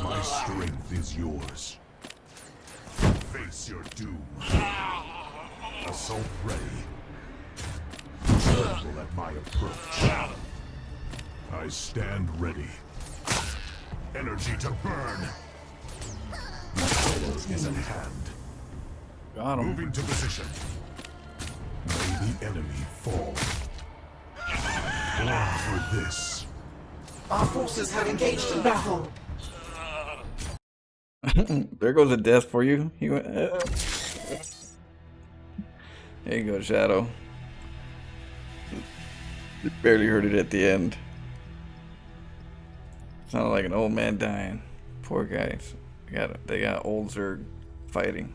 My strength is yours. Face your doom. Assault ready. Tremble at my approach. I stand ready. Energy to burn. The hour is at hand. Got him. Moving to position. May the enemy fall. Born for this. Our forces have engaged in battle. There goes a death for you. He went. There you go, Shadow. Barely heard it at the end. Sounded like an old man dying. Poor guys. They got old Zerg fighting.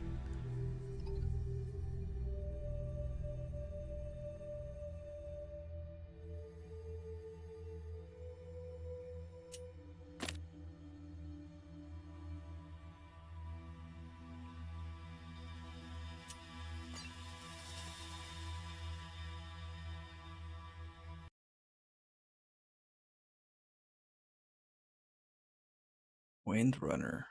Windrunner.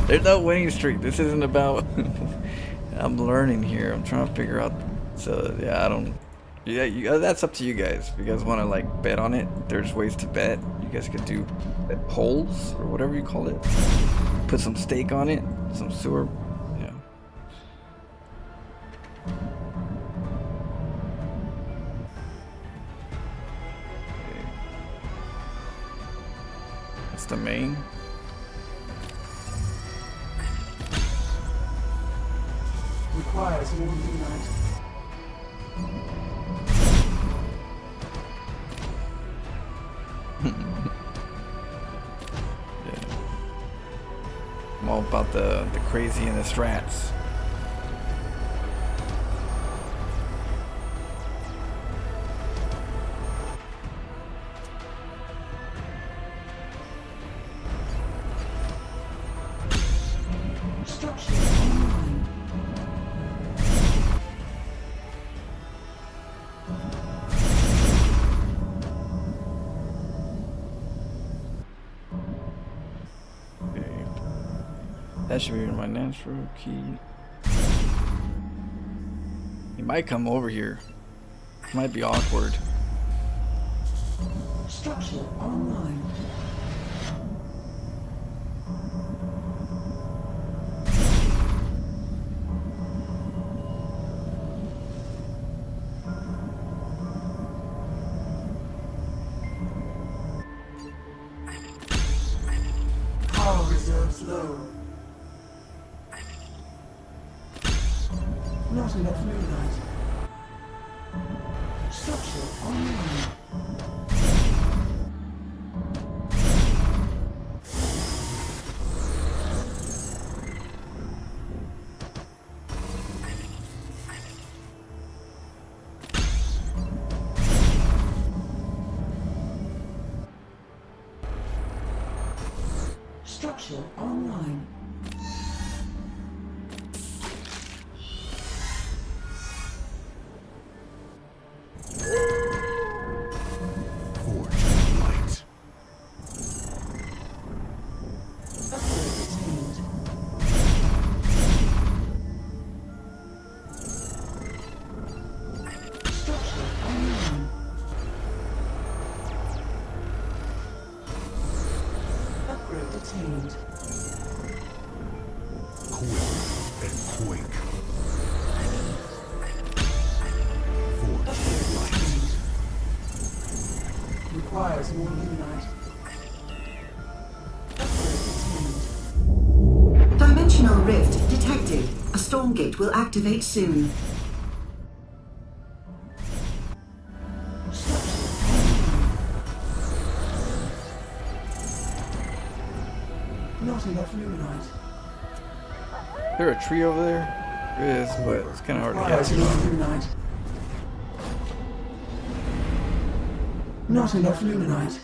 There's no winning streak. This isn't about. I'm learning here. I'm trying to figure out. So yeah, I don't. Yeah, that's up to you guys. If you guys want to like bet on it, there's ways to bet. You guys could do bet polls or whatever you call it. Put some stake on it, some sewer. Yeah. Okay. That's the main. Requires more unite. Yeah. I'm all about the crazy and the strats. Structure online. Okay. That should be my natural key. He might come over here. Might be awkward. Structure online. Power reserves low. Not enough luminite. Structure online. Structure online. Forge in light. Upgrade attained. Structure online. Upgrade attained. Quiver and quake. Forge in light. Requires more luminite. Upgrade attained. Dimensional rift detected. A StormGate will activate soon. Not enough luminite. Is there a tree over there? There is, but it's kind of hard to get Requires more to. luminite. Not enough luminite.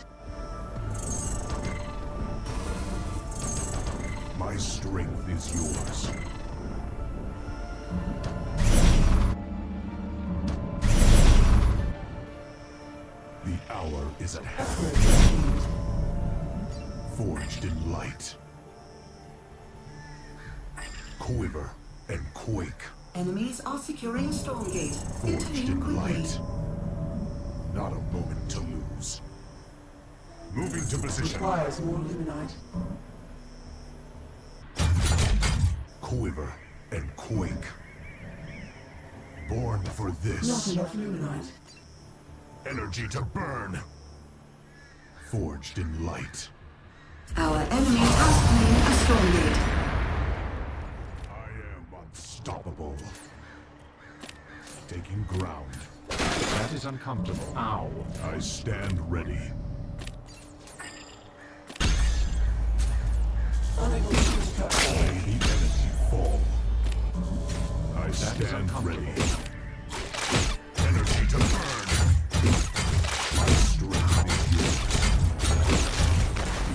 My strength is yours. The hour is at hand. Forged in light. Quiver and quake. Enemies are securing StormGate. Forged Intervene in quickly. light. Not a moment to lose. Moving to position. Requires more luminite. Quiver and quake. Born for Not this. enough luminite. Energy to burn. Forged in light. Our enemy has claimed a StormGate. I am unstoppable. Taking ground. That is uncomfortable. Ow. I stand ready. Unable to touch. May the enemy fall. I stand stand ready. Energy to burn. My strength is yours.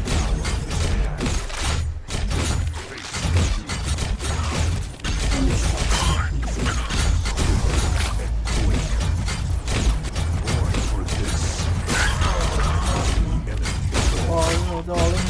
The hour is at hand. Face born for this. The enemy. Oh, darling.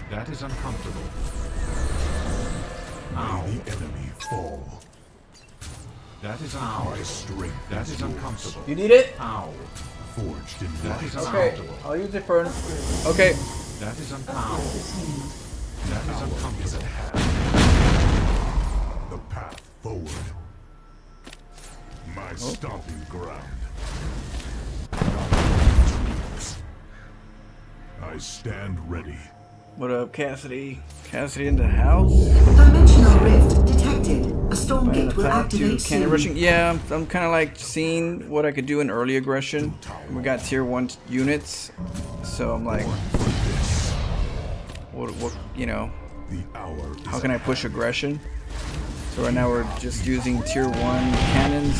That is uncomfortable. May the enemy fall. That is My uncomfortable. strength That is is yours. uncomfortable. You need it? Ow. Forged in That is light. Okay, uncomfortable. I'll use it for. Okay. That is uncomfortable. That is uncomfortable. The path forward. My stomping ground. I stand ready. What up, Cassidy? Cassidy in the house? Dimensional rift detected. A Find Stormgate the will path to activate cannon soon. rushing. Yeah, I'm kind of like seeing what I could do in early aggression. We got tier 1 units, so I'm like, what, you know, The hour is how can I push aggression? So right now we're just using tier 1 cannons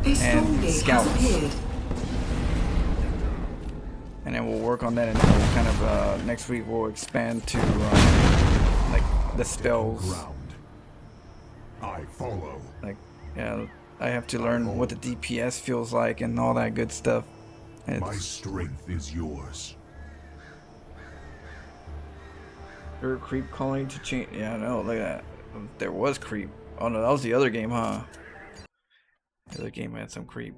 A and Stormgate has scouts. appeared. And then we'll work on that, and then we'll kind of next week we'll expand to like the spells. ground. I follow. Like, yeah, I have to learn what the DPS feels like and all that good stuff. My It's strength is yours. your creep colony to change. Yeah, I know. Look at that. There was creep. Oh no, that was the other game, huh? The other game had some creep.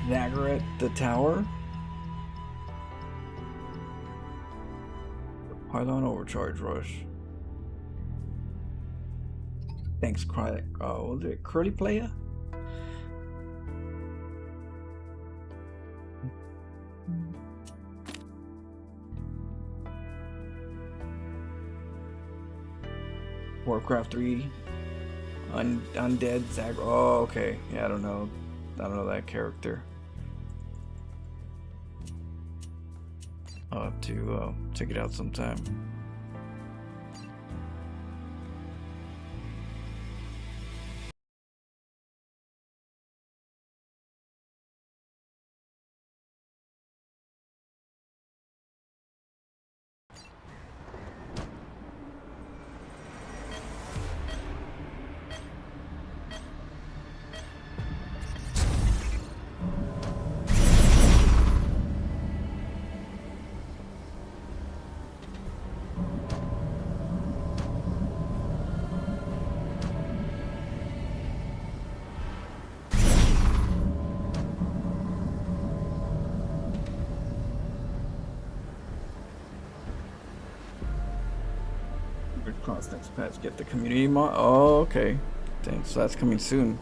Dagger at the tower. Pylon overcharge rush. Thanks, Cry. Oh, was it Curly Player? Warcraft 3. Undead Zag. Oh, okay. Yeah, I don't know. I don't know that character. I'll have to check it out sometime. Class next patch. Get the community mod. Oh, okay. Thanks. So that's coming soon.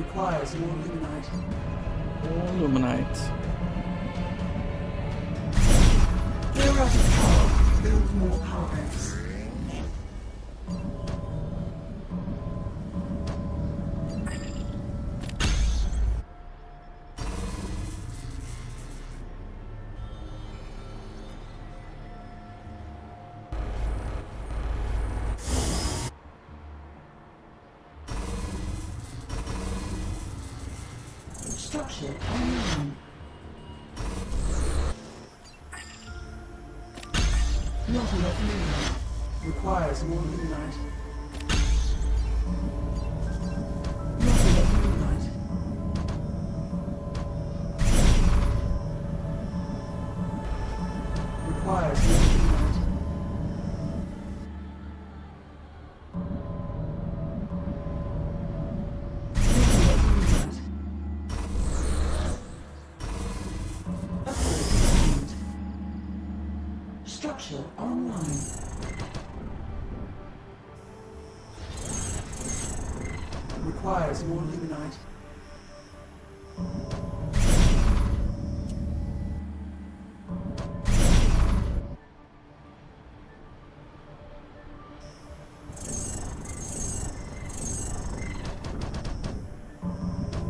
Requires more luminite. Illuminite. We're out of power. Build more power banks. Structure online. Not enough luminite. Requires more luminite. Not enough luminite. Requires more luminite. Structure online. Requires more luminite.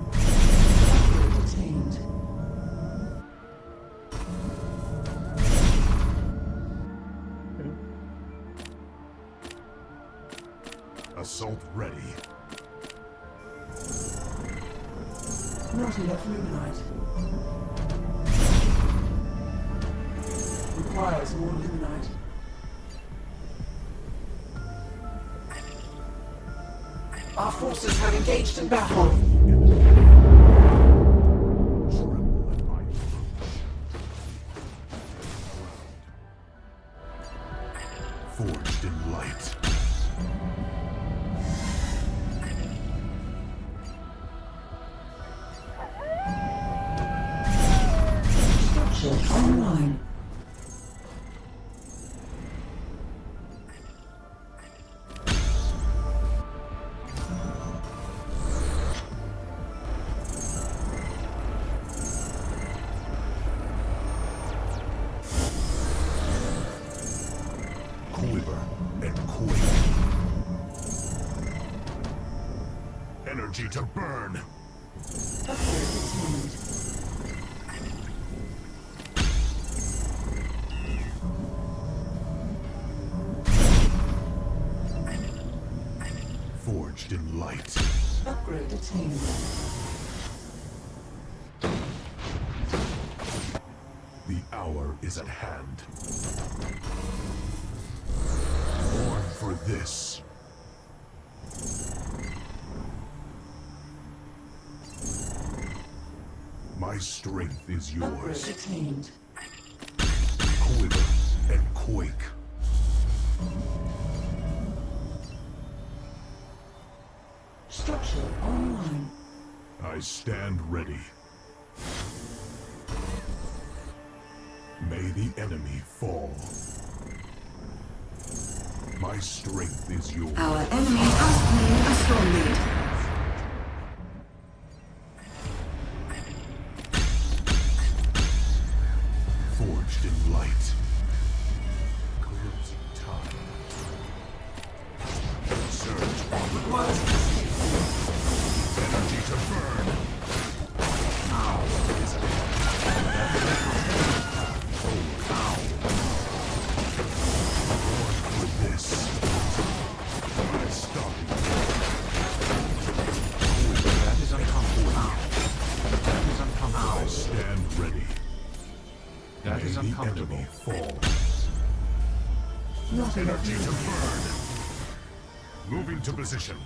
Upgrade attained. Assault ready. Not enough luminite. Requires more luminite. Our forces have engaged in battle. Tremble at my approach. Forged in light. Structure online. Quiver and quake. Energy to burn. Upgrade attained. Forged in light. Upgrade attained. The hour is at hand. Born for this. My strength is Upgrade yours. attained. Quiver and quake. Structure online. I stand ready. May the enemy fall. My strength is yours. Our enemy has slain a StormGate. Forged in light. Closing time. Surge on. Energy to burn. Now is at hand. Born for this. My stopping. That is uncomfortable. That is uncomfortable. I stand ready. That May is the uncomfortable. enemy fall. Not enough Energy to luminite. burn. Moving to position.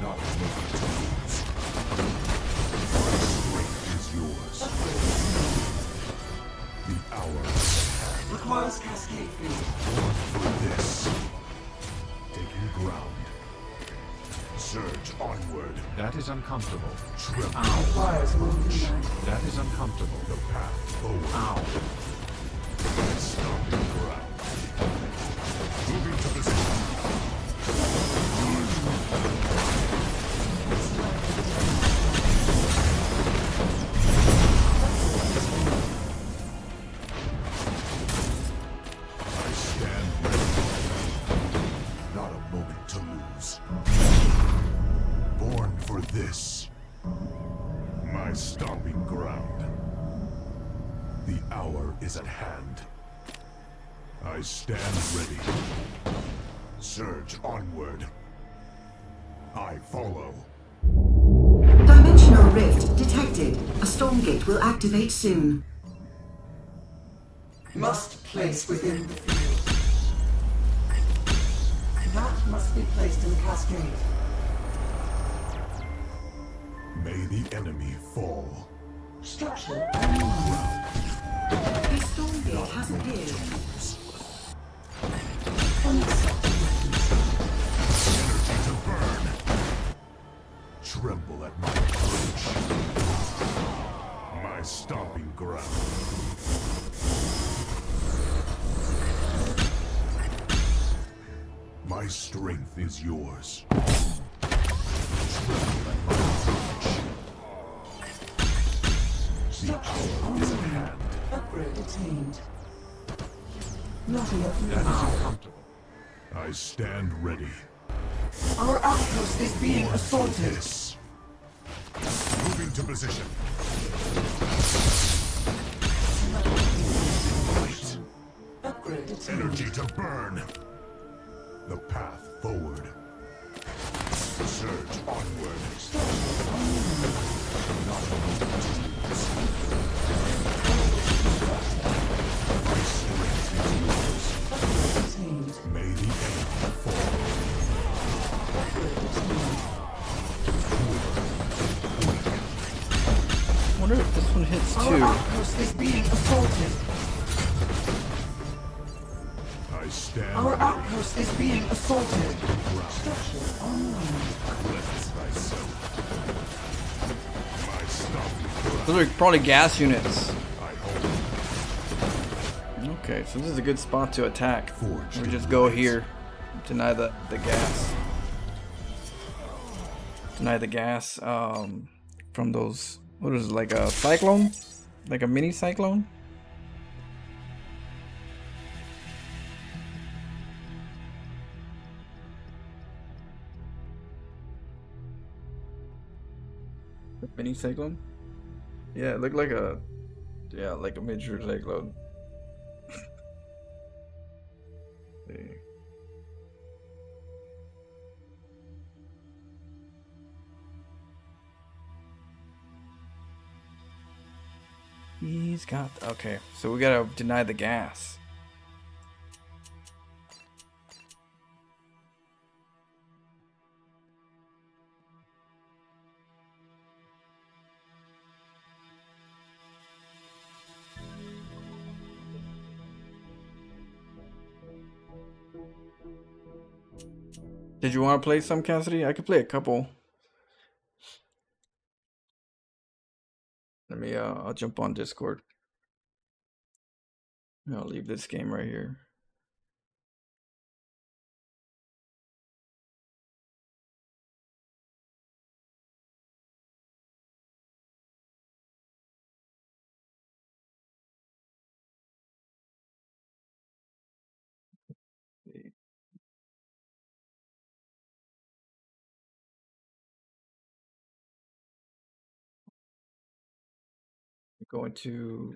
Not moving to lose. My strength is yours. The hour is at hand. Requires cascade field. Born for this. Taking ground. Surge onward. That is uncomfortable. Tremble. Requires more luminite. That is uncomfortable. The path forward. Ow. Stomping ground. Moving to position. this, my stomping ground. The hour is at hand. I stand ready. Surge onward. I follow. Dimensional rift detected. A StormGate will activate soon. Must place within the field. That must be placed in Cascade. May the enemy fall. Structure A StormGate has appeared. Energy to burn. Tremble at my approach. My stomping ground. My strength is yours. Tremble at my approach. The hour is at hand. upgrade attained. Not enough manpower. I stand ready. Our outpost is being assaulted. This. Moving to position. Wait. Upgrade attained. Energy to burn. The path forward. Surge onward. Not enough tools. My strength is yours. Upgrade attained. May the enemy fall. Upgrade attained. I wonder if this one hits Our too. outpost is being assaulted. I stand Our ready. outpost is being assaulted. Structure online. Cleanse thyself. My stomping ground. Those are probably gas units. I hold. Okay, so this is a good spot to attack. Forged We in just go light. here, deny the gas. Deny the gas from those. What is it, like a cyclone? Like a mini cyclone? A mini cyclone? Yeah, it looked like a like a miniature cyclone. See. He's got okay, so we gotta deny the gas. Did you want to play some, Cassidy? I could play a couple. Let me I'll jump on Discord. I'll leave this game right here. Going to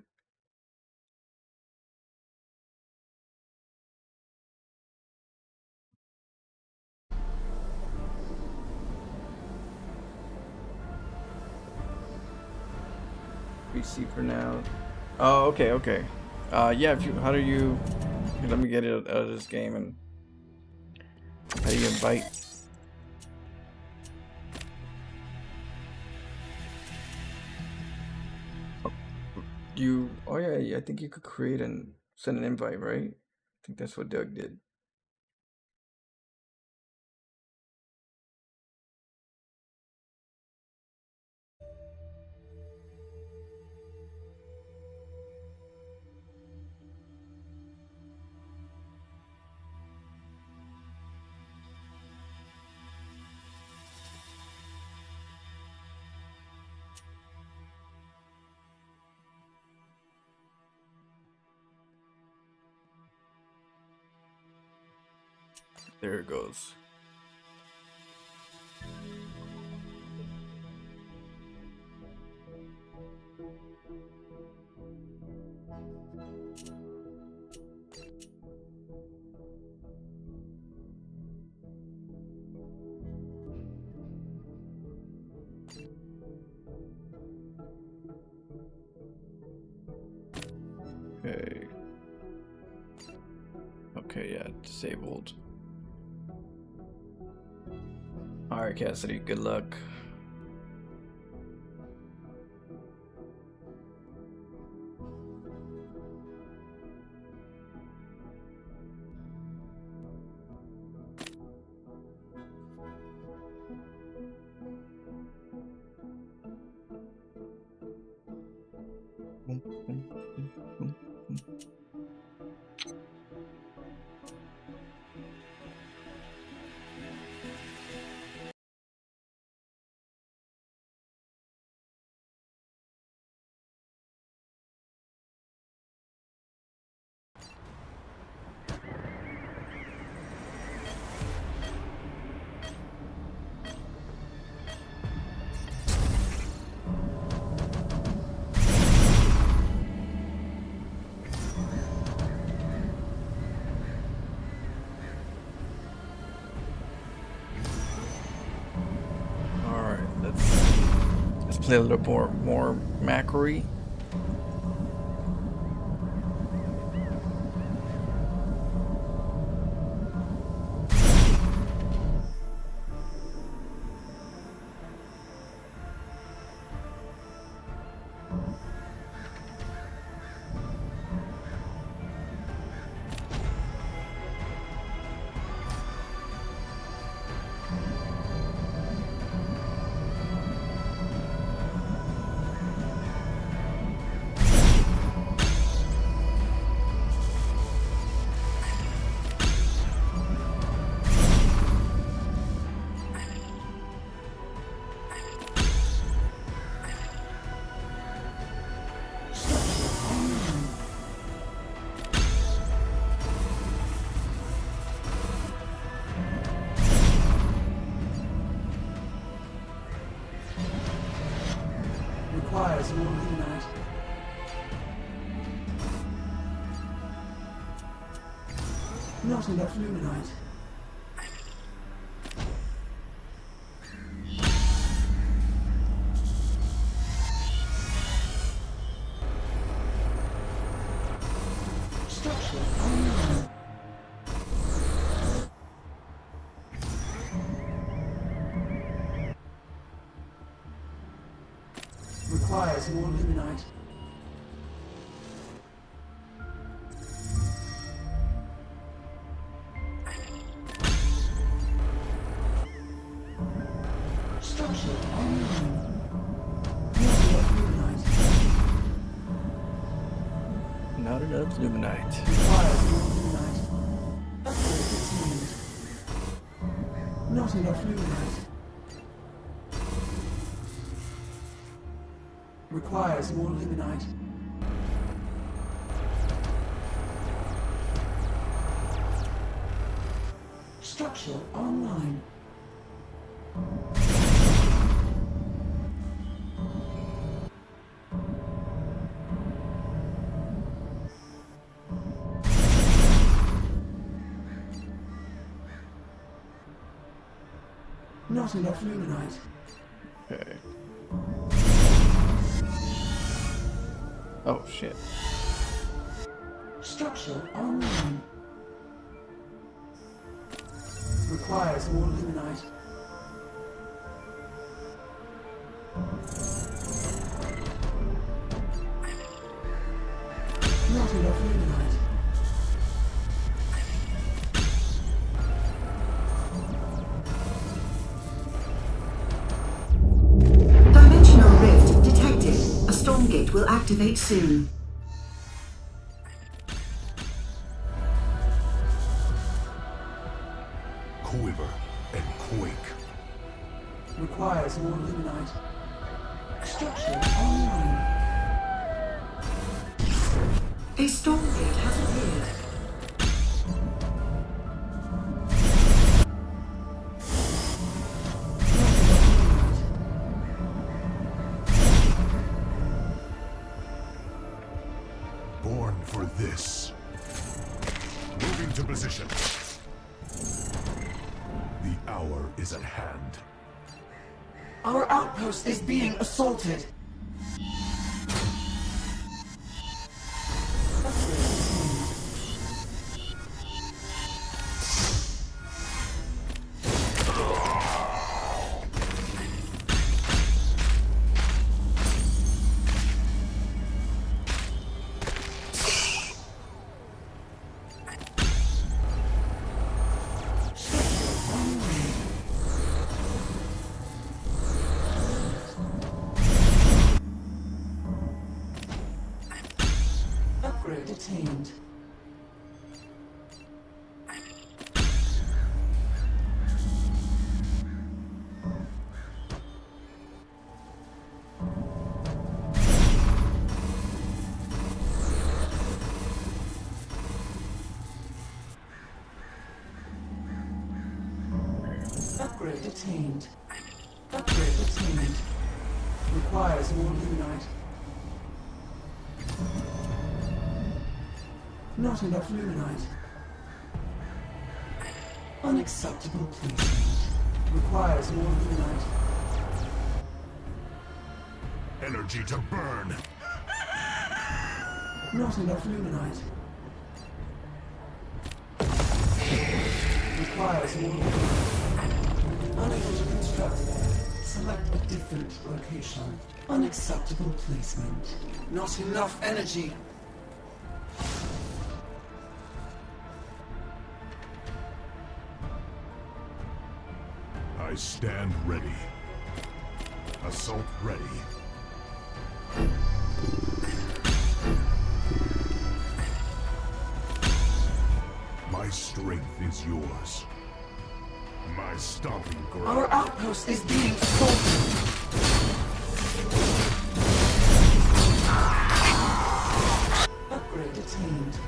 PC for now. Oh, okay, okay. Yeah. If you, how do you? Here, let me get it out of this game and how do you invite? You? Oh yeah. I think you could create and send an invite, right? I think that's what Doug did. There it goes. Okay. Okay, yeah, disabled. Alright, Cassidy, good luck. Let's play a little more macro-y. Requires more luminite. Not enough luminite. Structure online. Requires more luminite. Structure online. Not enough luminite. Not enough luminite. Requires more luminite. Upgrade continued. Not enough luminite. Requires more luminite. Structure online. Not enough luminite. Okay. Oh shit. Structure online. Requires more luminite. Not enough luminite. Dimensional rift detected. A StormGate will activate soon. Quiver and quake. Requires more luminite. Structure online. A StormGate has appeared. this. Moving to position. The hour is at hand. Our outpost is being assaulted. Upgrade attained. Upgrade attained. Upgrade attained. Requires more Luminite. Not enough Luminite. Unacceptable placement. Requires more Luminite. Energy to burn. Not enough Luminite. Requires more Luminite. Unable to construct. Select a different location. Unacceptable placement. Not enough energy. I stand ready. Assault ready. My strength is yours. My stomping ground. Our outpost is being assaulted. Upgrade attained.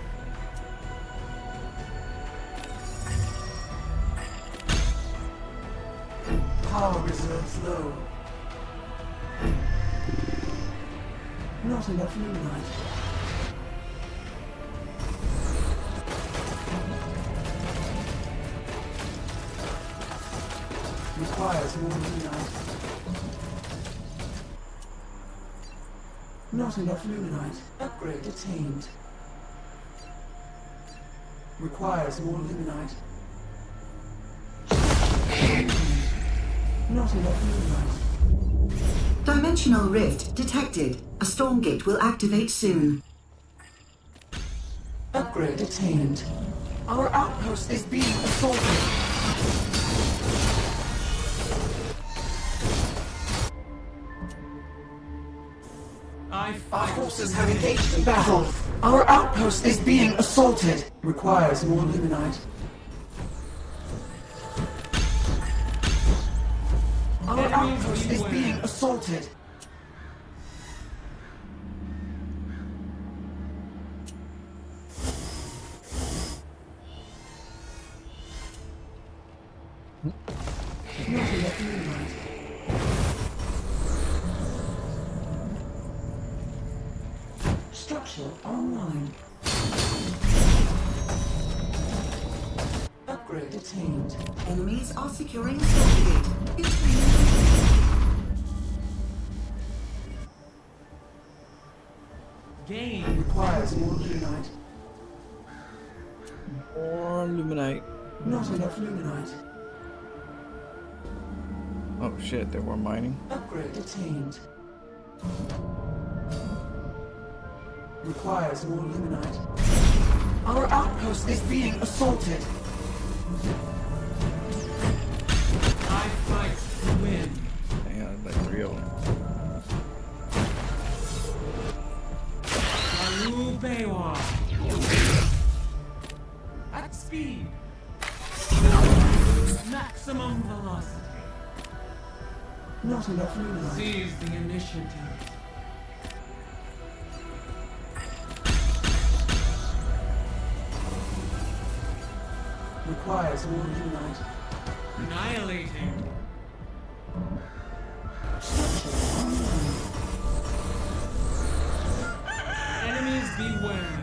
Power reserves low. Not enough Luminite. Requires more Luminite. Not enough Luminite. Upgrade attained. Requires more Luminite. Not enough Luminite. Dimensional rift detected. A StormGate will activate soon. Upgrade attained. Our outpost is being assaulted. Our forces have engaged in battle. Our outpost is being assaulted. Requires more Luminite. Our outpost is being assaulted. Not enough Luminite. Structure online. Upgrade attained. Enemies are securing StormGate. Gain requires more Luminite. More Luminite. Not enough Luminite. Oh shit, they were mining. Upgrade attained. Requires more Luminite. Our outpost is being assaulted. I fight to win. Hang on, like 3 of them. At speed. Maximum velocity. Not enough Luminite. Seize the initiative. Requires more Luminite. Annihilating. Enemies beware.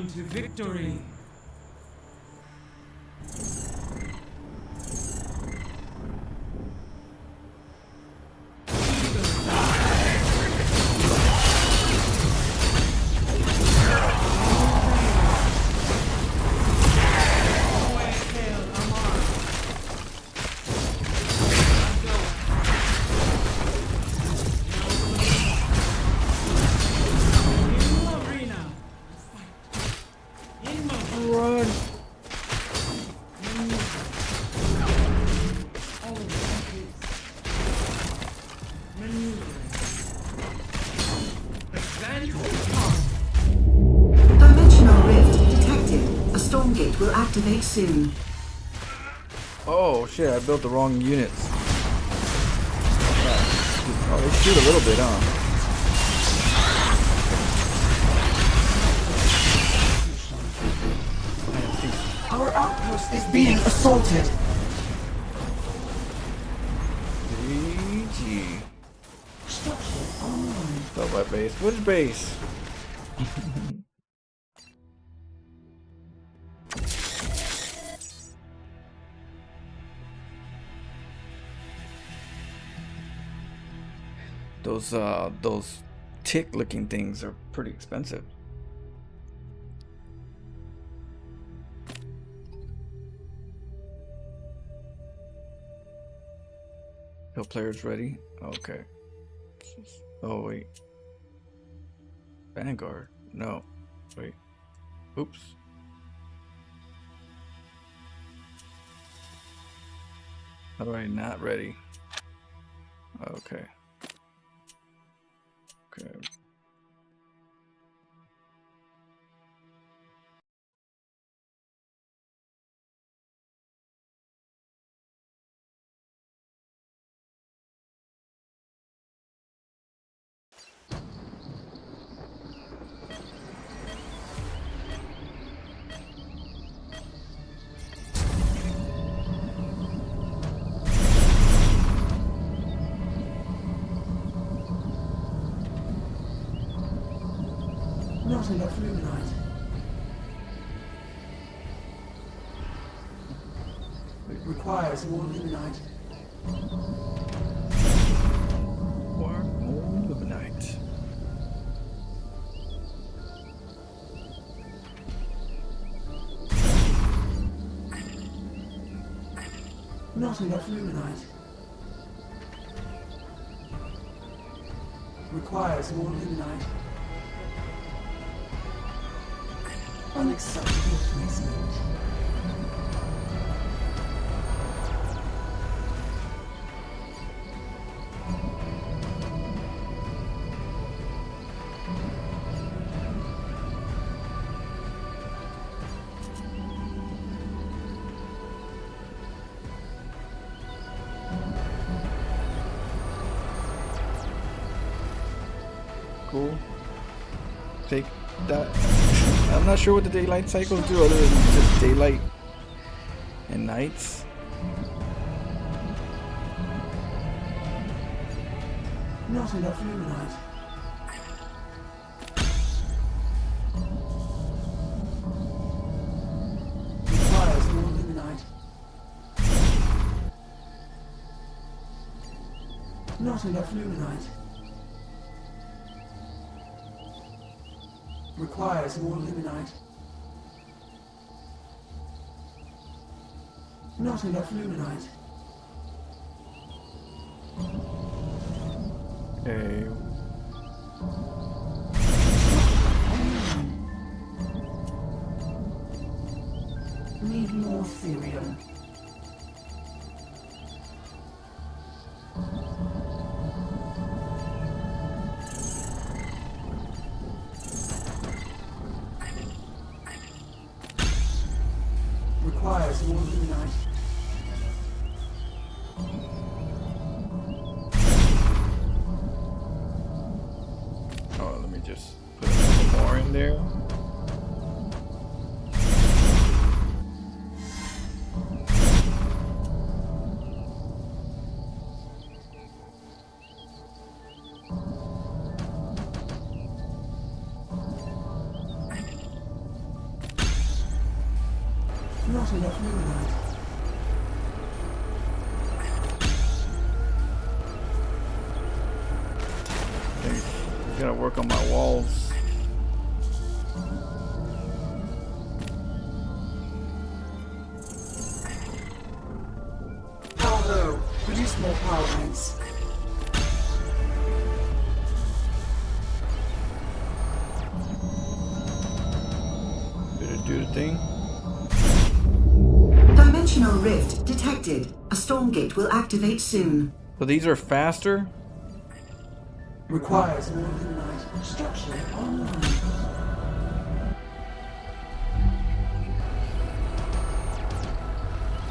to victory. Run. Dimensional rift detected. A StormGate will activate soon. Oh shit, I built the wrong units. Oh, they shoot a little bit, huh? Our outpost is being assaulted. GG. Structure online. Stop my base. Which base? Those tick looking things are pretty expensive. No players ready? Okay. Oh wait. Vanguard? No. Wait. Oops. How do I not ready? Okay. Okay. Not enough luminite. It requires more luminite. Or more Luminite. Not enough luminite. Requires more luminite. Unacceptable placement. Cool. Take that. I'm not sure what the daylight cycles do other than just daylight and nights. Not enough luminite. Requires more luminite. Not enough luminite. Requires more luminite. Not enough luminite. Okay. Need more Therium. Requires more luminite. Oh, let me just put a little more in there. Not enough luminite. I gotta work on my walls. Power low. Produce more power points. Did it do the thing? Dimensional rift detected. A Stormgate will activate soon. So these are faster? Requires more luminite. Structure online.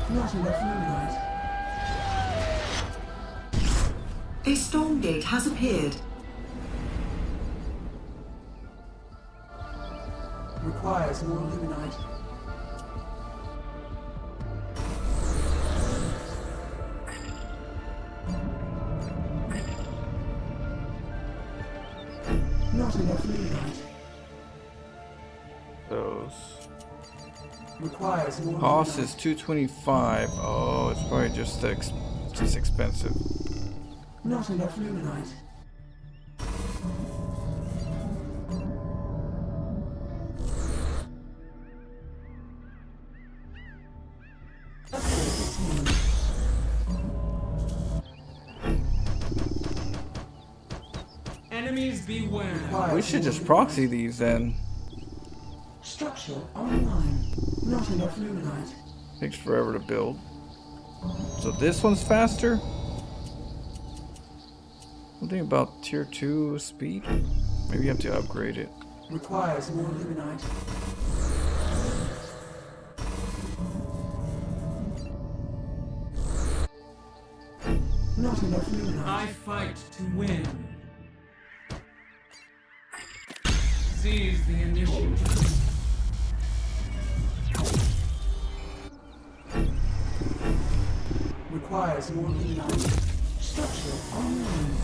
Not enough luminite. A Stormgate has appeared. Requires more luminite. Not enough luminite. Those. Requires more Cost luminite. is 225. Oh, it's probably just just expensive. Not enough luminite. Enemies beware. We should just proxy these then. Structure online. Not enough luminite. Takes forever to build. So this one's faster? Something about tier 2 speed? Maybe you have to upgrade it. Requires more luminite. Not enough luminite. I fight to win. Seize the initiative. Requires more luminite. Structure online.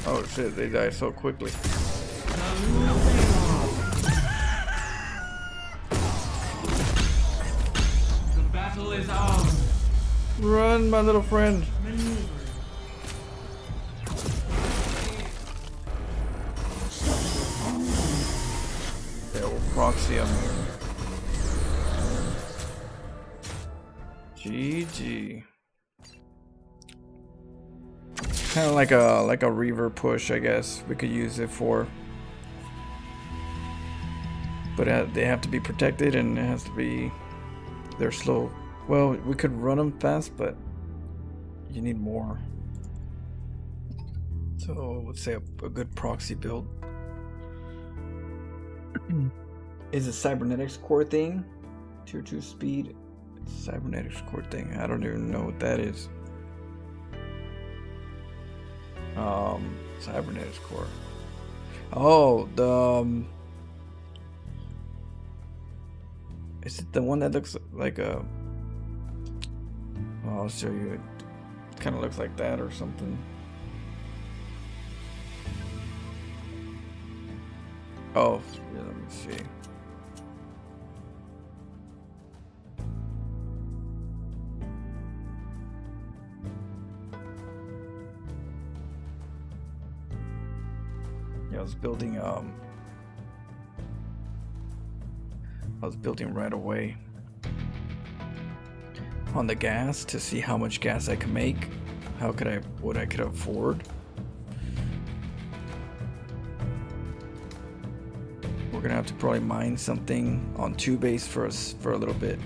Oh shit, they die so quickly. The battle is ours. Run, my little friend. Yeah, we'll proxy him. GG. Kind of like a reaver push, I guess we could use it for. But they have to be protected, and it has to be. They're slow. Well, we could run them fast, but you need more. So let's say a good proxy build. Is a cybernetics core thing? Tier 2 speed. It's a cybernetics core thing. I don't even know what that is. Cybernetics core. Oh, the is it the one that looks like a? Oh, I'll show you. It kind of looks like that or something. Oh, yeah, let me see. Yeah, I was building right away on the gas to see how much gas I could make, what I could afford. We're gonna have to probably mine something on 2 base for us for a little bit,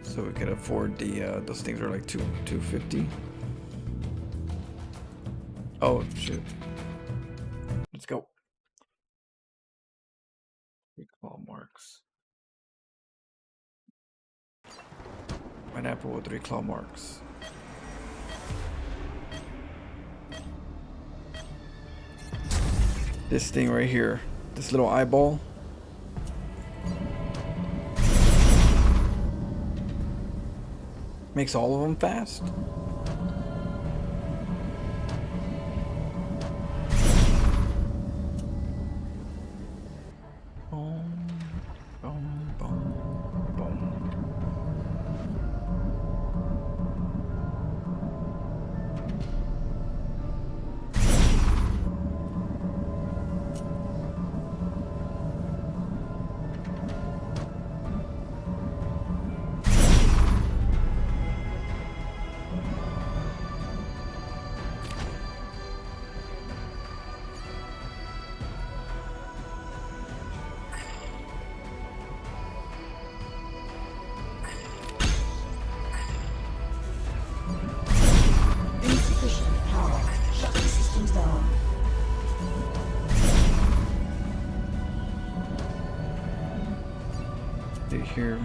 so we could afford the those things are like 250. Oh shit! Let's go. Recall marks. Pineapple with 3 claw marks. This thing right here, this little eyeball. Makes all of them fast. here.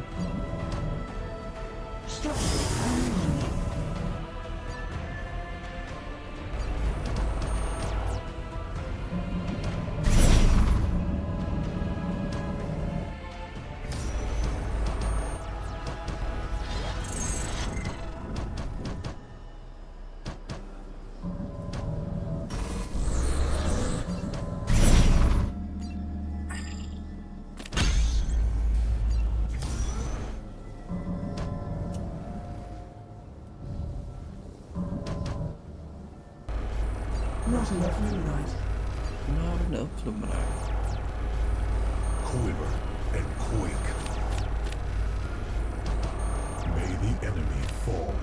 Not enough luminite. Not enough luminite. Quiver and quake. May the enemy fall.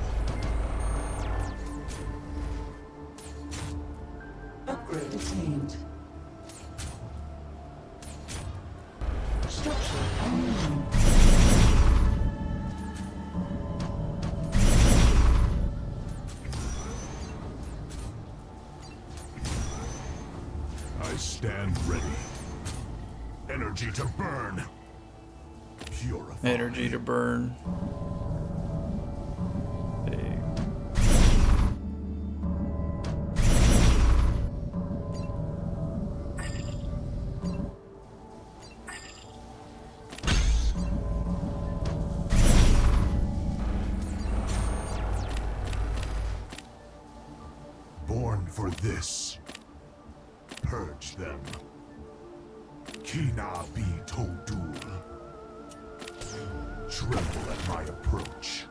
Upgrade attained. Structure online. I stand ready. Energy to burn. Purify. Energy to burn. Hey. Born for this. Purge them. Kina be Todul. Tremble at my approach.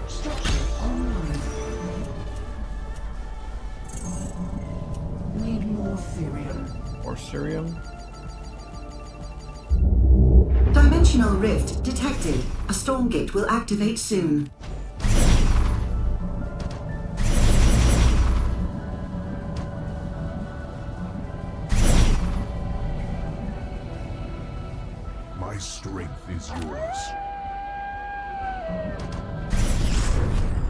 Structure online. Need more Therium. Or Cerium. Dimensional rift detected. A StormGate will activate soon. My strength is yours.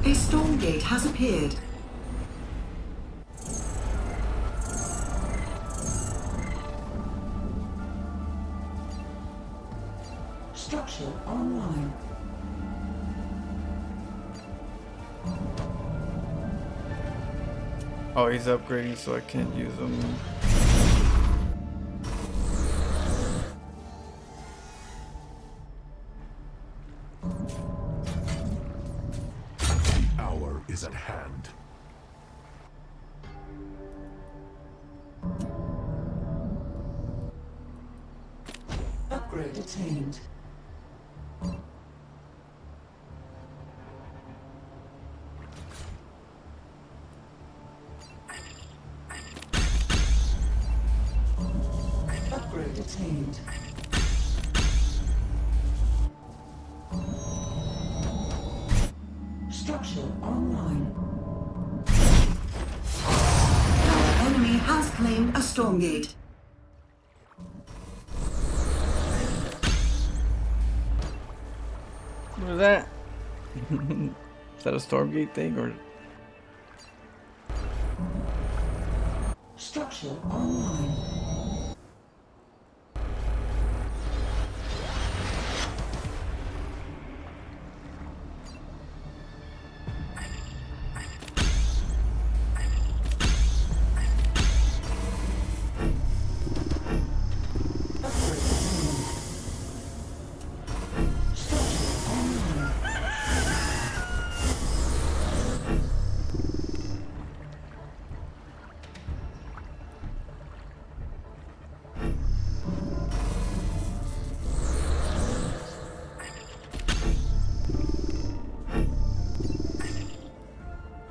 A StormGate has appeared. Structure online. Oh, he's upgrading, so I can't use him. The hour is at hand. Upgrade attained. Upgrade attained. Structure online. Our enemy has claimed a StormGate. What is that? Is that a StormGate thing or? Structure online.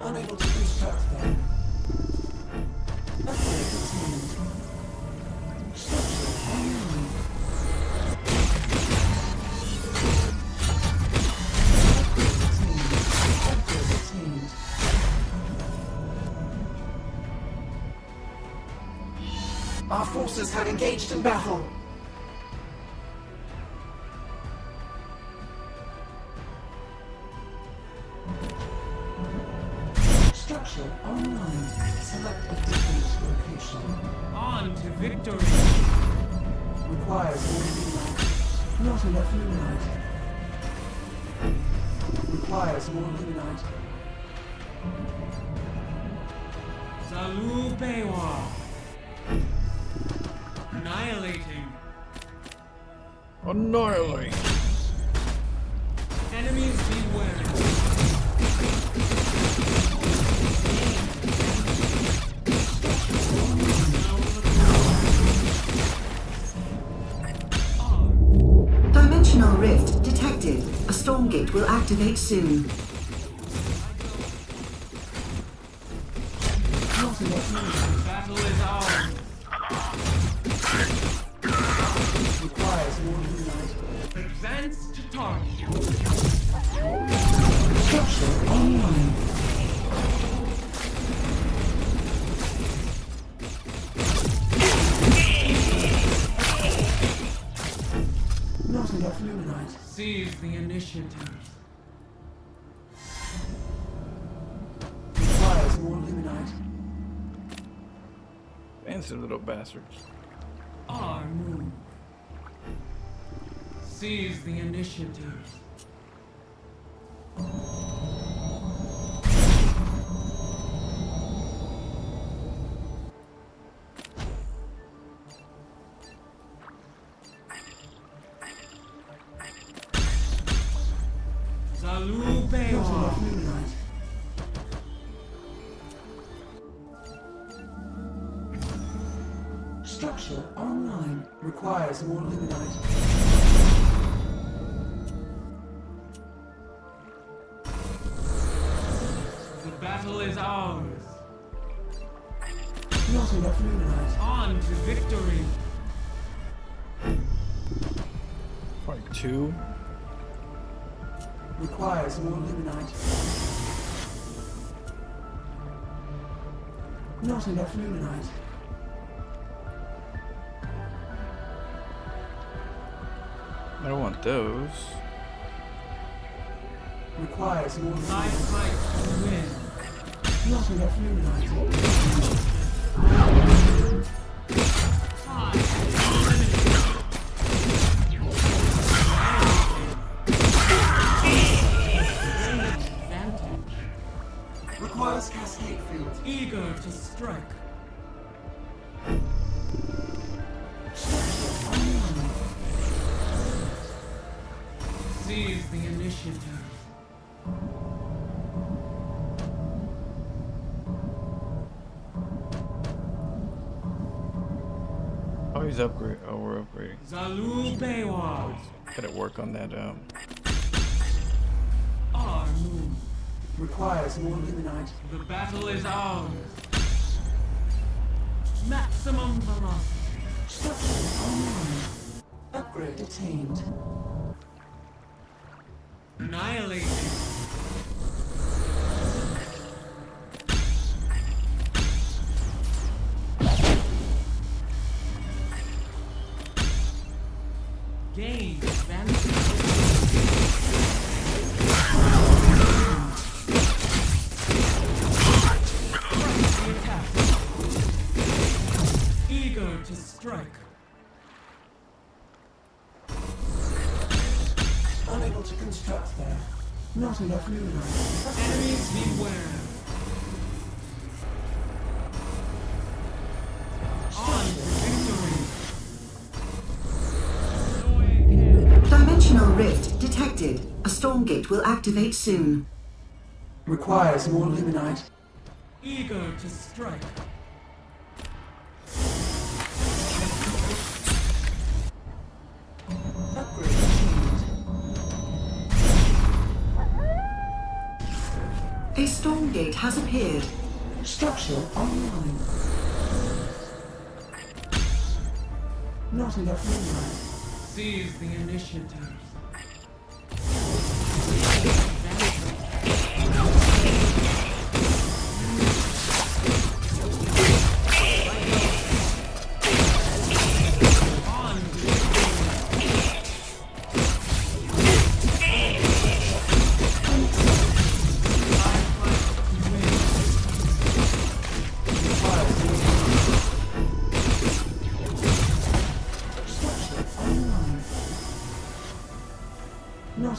Unable to construct them. Upgrade attained. Structure online. Upgrade attained. Our forces have engaged in battle. victory. Requires more luminite. Not enough luminite. Requires more luminite. Salut Bewa. Annihilating. Annihilate. Enemies beware. Dimensional rift detected. A StormGate will activate soon. Not enough luminite. Battle is ours. Requires more luminite. Advance to target. Structure online. Not enough luminite. Seize the initiative. Requires more luminite. Fancy little bastards. Our move. Seize the initiative. Salut Not enough Bewa. luminite. Structure online. Requires more luminite. The battle is ours. Not enough luminite. On to victory. Part 2. Requires more luminite. Not enough luminite. I don't want those. Requires more I luminite. fight to win. Not enough luminite. Advantage. Requires cascade field. Eager to strike. Seize the initiative. Oh, he's upgrade. Oh, we're upgrading. Salut Bewa. Gotta work on that. Our move. Requires more luminite. The battle is ours. Maximum velocity. Structure online. Upgrade attained. Annihilating. Gain advantage. The attack. Eager to strike. Unable to construct there. Not enough luminite. Enemies beware. On to victory. Dimensional rift detected. A StormGate will activate soon. Requires more luminite. Eager to strike. Upgrade attained. A StormGate has appeared. Structure online. Not enough luminite. Seize the initiative.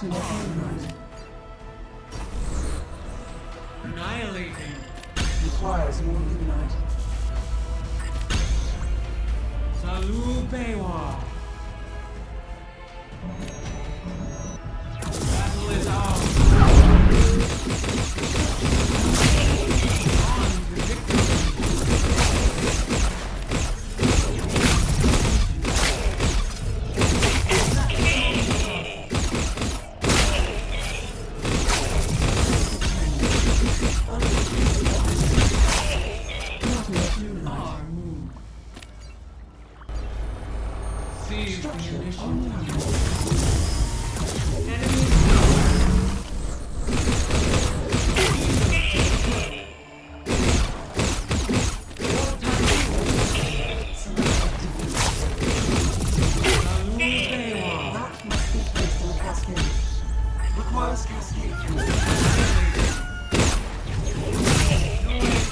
Not enough luminite. Annihilating. Requires more luminite. Salut Baywa. Battle is ours. On to victory. Not enough luminite. Our move. Seize the initiative. That must be placed on cascade. Requires cascade.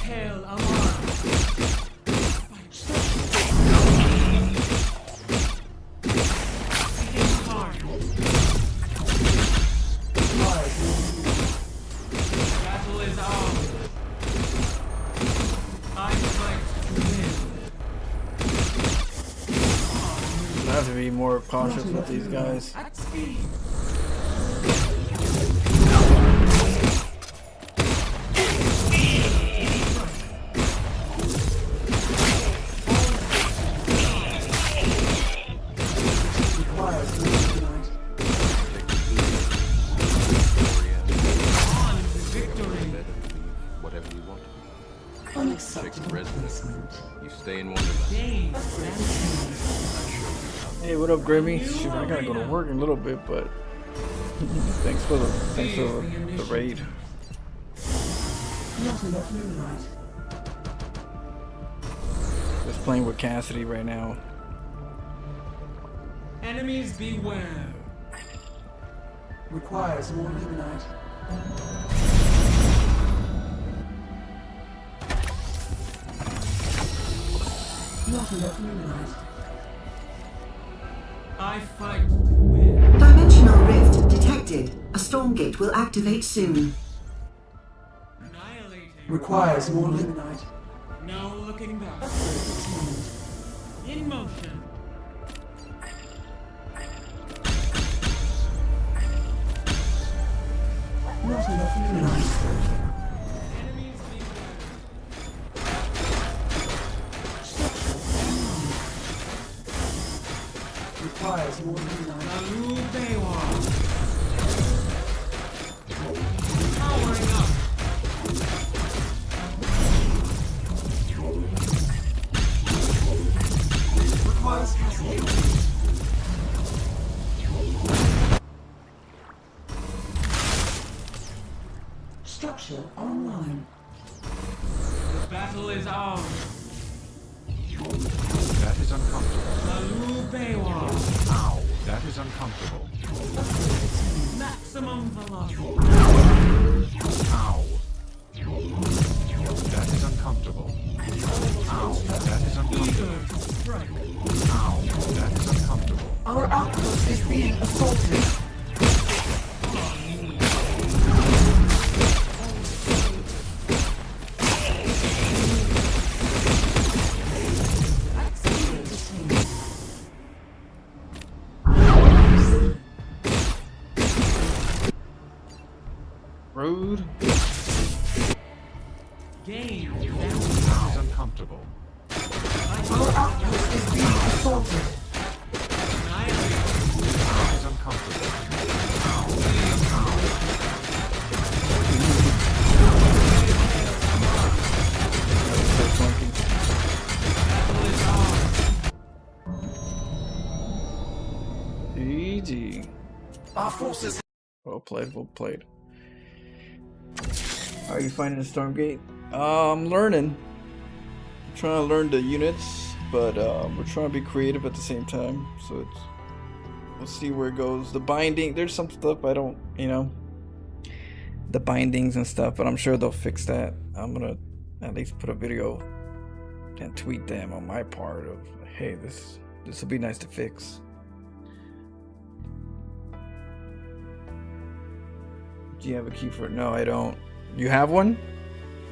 Hail Amar. Requires more luminite. Battle is ours. I fight to win. I have to be more cautious with these guys. At speed. Requires more luminite. On to victory. Whatever you want to be. Unacceptable resident. placement. You stay in Wonderland. Gain advancement. Hey, what up, Grimmy? Shoot, I gotta go to work in a little bit, but thanks for the raid. Not enough luminite. Just playing with Cassidy right now. Enemies beware. Requires more luminite. Not enough luminite. I fight to win. Dimensional rift detected. A StormGate will activate soon. Annihilating. Requires more luminite. No looking back. Upgrade attained. In motion. Not enough luminite. Enemies beware. Requires more luminite. Salut Baywa. Powering up. Requires cascade. Structure online. The battle is ours. That is uncomfortable. Salut Baywa. Ow. That is uncomfortable. Maximum velocity. Ow. That is uncomfortable. Ow. That is uncomfortable. Eager to strike. Ow. That is uncomfortable. Our outpost is being assaulted. Rude. Gain That advancement. is uncomfortable. Our outpost is being assaulted. Annihilating. That is uncomfortable. So funky. Battle is ours. GG. Our forces. Well played, well played. How are you finding the StormGate? I'm learning. I'm trying to learn the units, but we're trying to be creative at the same time. So it's, we'll see where it goes. The binding, there's some stuff I don't, the bindings and stuff, but I'm sure they'll fix that. I'm gonna at least put a video and tweet them on my part of, hey, this will be nice to fix. Do you have a key for it? No, I don't. You have one?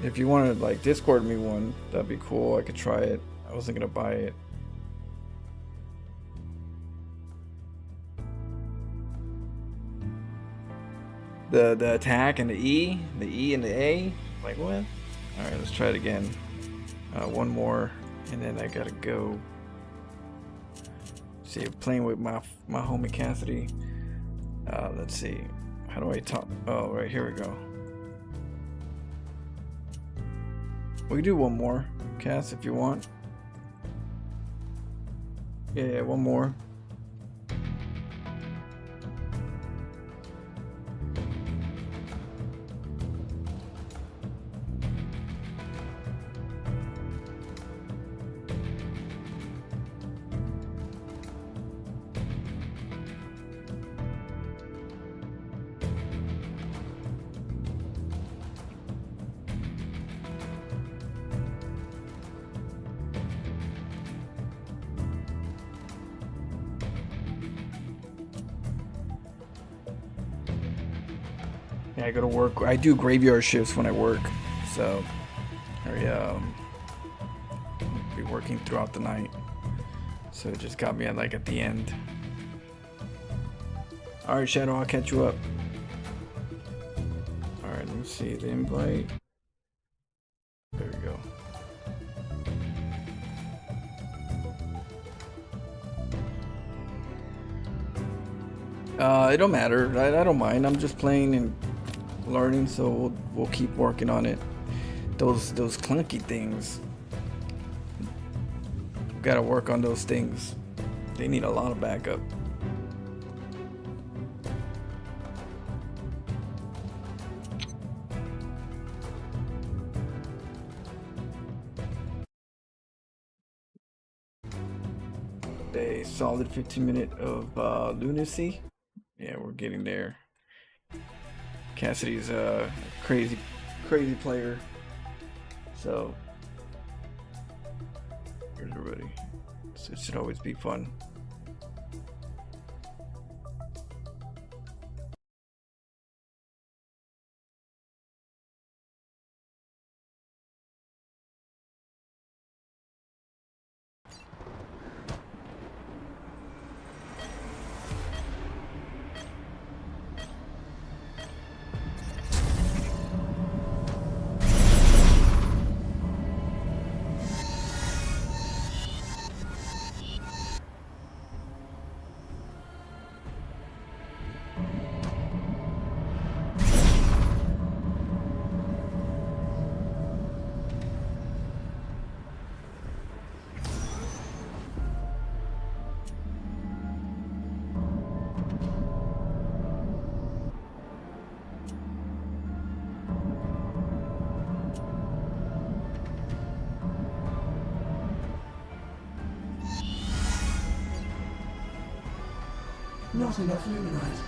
If you want to like Discord me one, that'd be cool. I could try it. I wasn't gonna buy it. The attack and the E and the A. Like what? All right, let's try it again. One more, and then I gotta go. See, playing with my homie Cassidy. Let's see. How do I talk? Oh, right here we go. We can do one more, Cass, if you want. Yeah, one more. Yeah, I go to work. I do graveyard shifts when I work, so I be working throughout the night. So it just got me at at the end. All right, Shadow, I'll catch you up. All right, let me see the invite. There we go. It don't matter. I don't mind. I'm just playing and learning, so we'll keep working on it. Those clunky things. Gotta work on those things. They need a lot of backup. A solid 15 minutes of lunacy. Yeah, we're getting there. Cassidy's a crazy player. So here's everybody. So it should always be fun. Not enough luminite.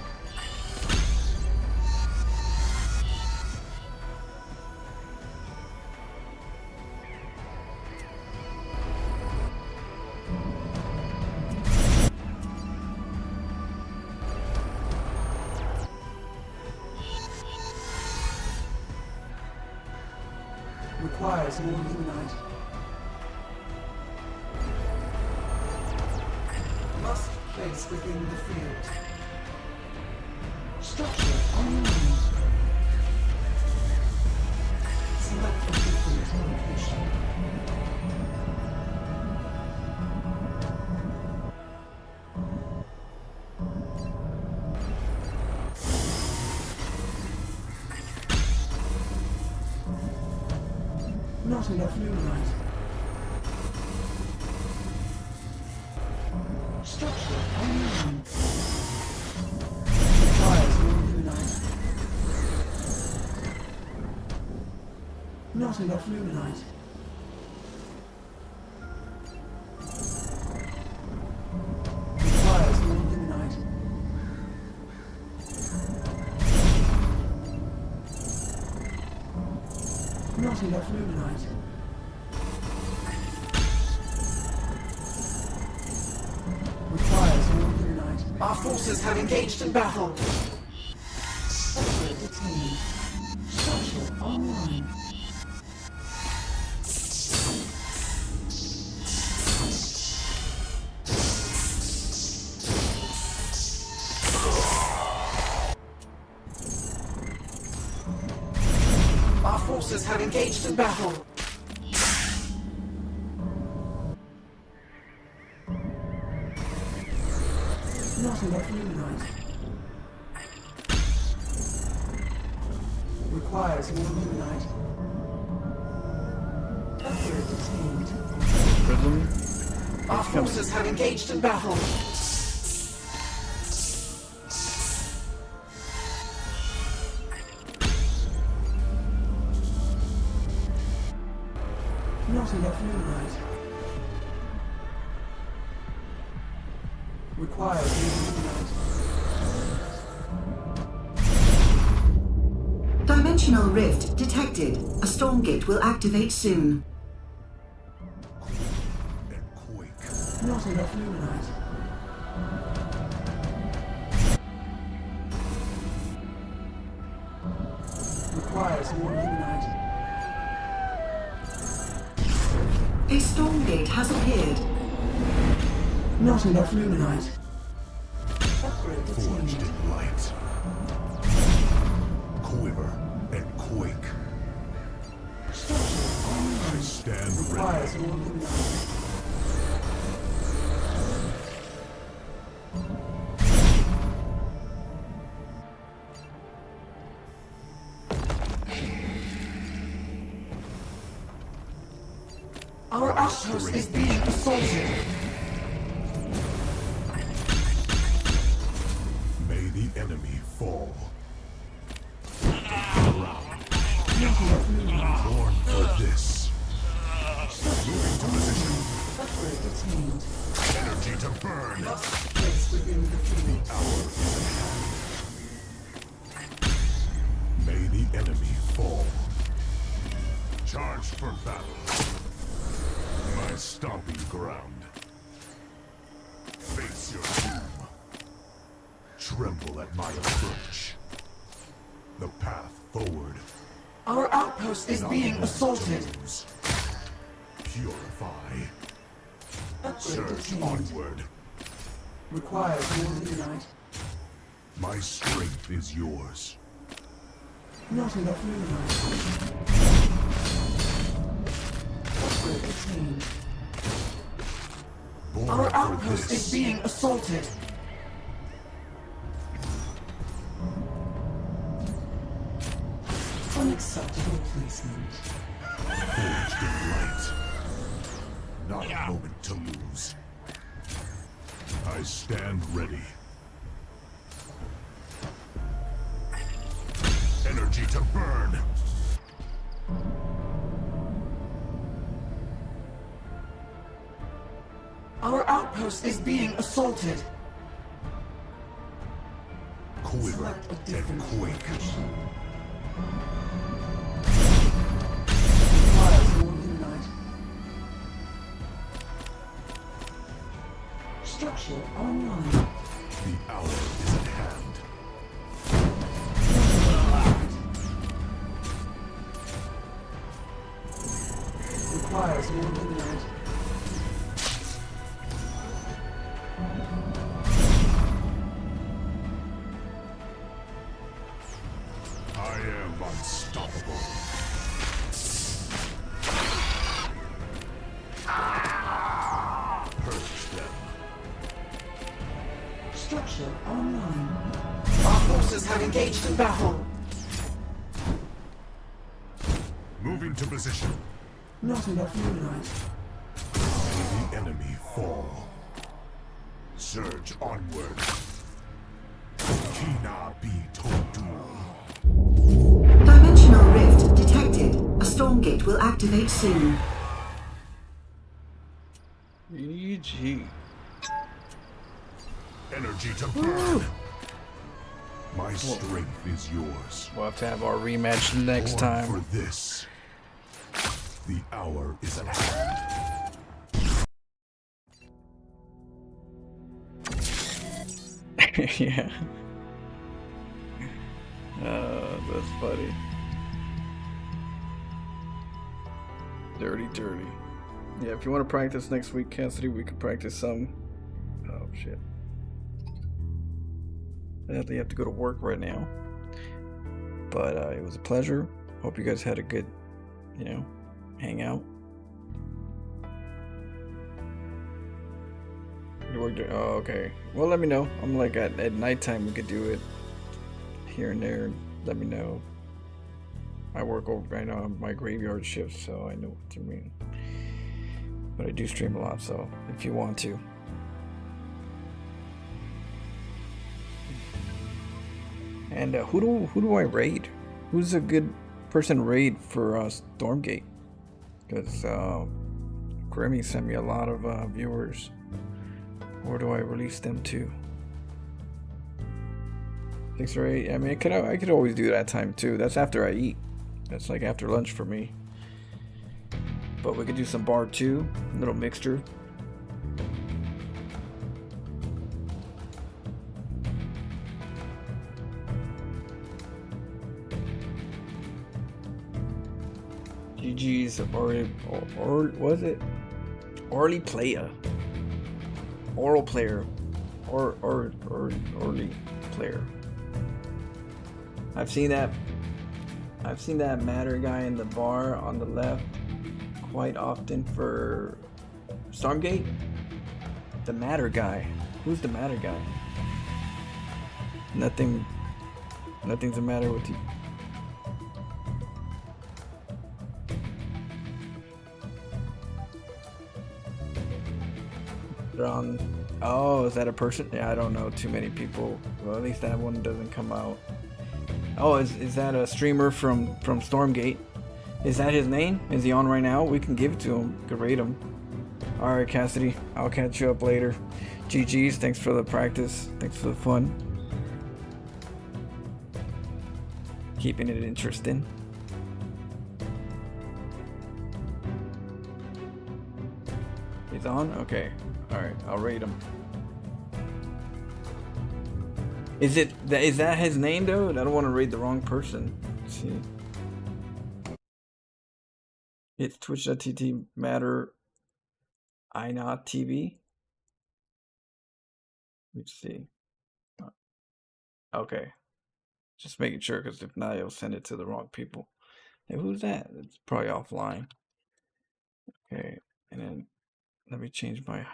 Requires more luminite. Must place within the field. Structure unknown. Select a different location. Not enough luminite. Structure unknown. Requires more luminite. Not enough luminite. Requires more luminite. Not enough luminite. Requires more luminite. Our forces have engaged in battle. Structure obtained. Structure online. Our forces have engaged in battle. Not enough luminite. Requires more luminite. Upgrade attained. Prism. Our forces have engaged in battle. Not enough luminite. Requires more luminite. Dimensional rift detected. A StormGate will activate soon. And quake. Not enough luminite. Requires more luminite. A StormGate has appeared. Not enough luminite. Upgrade Forged attained. in light. Quiver and quake. Structure I online. stand Requires ready. more luminite. Our outpost is being assaulted. May the enemy fall. Ground. Not enough luminite. Born for this. Moving to position. Upgrade attained. Energy to burn. Place within the field. Hour is at hand. May the enemy fall. Charge for battle. My stomping ground. Face your doom. Tremble at my approach. The path forward. Our outpost is being assaulted. Lose. Purify. Upgrade Surge attained. onward. Requires more luminite. My strength is yours. Not enough luminite. Upgrade attained. Born Our for outpost this. is being assaulted. Unacceptable placement. Forged in light. Not a moment to lose. I stand ready. Energy to burn. Our outpost is being assaulted. Quiver Select a and different quake. location. Requires more luminite. Structure online. The hour is at hand. Requires more luminite. I am unstoppable. Purge them. Structure online. Our forces have engaged in battle. Moving to position. Not enough luminite. May the enemy fall. Surge onward. Kina be Tondu. Dimensional rift detected. A StormGate will activate soon. EG. Energy to burn. My strength is yours. We'll have to have our rematch next Born time. for this. The hour is at hand. Yeah. That's funny. Dirty. Yeah, if you want to practice next week, Cassidy, we could practice some. Oh shit. I have to go to work right now. But it was a pleasure. Hope you guys had a good, hangout. You worked. Oh, okay. Well, let me know. I'm like at nighttime. We could do it here and there. Let me know. I work over right now on my graveyard shift, so I know what you mean. But I do stream a lot, so if you want to. And who do I raid? Who's a good person raid for StormGate? Because Grimmy sent me a lot of viewers. Where do I release them to? 6 or 8. I mean, I could always do that time too. That's after I eat. That's like after lunch for me. But we could do some bar 2, little mixture. GG's or was it? Orly player. Oral player. Orly player. I've seen that matter guy in the bar on the left quite often for StormGate. The matter guy. Who's the matter guy? Nothing's the matter with you. Oh, is that a person? Yeah, I don't know too many people. Well, at least that one doesn't come out. Oh, is that a streamer from StormGate? Is that his name? Is he on right now? We can give it to him. We can rate him. Alright, Cassidy. I'll catch you up later. GG's. Thanks for the practice. Thanks for the fun. Keeping it interesting. He's on? Okay. Alright, I'll rate him. Is that his name though? I don't want to read the wrong person. Let's see. It's twitch.tv matter not TV. Let's see. Okay. Just making sure, because if not, it'll send it to the wrong people. Hey, who's that? It's probably offline. Okay, and then let me change my.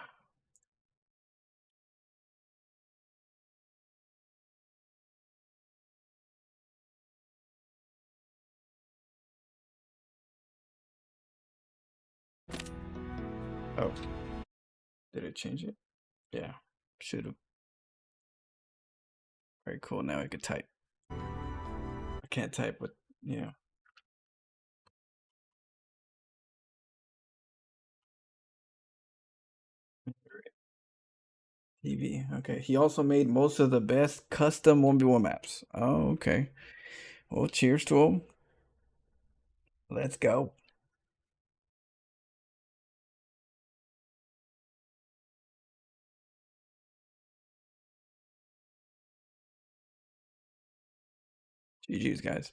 Oh, did it change it? Yeah, should have. Very cool. Now I could type. I can't type, but TV. Okay. He also made most of the best custom 1v1 maps. Oh, okay. Well, cheers to him. Let's go. GG's, guys.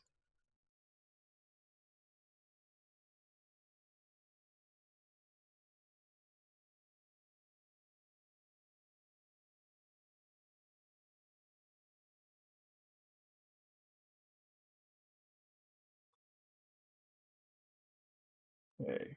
Okay.